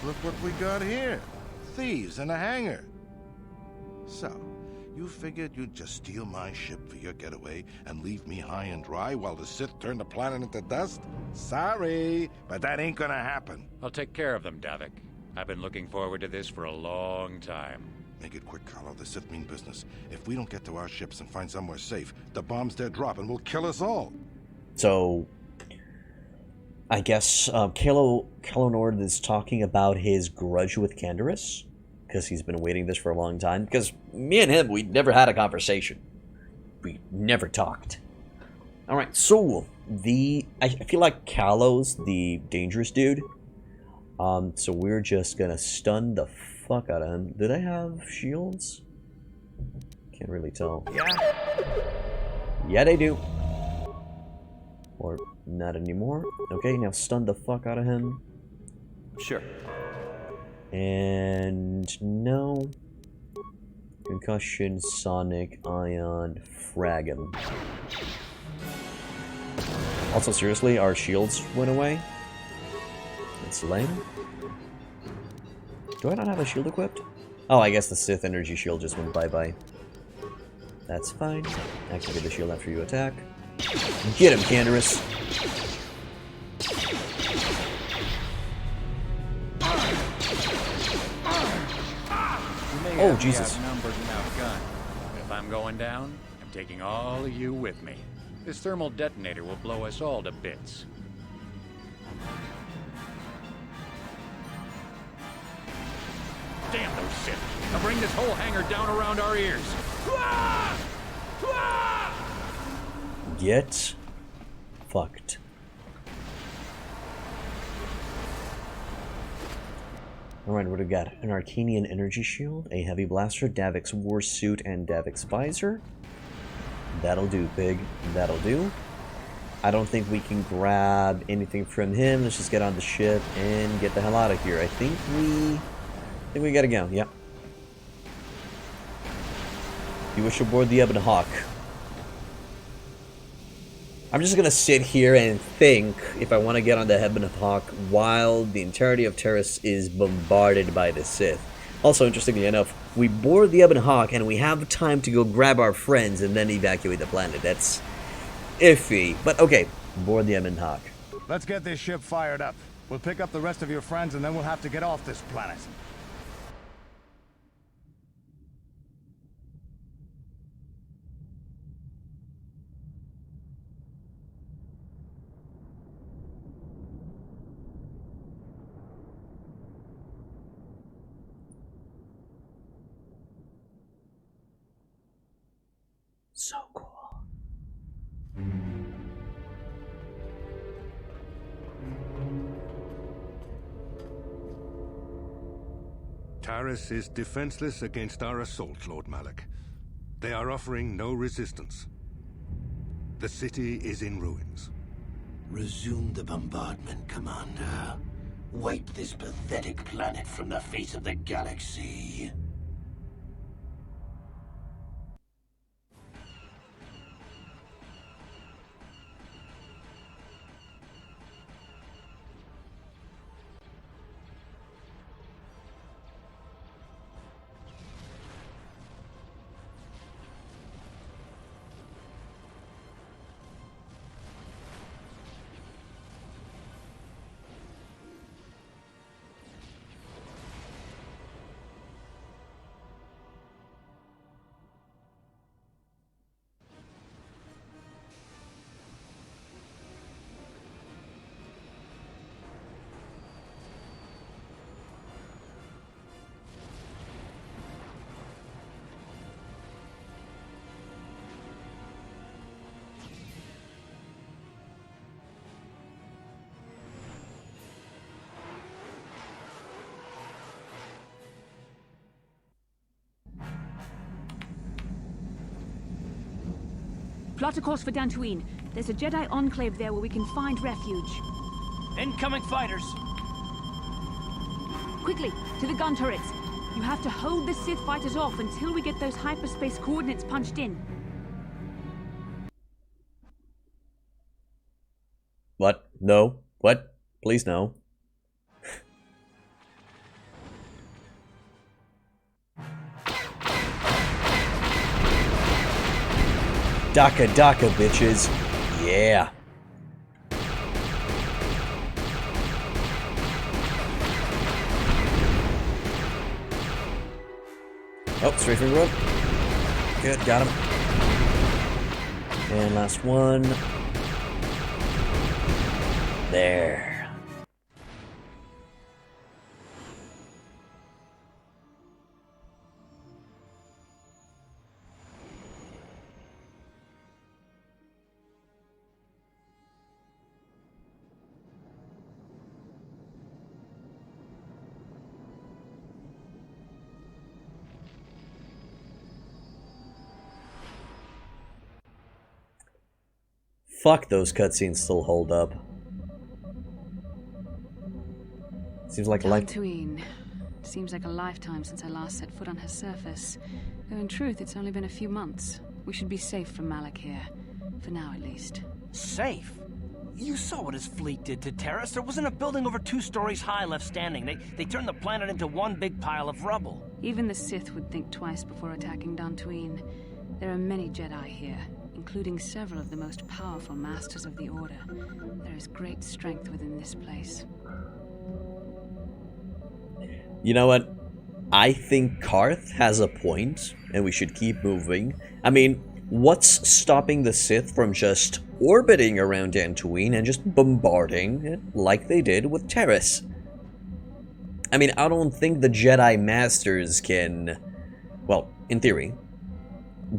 look what we got here. Thieves in a hangar. So, you figured you'd just steal my ship for your getaway and leave me high and dry while the Sith turn the planet into dust? Sorry, but that ain't gonna happen. I'll take care of them, Davik. I've been looking forward to this for a long time. Make it quick, Carlo. The Sith mean business. If we don't get to our ships and find somewhere safe, the bombs they're dropping will kill us all. So, I guess Kylo Nord is talking about his grudge with Canderous, because he's been waiting this for a long time. Because me and him, we never had a conversation. We never talked. Alright, so, I feel like Kylo's the dangerous dude. So we're just gonna stun the fuck out of him. Did I have shields? Can't really tell. Yeah, they do. Or not anymore. Okay, now stun the fuck out of him. Sure. And no. Concussion, sonic, ion, frag him. Also, seriously, our shields went away. That's lame. Do I not have a shield equipped? Oh, I guess the Sith energy shield just went bye-bye. That's fine. Activate the shield after you attack. Get him, Canderous! Oh, Jesus. Outnumbered and outgunned. If I'm going down, I'm taking all of you with me. This thermal detonator will blow us all to bits. Damn those Sith! They'll bring this whole hangar down around our ears! Get fucked. Alright, what do we got? An Arcanian energy shield, a heavy blaster, Davik's war suit, and Davik's visor. That'll do, pig. That'll do. I don't think we can grab anything from him. Let's just get on the ship and get the hell out of here. I think we gotta go, yeah. You wish to board the Ebon Hawk. I'm just gonna sit here and think if I want to get on the Ebon Hawk while the entirety of Taris is bombarded by the Sith. Also, interestingly enough, we board the Ebon Hawk and we have time to go grab our friends and then evacuate the planet. That's iffy, but okay, board the Ebon Hawk. Let's get this ship fired up. We'll pick up the rest of your friends and then we'll have to get off this planet. So cool. Taris is defenseless against our assault, Lord Malak. They are offering no resistance. The city is in ruins. Resume the bombardment, Commander. Wipe this pathetic planet from the face of the galaxy. Plot a course for Dantooine. There's a Jedi enclave there where we can find refuge. Incoming fighters! Quickly, to the gun turrets. You have to hold the Sith fighters off until we get those hyperspace coordinates punched in. What? No. What? Please no. Daka Daka, bitches. Yeah. Oh, straight through the road. Good, got him. And last one. There. Fuck, those cutscenes still hold up. Seems like Dantooine. Seems like a lifetime since I last set foot on her surface. Though in truth, it's only been a few months. We should be safe from Malak here. For now, at least. Safe? You saw what his fleet did to Taris. There wasn't a building over 2 stories high left standing. They turned the planet into one big pile of rubble. Even the Sith would think twice before attacking Dantooine. There are many Jedi here, including several of the most powerful masters of the Order. There is great strength within this place. You know what? I think Karth has a point, and we should keep moving. I mean, what's stopping the Sith from just orbiting around Dantooine and just bombarding it like they did with Taris? I mean, I don't think the Jedi Masters can... Well, in theory,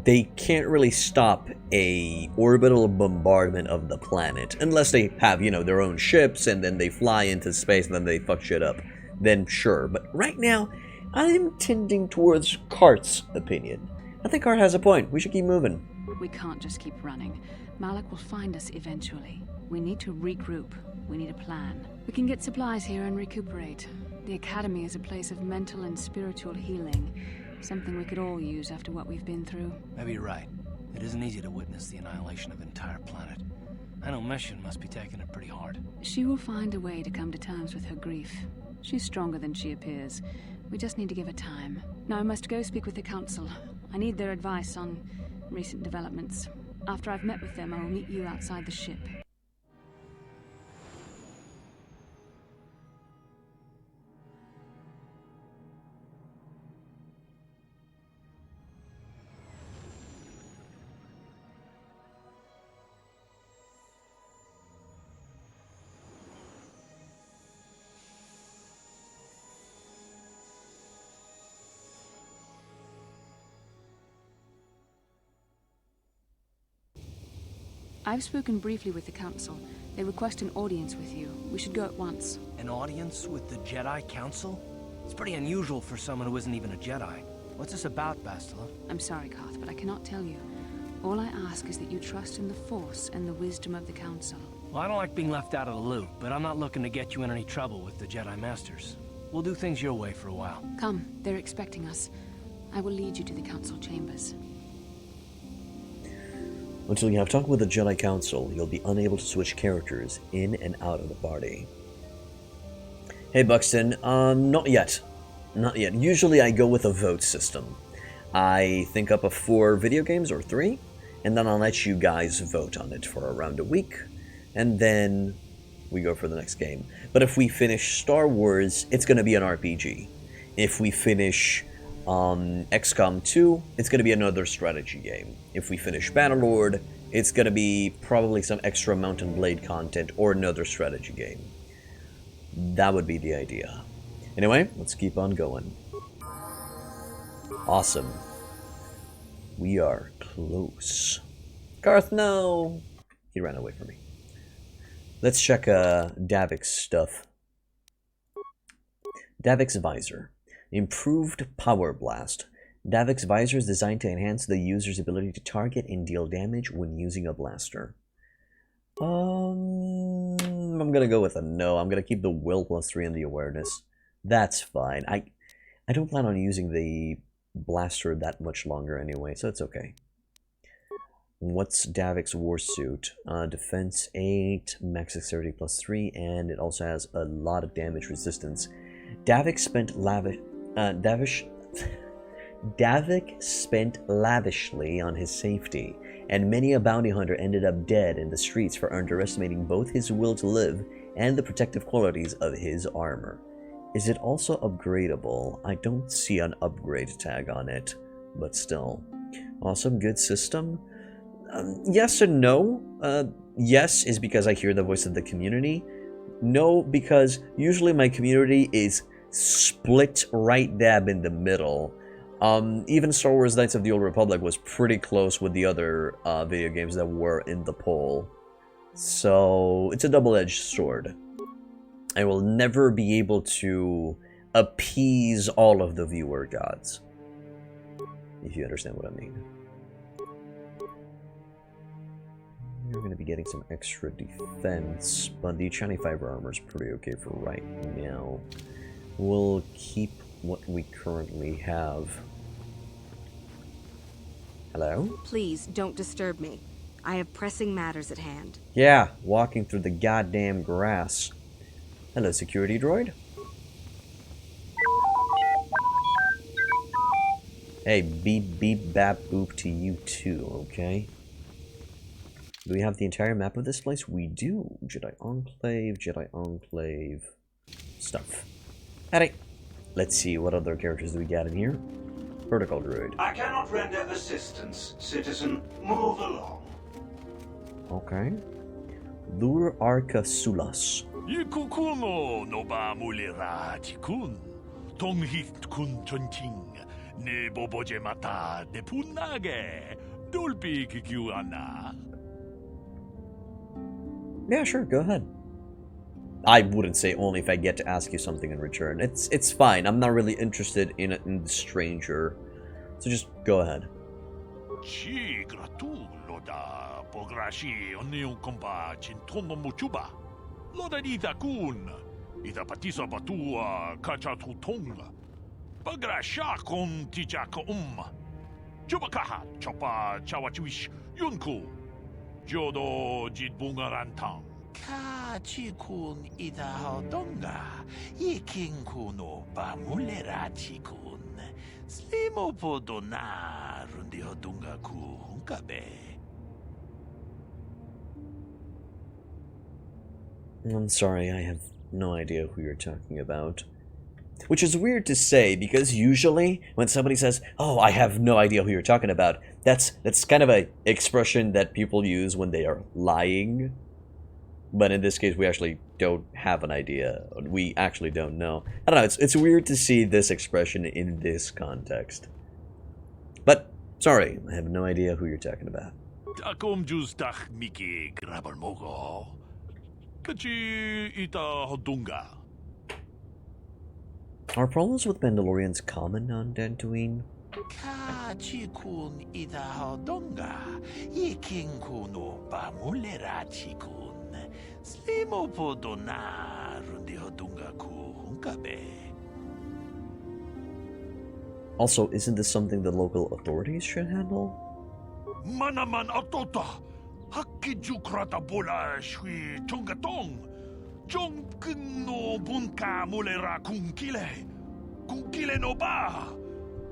they can't really stop a orbital bombardment of the planet. Unless they have, you know, their own ships, and then they fly into space, and then they fuck shit up. Then sure, but right now, I'm tending towards Karth's opinion. I think Karth has a point. We should keep moving. We can't just keep running. Malak will find us eventually. We need to regroup. We need a plan. We can get supplies here and recuperate. The Academy is a place of mental and spiritual healing. Something we could all use after what we've been through. Maybe you're right. It isn't easy to witness the annihilation of an entire planet. I know Mission must be taking it pretty hard. She will find a way to come to terms with her grief. She's stronger than she appears. We just need to give her time. Now I must go speak with the Council. I need their advice on recent developments. After I've met with them, I will meet you outside the ship. I've spoken briefly with the Council. They request an audience with you. We should go at once. An audience with the Jedi Council? It's pretty unusual for someone who isn't even a Jedi. What's this about, Bastila? I'm sorry, Karth, but I cannot tell you. All I ask is that you trust in the Force and the wisdom of the Council. Well, I don't like being left out of the loop, but I'm not looking to get you in any trouble with the Jedi Masters. We'll do things your way for a while. Come, they're expecting us. I will lead you to the Council chambers. Until you have talked with the Jedi Council, you'll be unable to switch characters in and out of the party. Hey Buxton, not yet. Not yet. Usually I go with a vote system. I think up of 4 video games, or 3, and then I'll let you guys vote on it for around a week, and then we go for the next game. But if we finish Star Wars, it's going to be an RPG. If we finish XCOM 2, it's going to be another strategy game. If we finish Bannerlord, it's going to be probably some extra Mount and Blade content or another strategy game. That would be the idea. Anyway, let's keep on going. Awesome. We are close. Karth, no! He ran away from me. Let's check Davik's stuff. Davik's visor. Improved power blast. Davik's visor is designed to enhance the user's ability to target and deal damage when using a blaster. I'm gonna go with a no. I'm gonna keep the will +3 and the awareness. That's fine. I don't plan on using the blaster that much longer anyway, so it's okay. What's Davik's war suit? Defense 8, max dexterity +3, and it also has a lot of damage resistance. Davik spent lavishly on his safety, and many a bounty hunter ended up dead in the streets for underestimating both his will to live and the protective qualities of his armor. Is it also upgradable? I don't see an upgrade tag on it, but still. Awesome, good system. Yes and no. Yes is because I hear the voice of the community. No, because usually my community is split right dab in the middle. Even Star Wars Knights of the Old Republic was pretty close with the other video games that were in the poll. So it's a double-edged sword. I will never be able to appease all of the viewer gods, if you understand what I mean. You're going to be getting some extra defense, but the shiny fiber armor is pretty okay for right now. We'll keep what we currently have. Hello? Please, don't disturb me. I have pressing matters at hand. Yeah, walking through the goddamn grass. Hello, security droid. Hey, beep beep bap boop to you too, okay? Do we have the entire map of this place? We do. Jedi Enclave, stuff. Alright. Let's see, what other characters do we got in here? Protocol Droid. I cannot render assistance, citizen. Move along. Okay. Lur Arca Sulas. Yikukuno no ba mulera tikun. Tonghit kun chonching. Ne boboje mata de punage. Dolpi kikiwana. Yeah, sure, go ahead. I wouldn't say only if I get to ask you something in return. It's fine. I'm not really interested in the stranger. So just go ahead. Chi gratu loda pograshi onion komba chintono muchuba. Loda ita kun. Ita patisa batua kachatu tonga. Pagrasha kon tichaka Chubakaha chopa chawachuish yunku. Jodo jitbungarantang. Ka chikun ida hodonga. Yikinku no bamulera chikun. Slimo podona rundi hodunga ku hunkabe. I'm sorry, I have no idea who you're talking about. Which is weird to say, because usually when somebody says, oh, I have no idea who you're talking about, that's kind of an expression that people use when they are lying. But in this case, we actually don't have an idea. We actually don't know. I don't know, it's weird to see this expression in this context. But, sorry, I have no idea who you're talking about. Takom justach miki grabal mogo. Kachi ita hodunga. Are problems with Mandalorians common on Dantooine? Ka chikun ida hodonga. Yikinku no bamulera chikun. Slimo podona rundi hodunga ku hunkabe. Also, isn't this something the local authorities should handle? Manaman atota. Hakiju krata bola shui chongatong. Chong no bunka mulera kunkile. Kunkile no ba.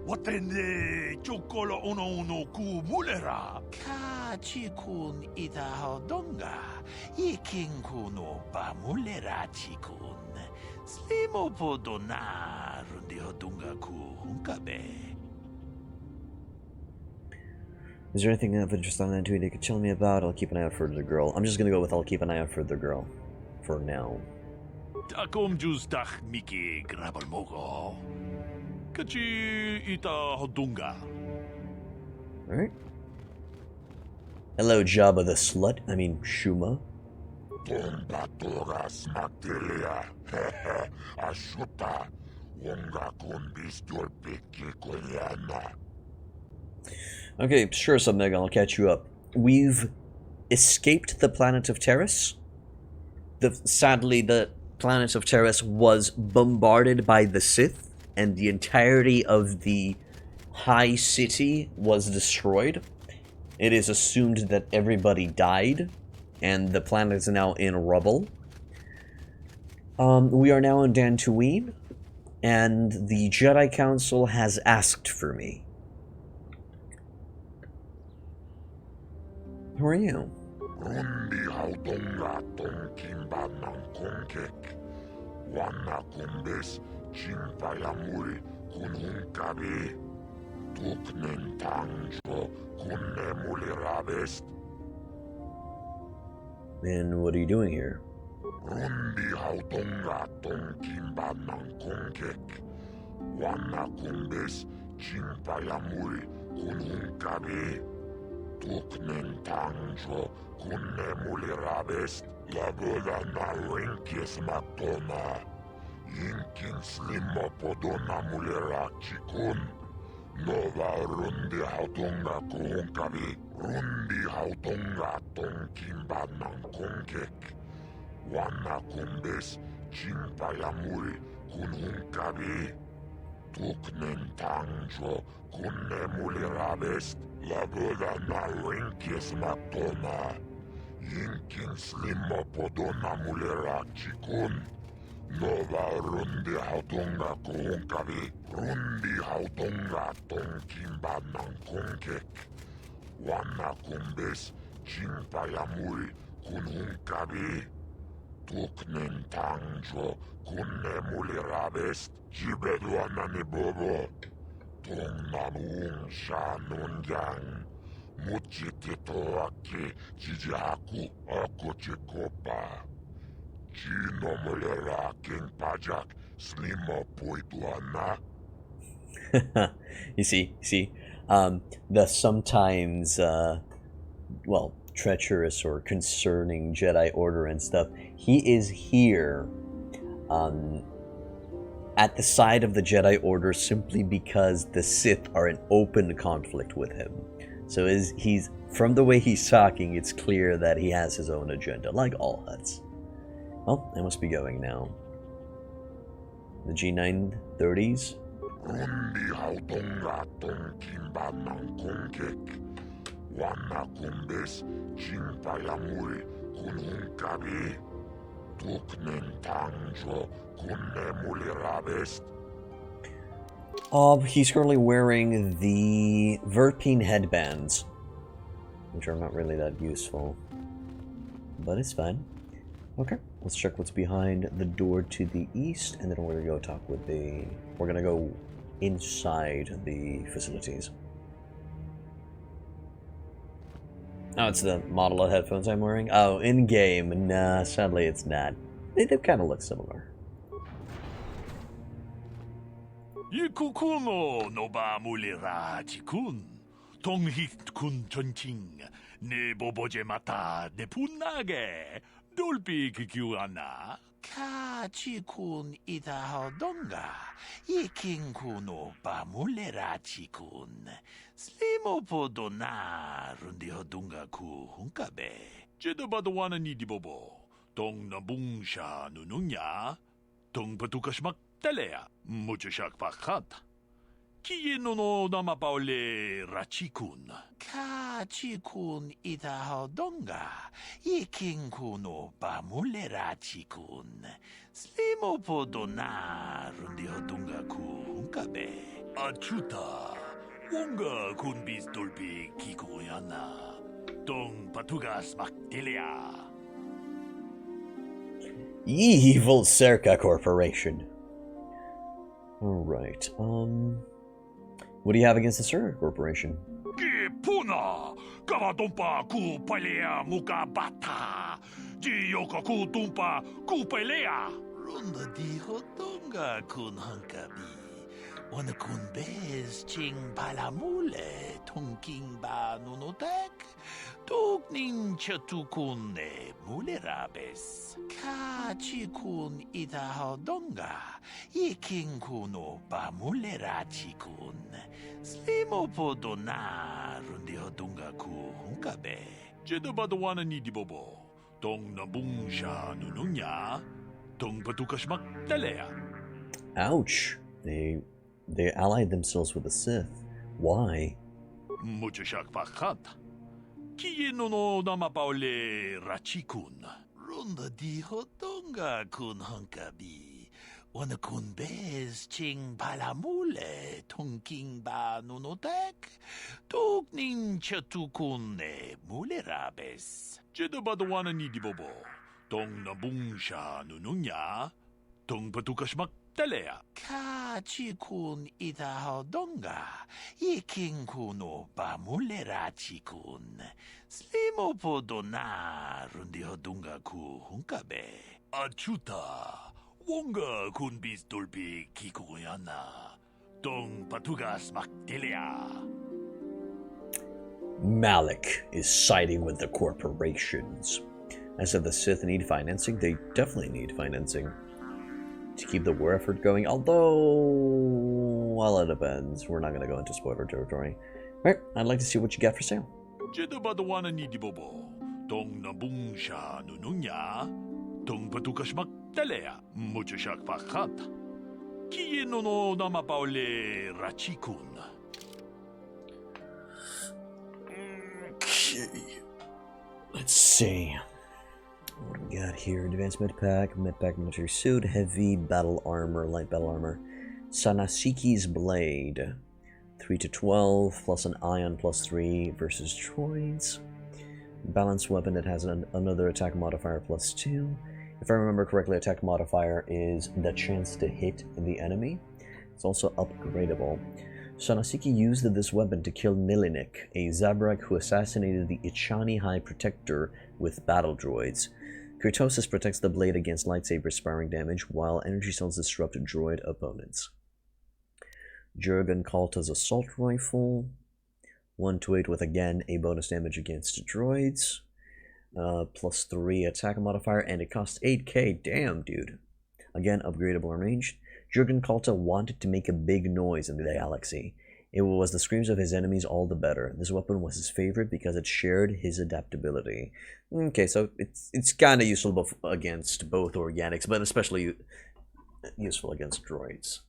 Watende chokolo ono no ku mulera. Ka chikun ida hodonga. Yikinku no ba mulera chikun. Slimo podona rundi hodunga ku hunkabe. Is there anything of interest on that tweet you could tell me about? I'll keep an eye out for the girl. I'm just gonna go with I'll keep an eye out for the girl. For now. Takom justach miki grabal mogo. Kachi ita hodunga. Alright. Hello, Jabba the Slut. I mean, Shuma. Tombatoras materia. Ashuta. Wonga kon bistor piki koyana. Okay, sure, Submeg, I'll catch you up. We've escaped the planet of Taris. Sadly, the planet of Taris was bombarded by the Sith, and the entirety of the High City was destroyed. It is assumed that everybody died, and the planet is now in rubble. We are now on Dantooine, and the Jedi Council has asked for me. Who are you? Rundi hautonga ton kimba nan konkek. Wana kumbes chimpayamuri kun hunkabi. Tuknen tangjo kunne mulirabest. And what are you doing here? Rundi hautonga ton kimba nan konkek. Wana kumbes chimpayamuri kun hunkabi. Tuknen tangjo kunne mulirabest. Labola na rinkis matona. Yinkin slimo podona mulira chikun. Nova rundi hautonga kuhunkabi. Rundi hautonga ton kimba nan konkek. Wana kumbes chimpayamuri kunhunkabi. Tuknen tangjo kunne mulirabest. Labola na rinkis matona. Yinkin slimo podona mulira chikun. Nova rundi hautonga kuhunkabi. Rundi hautonga ton kimba nan konkek. Wana kumbes chimpayamuri kunhunkabi. Tuknen tangjo kunne mulirabest. Jibedwana ni bobo. Tong namuung sha nunjang. Muchitito aki jijaku ako chikopa. Chino mulira king pajak slimo poituana. You see, the sometimes, well, treacherous or concerning Jedi Order and stuff, he is here, at the side of the Jedi Order simply because the Sith are in open conflict with him. So he's from the way he's talking, it's clear that he has his own agenda, like all Hutts. Well, I must be going now. The G930s? Rundi hautonga ton kimba nan konkek. Wana kumbes chimpayamuri kunhunkabi. Tuknen tangjo kunne mulirabest. He's currently wearing the Verpine headbands, which are not really that useful, but it's fine. Okay, let's check what's behind the door to the east, and then we're gonna go talk with we're gonna go inside the facilities. Oh, it's the model of headphones I'm wearing? Oh, in-game. Nah, sadly it's not. They kind of look similar. Ikukuno no ba mulira chikun. Tonghit kun chonching. Ne boboje mata de punage. Dolpi kikiwana. Ka chikun ida hodonga. Yiking kuno ba mulira chikun. Slimo podona rundi hodunga ku hunkabe. Jeda Padawan ni di bobo. Tong nabung sha nununya. Tong patukashmak telea. Mucho shak pakat. Kieno no namapaole rachikun. Ka chikun ida hodonga. Yiking kuno ba mule rachikun. Slimo podona rundi hodunga ku hunkabe. Achuta. Wonga kun bis dolpi kikoyana. Tong patugas maktelea. Evil Circa Corporation. Alright, what do you have against the Circa Corporation? Puna! Kavatumpa ku palea muka bata! Jioka ku tumpa ku palea! Runda di hodonga kun hankabi. Wana kun bez ching palamule tung king ba nunotek. Tuknin chatukun mulerabes. Kachikun itahodonga. Iking kuno ba mulerachikun. Slimo podona rundihodunga ku hunkabe. Jedi Padawan ni dibobo. Tong nabung siya nununya. Tong patukashmak talea. Ouch. They allied themselves with the Sith. Why? Muchashak pakat. Kieno no namapaule rachikun. Runda di hotonga kun hunkabi. Wana kun bez ching palamule. Tongking ba nunotek. Tuknin chatukun mulerabes. Jedi Padawan ni dibobo. Tong nabung siya nununya. Tong patukashmak talea. Kachikun itahodonga. Iking kuno ba mulerachikun. Slimo podona rundihodunga ku hunkabe. Achuta. Wonga kun bis dolpi kikuyana. Tong patugas maktilea. Malik is siding with the corporations. I said the Sith need financing. They definitely need financing to keep the war effort going, although, well, it depends. We're not going to go into spoiler territory. Alright, I'd like to see what you got for sale. Jedi Padawan ni dibobo. Tong nabung siya nununya. Tong patukashmak talea. Muchashak pakat. Kieno no namapaule rachikun. Okay. Let's see. What do we got here? Advanced medpack, military suit, heavy battle armor, light battle armor. Sanasiki's blade. 3 to 12, plus an ion plus 3 versus droids. Balanced weapon that has another attack modifier plus 2. If I remember correctly, attack modifier is the chance to hit the enemy. It's also upgradable. Sanasiki used this weapon to kill Nilinik, a Zabrak who assassinated the Ichani High Protector with battle droids. Kurtosis protects the blade against lightsaber sparring damage, while energy cells disrupt droid opponents. Jurgen Kalta's assault rifle. 1 to 8 with, again, a bonus damage against droids. Plus 3 attack modifier, and it costs 8k. Damn, dude. Again, upgradable and ranged. Jurgen Kalta wanted to make a big noise in the galaxy. It was the screams of his enemies all the better. This weapon was his favorite because it shared his adaptability. Okay, so it's kind of useful against both organics, but especially useful against droids.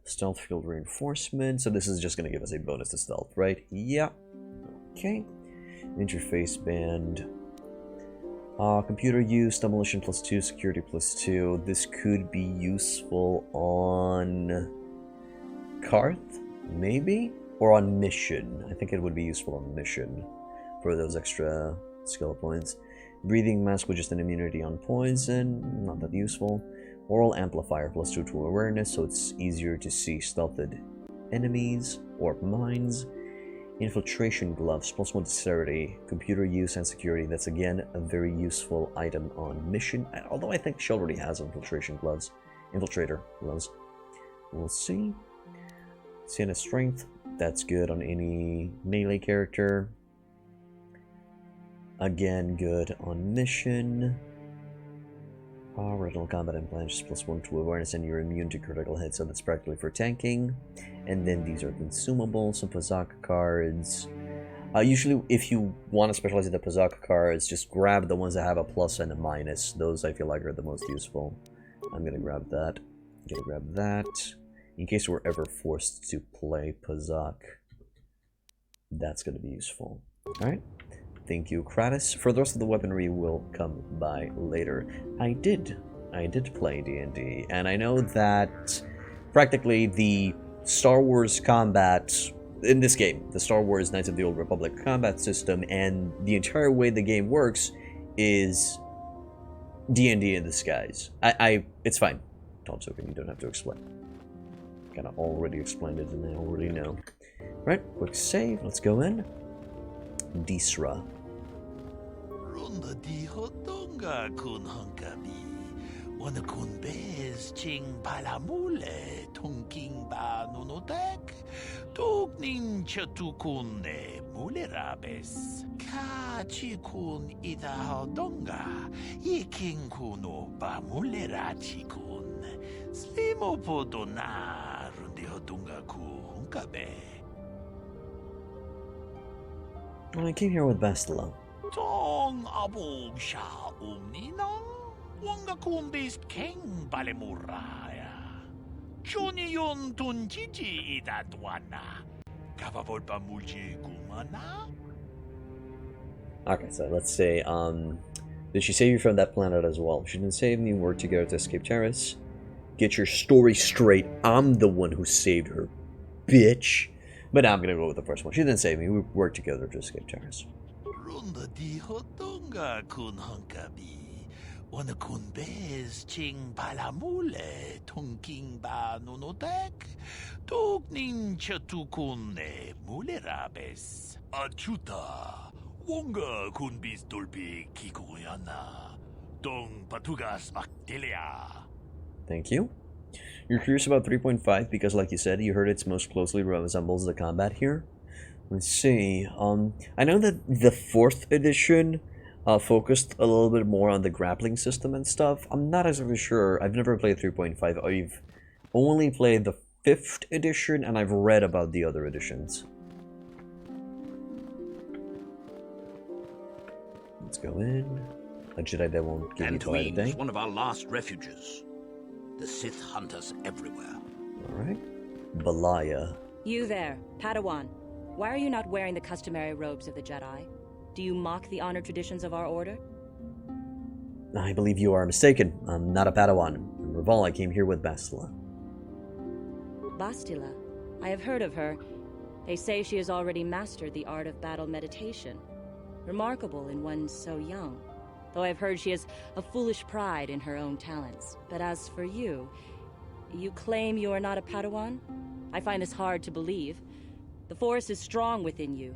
Stealth field reinforcement, so this is just going to give us a bonus to stealth, right? Yeah. Okay. Interface band. Computer use, demolition plus 2, security plus 2. This could be useful on Karth, maybe? Or on mission. I think it would be useful on mission for those extra skill points. Breathing mask with just an immunity on poison, not that useful. Oral amplifier plus 2 to awareness, so it's easier to see stealthed enemies or mines. Infiltration gloves, plus 1 dexterity, computer use and security. That's again a very useful item on mission. Although I think she already has infiltrator gloves. We'll see. Sienna strength, that's good on any melee character. Again, good on mission. Retinal combat implant, just plus 1 to awareness, and you're immune to critical hits, so that's practically for tanking. And then these are consumables, some Pazak cards. Usually, if you want to specialize in the Pazak cards, just grab the ones that have a plus and a minus. Those I feel like are the most useful. I'm gonna grab that. I'm gonna grab that. In case we're ever forced to play Pazak, that's gonna be useful. Alright. Thank you, Kratos. For the rest of the weaponry will come by later. I did play D&D, and I know that practically the Star Wars combat, in this game, the Star Wars Knights of the Old Republic combat system, and the entire way the game works is D&D in disguise. It's fine. Tom Token, you don't have to explain. Kinda already explained it, and I already know. Right, quick save, let's go in. Disra. Wanakun bez ching palamule tongking ba nunotek tuknin chatukune mulerabes ka chikun itahodonga iking kuno ba mulerachikun slimo podona rundihodunga ku hunkabe. I came here with Bastila. Tong abog sha umninang wanga kumbis king balemuraya. Johnny yon tunjiji idatwana. Kapapol pa mulji kumana? Okay, so let's say, did she save you from that planet as well? She didn't save me, work together to escape Taris. Get your story straight, I'm the one who saved her, bitch. But now I'm gonna go with the first one. She didn't save me, we worked together to escape Taris. Runda di hotonga kun hunkabi. Wana kun bez ching palamule tongking ba nunotek tuknin chatukune mulerabes. Achuta wonga kun bis dolpi kikuyana dong patugas akdelia. Thank you. You're curious about 3.5 because, like you said, you heard it most closely resembles the combat here. Let's see. I know that the 4th edition focused a little bit more on the grappling system and stuff. I'm not exactly sure. I've never played 3.5. I've only played the 5th edition, and I've read about the other editions. Let's go in. A Jedi that won't give you fight Dantooine today. is one of our last refuges. The Sith hunt us everywhere. Alright. Balaya. You there, Padawan. Why are you not wearing the customary robes of the Jedi? Do you mock the honored traditions of our order? I believe you are mistaken. I'm not a Padawan. In Reval, I came here with Bastila. Bastila? I have heard of her. They say she has already mastered the art of battle meditation. Remarkable in one so young. Though I've heard she has a foolish pride in her own talents. But as for you, you claim you are not a Padawan? I find this hard to believe. The Force is strong within you.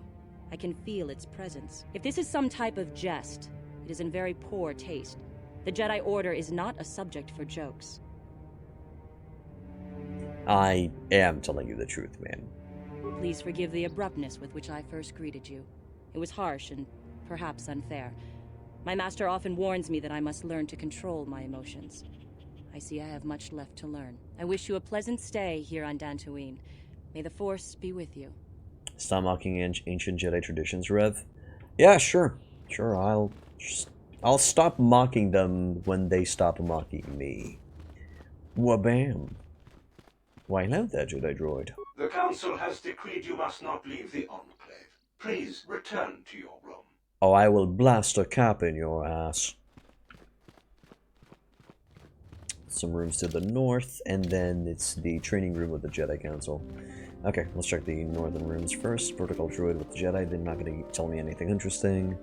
I can feel its presence. If this is some type of jest, it is in very poor taste. The Jedi Order is not a subject for jokes. I am telling you the truth, man. Please forgive the abruptness with which I first greeted you. It was harsh and perhaps unfair. My master often warns me that I must learn to control my emotions. I see I have much left to learn. I wish you a pleasant stay here on Dantooine. May the Force be with you. Stop mocking ancient Jedi traditions, Rev. Yeah, sure. Sure, I'll stop mocking them when they stop mocking me. Wabam. Why hello there, Jedi Droid. The Council has decreed you must not leave the Enclave. Please return to your room. Oh, I will blast a cap in your ass. Some rooms to the north, and then it's the training room of the Jedi Council. Okay, let's check the northern rooms first. Protocol droid with the Jedi. They're not going to tell me anything interesting.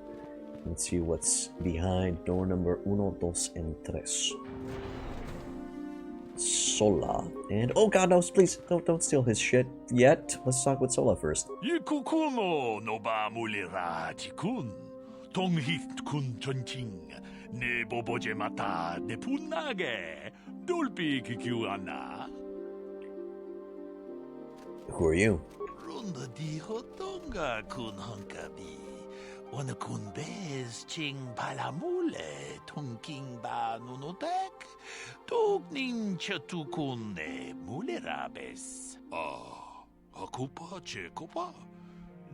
Let's see what's behind door number 1, 2, and 3. Sola. And, oh god, no, please, don't steal his shit yet. Let's talk with Sola first. Yikukuno no ba mulira chikun. Tonghit kun chonching. Ne boboje mata ne punage. Dulpi kikiwana. Who are you? Runda di hotonga kun hunkabi. Wana kun bez ching palamule tongking ba nunotek. Tugnin chatukun ne mulerabes. Akupa chekopa.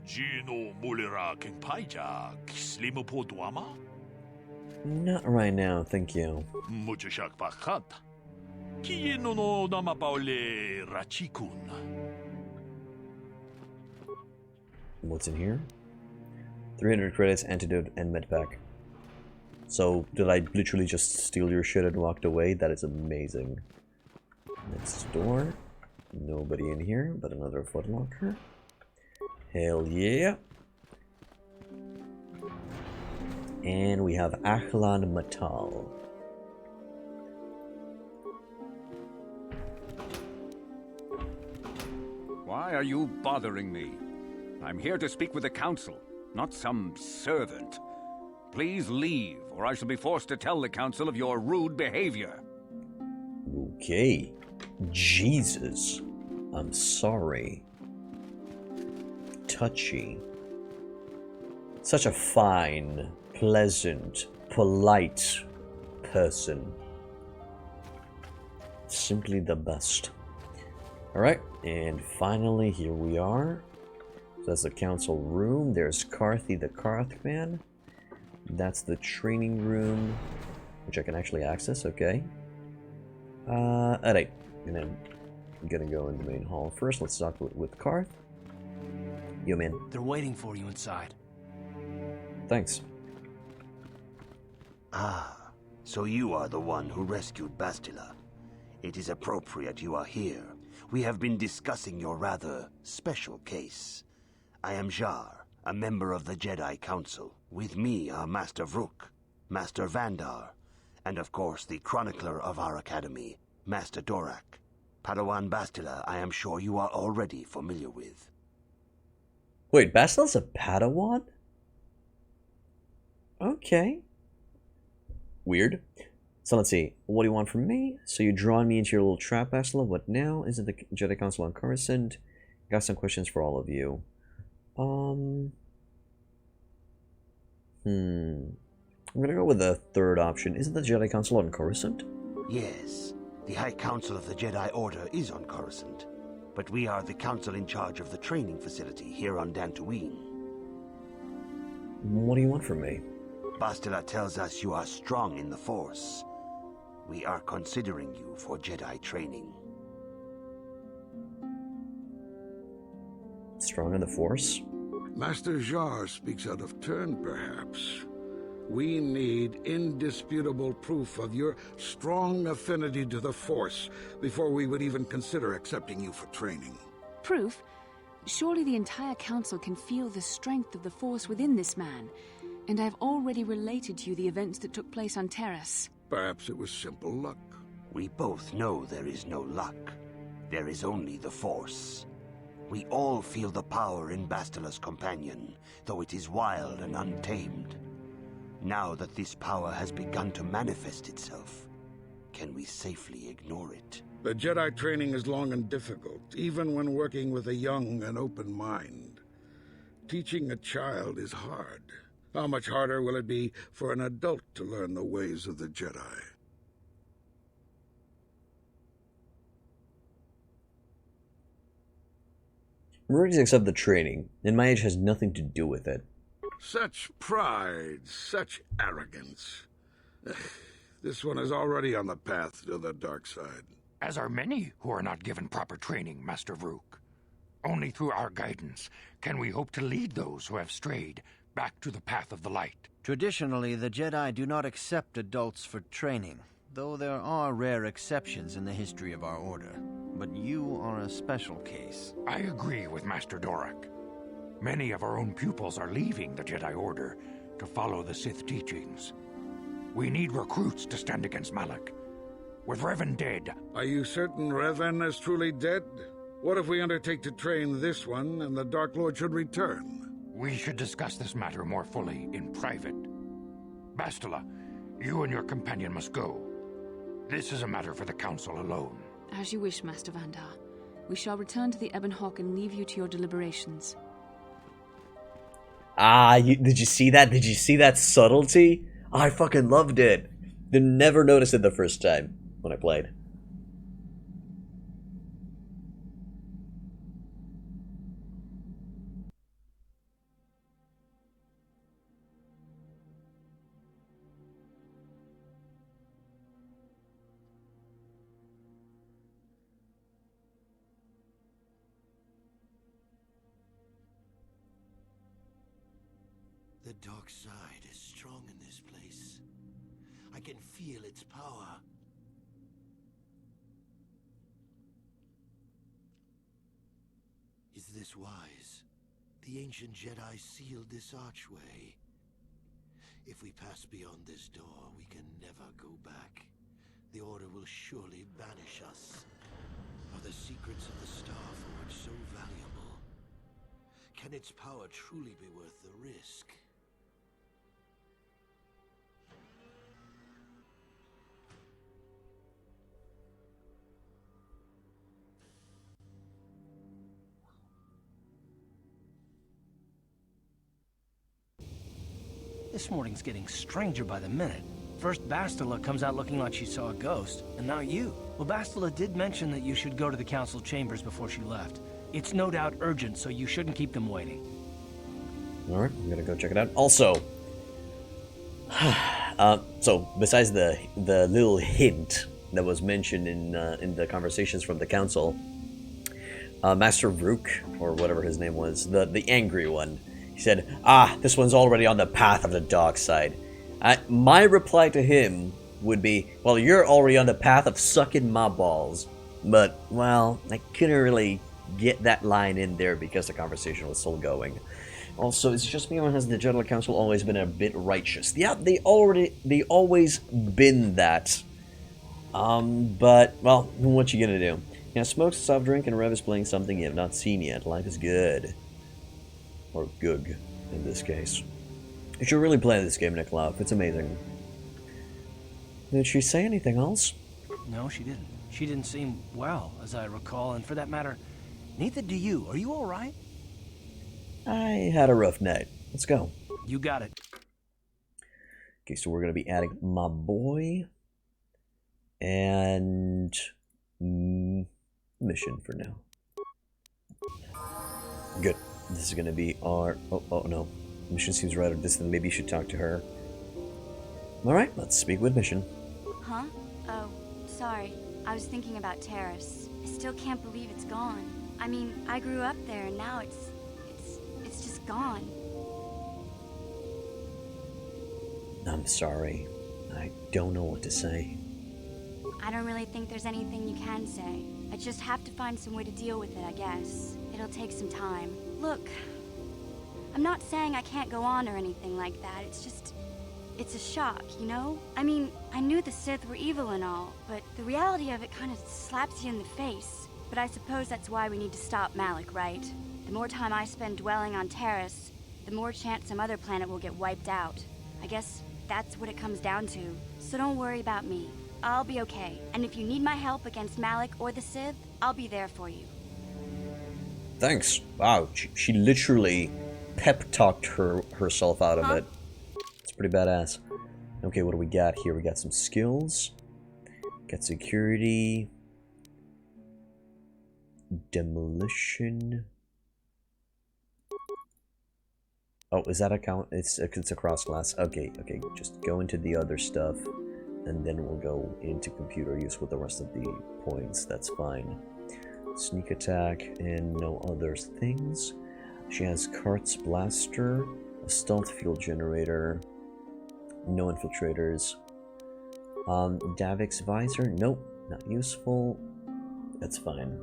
Gino mulera king paija kislimo podwama. Not right now, thank you. Muchashak pakat. Kieno no namapaule rachikun. What's in here? 300 credits, antidote, and medpack. So, did I literally just steal your shit and walked away? That is amazing. Next door. Nobody in here, but another footlocker. Hell yeah. And we have Ahlan Matal. Why are you bothering me? I'm here to speak with the Council, not some servant. Please leave, or I shall be forced to tell the Council of your rude behavior. Okay. Jesus. I'm sorry. Touchy. Such a fine, pleasant, polite person. Simply the best. Alright, and finally here we are. So that's the council room. There's Carthy the Carthman. That's the training room, which I can actually access, okay. Alright, and then I'm gonna go in the main hall first. Let's talk with Carth. Yo, man. They're waiting for you inside. Thanks. Ah, so you are the one who rescued Bastila. It is appropriate you are here. We have been discussing your rather special case. I am Jar, a member of the Jedi Council. With me are Master Vrook, Master Vandar, and of course the chronicler of our academy, Master Dorak. Padawan Bastila, I am sure you are already familiar with. Wait, Bastila's a Padawan? Okay. Weird. So let's see. What do you want from me? So you drawn me into your little trap, Bastila. What now? Isn't the Jedi Council on Coruscant? Got some questions for all of you. I'm gonna go with the third option. Isn't the Jedi Council on Coruscant? Yes, the High Council of the Jedi Order is on Coruscant, but we are the council in charge of the training facility here on Dantooine. What do you want from me? Bastila tells us you are strong in the Force. We are considering you for Jedi training. Strong in the Force? Master Jar speaks out of turn, perhaps. We need indisputable proof of your strong affinity to the Force before we would even consider accepting you for training. Proof? Surely the entire council can feel the strength of the Force within this man. And I've already related to you the events that took place on Taris. Perhaps it was simple luck. We both know there is no luck. There is only the Force. We all feel the power in Bastila's companion, though it is wild and untamed. Now that this power has begun to manifest itself, can we safely ignore it? The Jedi training is long and difficult, even when working with a young and open mind. Teaching a child is hard. How much harder will it be for an adult to learn the ways of the Jedi? I'm ready to accept the training, and my age has nothing to do with it. Such pride, such arrogance. This one is already on the path to the dark side. As are many who are not given proper training, Master Vrook. Only through our guidance can we hope to lead those who have strayed back to the path of the light. Traditionally, the Jedi do not accept adults for training, though there are rare exceptions in the history of our order. But you are a special case. I agree with Master Dorak. Many of our own pupils are leaving the Jedi Order to follow the Sith teachings. We need recruits to stand against Malak. With Revan dead... Are you certain Revan is truly dead? What if we undertake to train this one and the Dark Lord should return? We should discuss this matter more fully in private. Bastila, you and your companion must go. This is a matter for the Council alone. As you wish, Master Vandar. We shall return to the Ebon Hawk and leave you to your deliberations. Did you see that? Did you see that subtlety? I fucking loved it. Never noticed it the first time when I played. The dark side is strong in this place. I can feel its power. Is this wise? The ancient Jedi sealed this archway. If we pass beyond this door, we can never go back. The Order will surely banish us. Are the secrets of the Star Forge so valuable? Can its power truly be worth the risk? This morning's getting stranger by the minute. First, Bastila comes out looking like she saw a ghost, and now you. Well, Bastila did mention that you should go to the council chambers before she left. It's no doubt urgent, so you shouldn't keep them waiting. Alright, I'm gonna go check it out. Also, so besides the little hint that was mentioned in the conversations from the council, Master Vrook, or whatever his name was, the angry one, he said, this one's already on the path of the dark side. My reply to him would be, well, you're already on the path of sucking my balls. But, well, I couldn't really get that line in there because the conversation was still going. Also, it's just me, or has the Jedi Council always been a bit righteous? Yeah, they always been that. But, well, what you gonna do? Yeah, smokes, soft drink, and Rev is playing something you have not seen yet. Life is good. Or Gug, in this case. You should really play this game, Nikolov. It's amazing. Did she say anything else? No, she didn't. She didn't seem well, as I recall, and for that matter, neither do you. Are you alright? I had a rough night. Let's go. You got it. Okay, so we're going to be adding my boy and mission for now. Good. This is going to be our... Oh, no. Mission seems rather distant. Maybe you should talk to her. Alright, let's speak with Mission. Huh? Oh, sorry. I was thinking about Taris. I still can't believe it's gone. I mean, I grew up there and now it's just gone. I'm sorry. I don't know what to say. I don't really think there's anything you can say. I just have to find some way to deal with it, I guess. It'll take some time. Look, I'm not saying I can't go on or anything like that. It's a shock, you know? I mean, I knew the Sith were evil and all, but the reality of it kind of slaps you in the face. But I suppose that's why we need to stop Malak, right? The more time I spend dwelling on Taris, the more chance some other planet will get wiped out. I guess that's what it comes down to. So don't worry about me. I'll be okay. And if you need my help against Malak or the Sith, I'll be there for you. Thanks. Wow, she literally pep-talked herself out of it. It's pretty badass. Okay, what do we got here? We got some skills. Got security. Demolition. Oh, is that a count? It's a cross class. Okay, just go into the other stuff, and then we'll go into computer use with the rest of the points. That's fine. Sneak attack and no other things. She has Kart's blaster, a stealth field generator, no infiltrators. Davik's visor, nope, not useful. That's fine.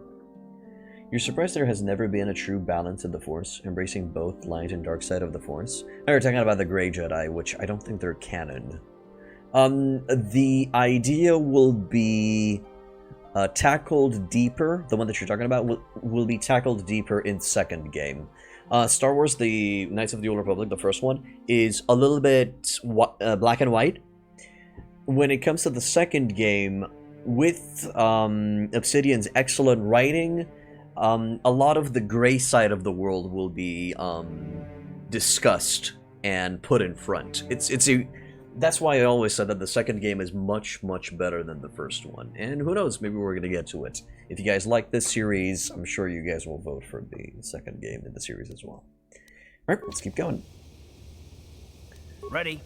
You're surprised there has never been a true balance of the Force, embracing both light and dark side of the Force? Now you're talking about the Grey Jedi, which I don't think they're canon. The idea will be tackled deeper, the one that you're talking about, will be tackled deeper in second game. Star Wars, the Knights of the Old Republic, the first one, is a little bit black and white. When it comes to the second game, with Obsidian's excellent writing, a lot of the gray side of the world will be discussed and put in front. That's why I always said that the second game is much, much better than the first one. And who knows, maybe we're going to get to it. If you guys like this series, I'm sure you guys will vote for the second game in the series as well. Alright, let's keep going. Ready.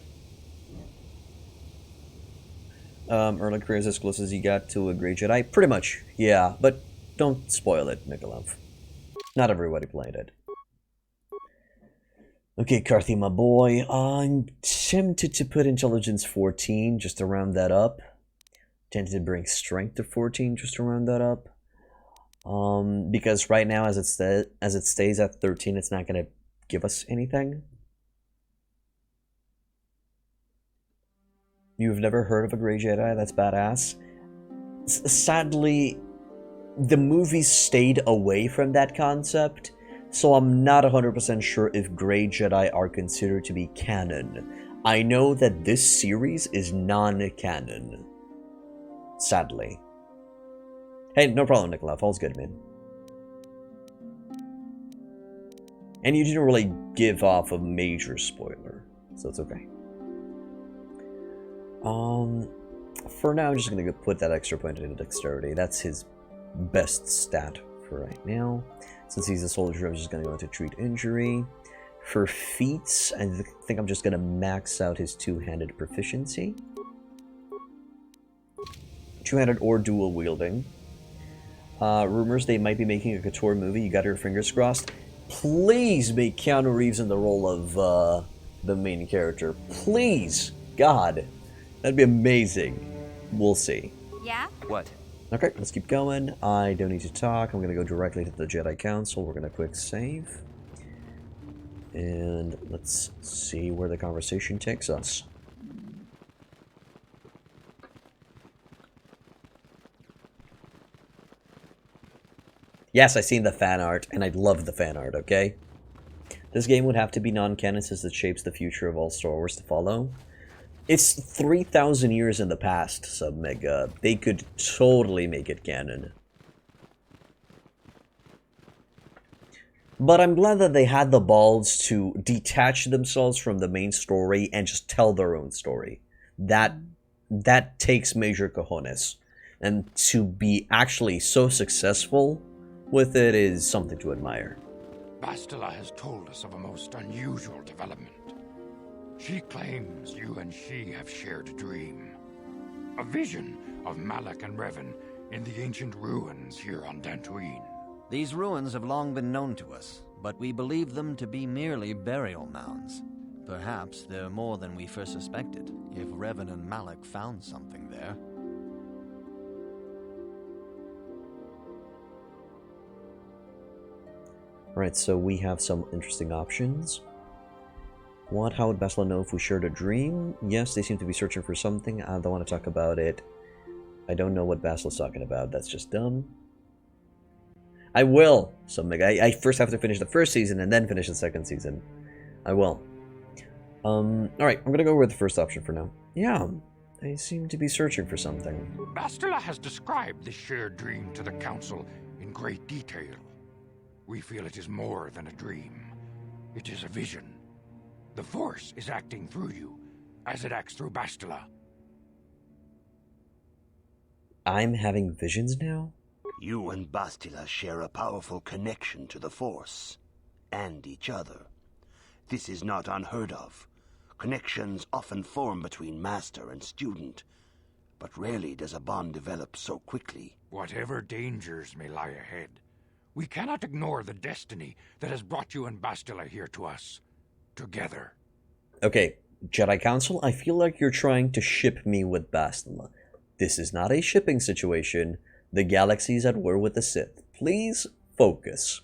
Early career is as close as you got to a Grey Jedi? Pretty much, yeah, but don't spoil it, Nikolov. Not everybody played it. Okay, Carthy, my boy. I'm tempted to put Intelligence 14, just to round that up. Tempted to bring Strength to 14, just to round that up. Because right now, as it stays at 13, it's not going to give us anything. You've never heard of a Grey Jedi? That's badass. Sadly, the movies stayed away from that concept, so I'm not 100% sure if Grey Jedi are considered to be canon. I know that this series is non-canon. Sadly. Hey, no problem, Nikolov. All's good, man. And you didn't really give off a major spoiler, so it's okay. For now, I'm just gonna put that extra point into dexterity. That's his best stat for right now. Since he's a soldier, I'm just gonna go into treat injury. For feats, I think I'm just gonna max out his two-handed proficiency. Two-handed or dual wielding. Rumors they might be making a KOTOR movie. You got your fingers crossed. Please make Keanu Reeves in the role of the main character. Please, God, that'd be amazing. We'll see. Yeah? What? Okay, let's keep going. I don't need to talk. I'm gonna go directly to the Jedi Council. We're gonna quick save. And let's see where the conversation takes us. Yes, I've seen the fan art, and I love the fan art, okay? This game would have to be non-canon since it shapes the future of all Star Wars to follow. It's 3,000 years in the past, Submega. They could totally make it canon. But I'm glad that they had the balls to detach themselves from the main story and just tell their own story. That takes major cojones. And to be actually so successful with it is something to admire. Bastila has told us of a most unusual development. She claims you and she have shared a dream. A vision of Malak and Revan in the ancient ruins here on Dantooine. These ruins have long been known to us, but we believe them to be merely burial mounds. Perhaps they're more than we first suspected, if Revan and Malak found something there. Alright, so we have some interesting options. What? How would Bastila know if we shared a dream? Yes, they seem to be searching for something. I don't want to talk about it. I don't know what Bastila's talking about. That's just dumb. I will, something. I first have to finish the first season and then finish the second season. I will. Alright, I'm gonna go with the first option for now. Yeah, they seem to be searching for something. Bastila has described this shared dream to the Council in great detail. We feel it is more than a dream. It is a vision. The Force is acting through you, as it acts through Bastila. I'm having visions now? You and Bastila share a powerful connection to the Force, and each other. This is not unheard of. Connections often form between master and student, but rarely does a bond develop so quickly. Whatever dangers may lie ahead, we cannot ignore the destiny that has brought you and Bastila here to us. Together. Okay, Jedi Council, I feel like you're trying to ship me with Bastila. This is not a shipping situation. The galaxy is at war with the Sith. Please focus.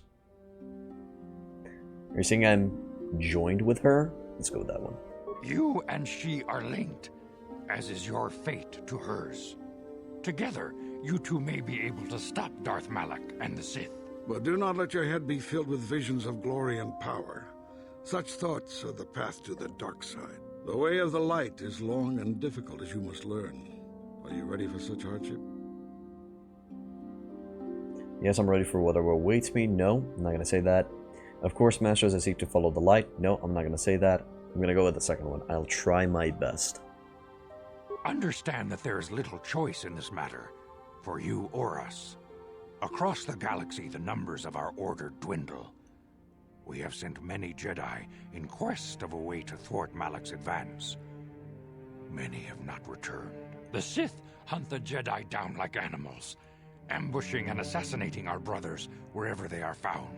You're saying I'm joined with her? Let's go with that one. You and she are linked, as is your fate to hers. Together, you two may be able to stop Darth Malak and the Sith. But do not let your head be filled with visions of glory and power. Such thoughts are the path to the dark side. The way of the light is long and difficult, as you must learn. Are you ready for such hardship? Yes, I'm ready for whatever awaits me. No, I'm not going to say that. Of course, Masters, I seek to follow the light. No, I'm not going to say that. I'm going to go with the second one. I'll try my best. Understand that there is little choice in this matter, for you or us. Across the galaxy, the numbers of our order dwindle. We have sent many Jedi in quest of a way to thwart Malak's advance. Many have not returned. The Sith hunt the Jedi down like animals, ambushing and assassinating our brothers wherever they are found.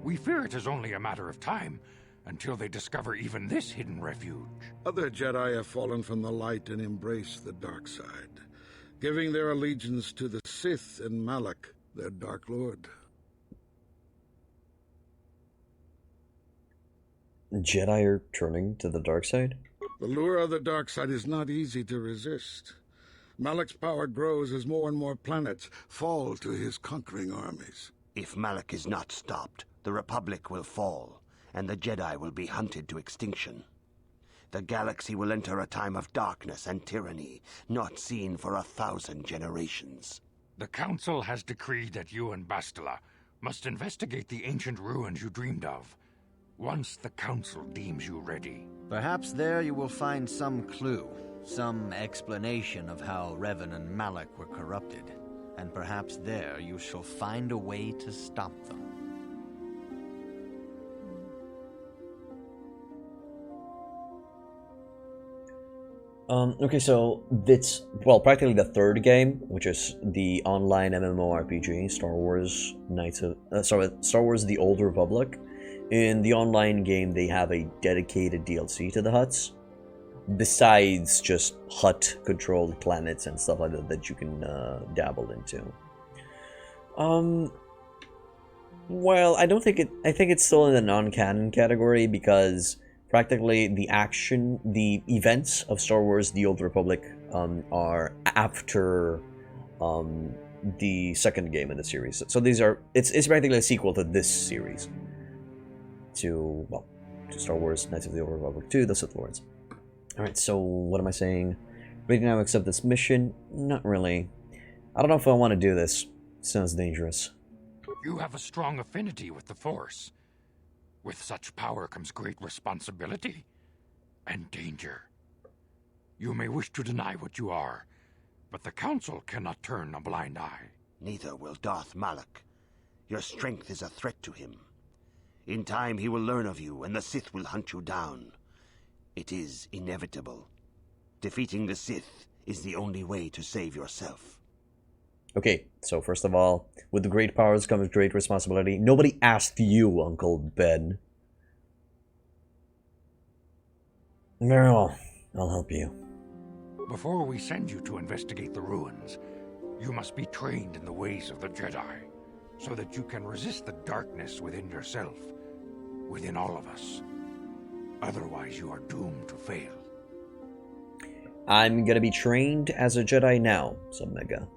We fear it is only a matter of time until they discover even this hidden refuge. Other Jedi have fallen from the light and embraced the dark side, giving their allegiance to the Sith and Malak, their Dark Lord. Jedi are turning to the dark side? The lure of the dark side is not easy to resist. Malak's power grows as more and more planets fall to his conquering armies. If Malak is not stopped, the Republic will fall, and the Jedi will be hunted to extinction. The galaxy will enter a time of darkness and tyranny, not seen for 1,000 generations. The Council has decreed that you and Bastila must investigate the ancient ruins you dreamed of, once the Council deems you ready. Perhaps there you will find some clue. Some explanation of how Revan and Malak were corrupted, and perhaps there you shall find a way to stop them. Okay, so it's, well, practically the third game, which is the online MMORPG, Star Wars Star Wars The Old Republic. In the online game, they have a dedicated DLC to the Hutts, besides just Hutt-controlled planets and stuff like that that you can dabble into. Well, I don't think I think it's still in the non-canon category because practically the events of Star Wars The Old Republic are after the second game in the series. So these are, it's practically a sequel to this series. To Star Wars Knights of the Old Republic 2, The Sith Lords. Alright, so what am I saying? Ready now accept this mission? Not really. I don't know if I want to do this. Sounds dangerous. You have a strong affinity with the Force. With such power comes great responsibility and danger. You may wish to deny what you are, but the Council cannot turn a blind eye. Neither will Darth Malak. Your strength is a threat to him. In time he will learn of you, and the Sith will hunt you down. It is inevitable. Defeating the Sith is the only way to save yourself. Okay, so first of all, with the great powers comes great responsibility. Nobody asked you, Uncle Ben. Very well, I'll help you. Before we send you to investigate the ruins, you must be trained in the ways of the Jedi, so that you can resist the darkness within yourself, within all of us. Otherwise, you are doomed to fail. I'm gonna be trained as a Jedi now, said Mega.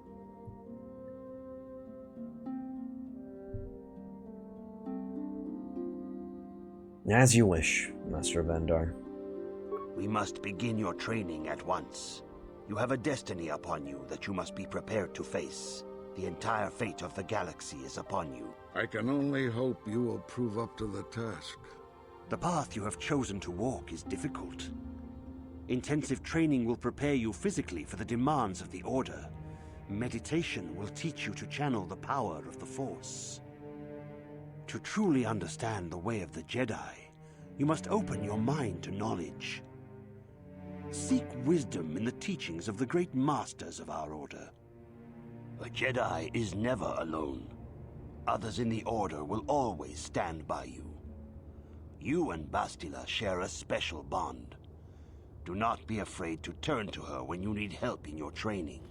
As you wish, Master Vandar. We must begin your training at once. You have a destiny upon you that you must be prepared to face. The entire fate of the galaxy is upon you. I can only hope you will prove up to the task. The path you have chosen to walk is difficult. Intensive training will prepare you physically for the demands of the Order. Meditation will teach you to channel the power of the Force. To truly understand the way of the Jedi, you must open your mind to knowledge. Seek wisdom in the teachings of the great masters of our Order. A Jedi is never alone. Others in the Order will always stand by you. You and Bastila share a special bond. Do not be afraid to turn to her when you need help in your training.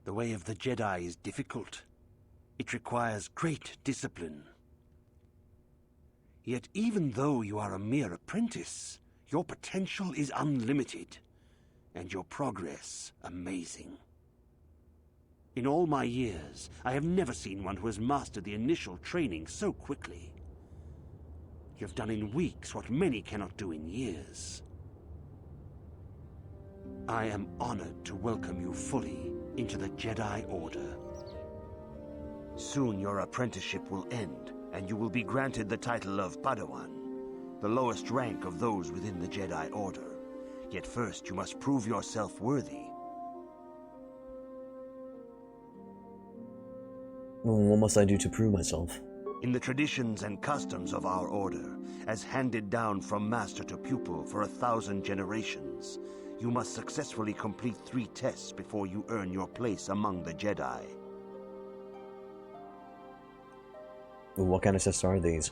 The way of the Jedi is difficult. It requires great discipline. Yet even though you are a mere apprentice, your potential is unlimited, and your progress amazing. In all my years, I have never seen one who has mastered the initial training so quickly. You have done in weeks what many cannot do in years. I am honored to welcome you fully into the Jedi Order. Soon your apprenticeship will end, and you will be granted the title of Padawan, the lowest rank of those within the Jedi Order. Yet first you must prove yourself worthy. What must I do to prove myself? In the traditions and customs of our Order, as handed down from master to pupil for 1,000 generations, you must successfully complete 3 tests before you earn your place among the Jedi. What kind of tests are these?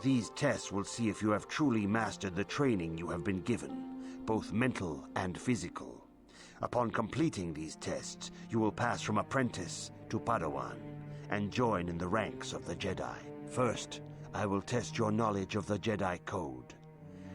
These tests will see if you have truly mastered the training you have been given, both mental and physical. Upon completing these tests, you will pass from apprentice to Padawan, and join in the ranks of the Jedi. First, I will test your knowledge of the Jedi Code.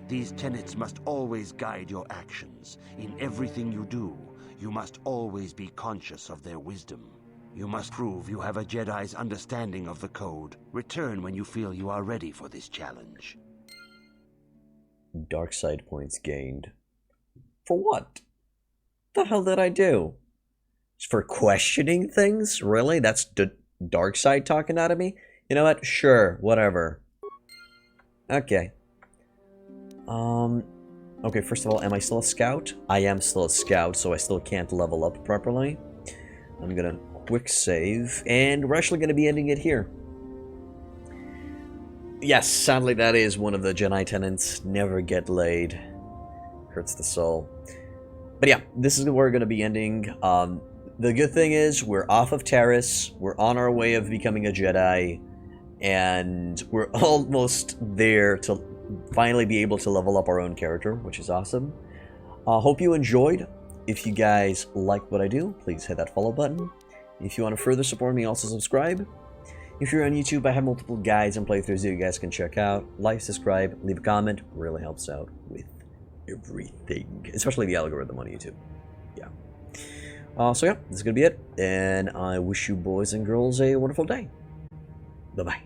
These tenets must always guide your actions. In everything you do, you must always be conscious of their wisdom. You must prove you have a Jedi's understanding of the Code. Return when you feel you are ready for this challenge. Dark side points gained. For what? The hell did I do? Just for questioning things? Really? That's the dark side talking out of me? You know what? Sure, whatever. Okay. Okay, first of all, am I still a scout? I am still a scout, so I still can't level up properly. I'm gonna quick save, and we're actually gonna be ending it here. Yes, sadly that is one of the Jedi tenets. Never get laid. Hurts the soul. But yeah, this is where we're gonna be ending. The good thing is, we're off of Taris, we're on our way of becoming a Jedi, and we're almost there to finally be able to level up our own character, which is awesome. Hope you enjoyed. If you guys like what I do, please hit that follow button. If you want to further support me, also subscribe. If you're on YouTube, I have multiple guides and playthroughs that you guys can check out. Like, subscribe, leave a comment, really helps out with everything, especially the algorithm on YouTube. Yeah. So yeah, this is gonna be it, and I wish you boys and girls a wonderful day. Bye-bye.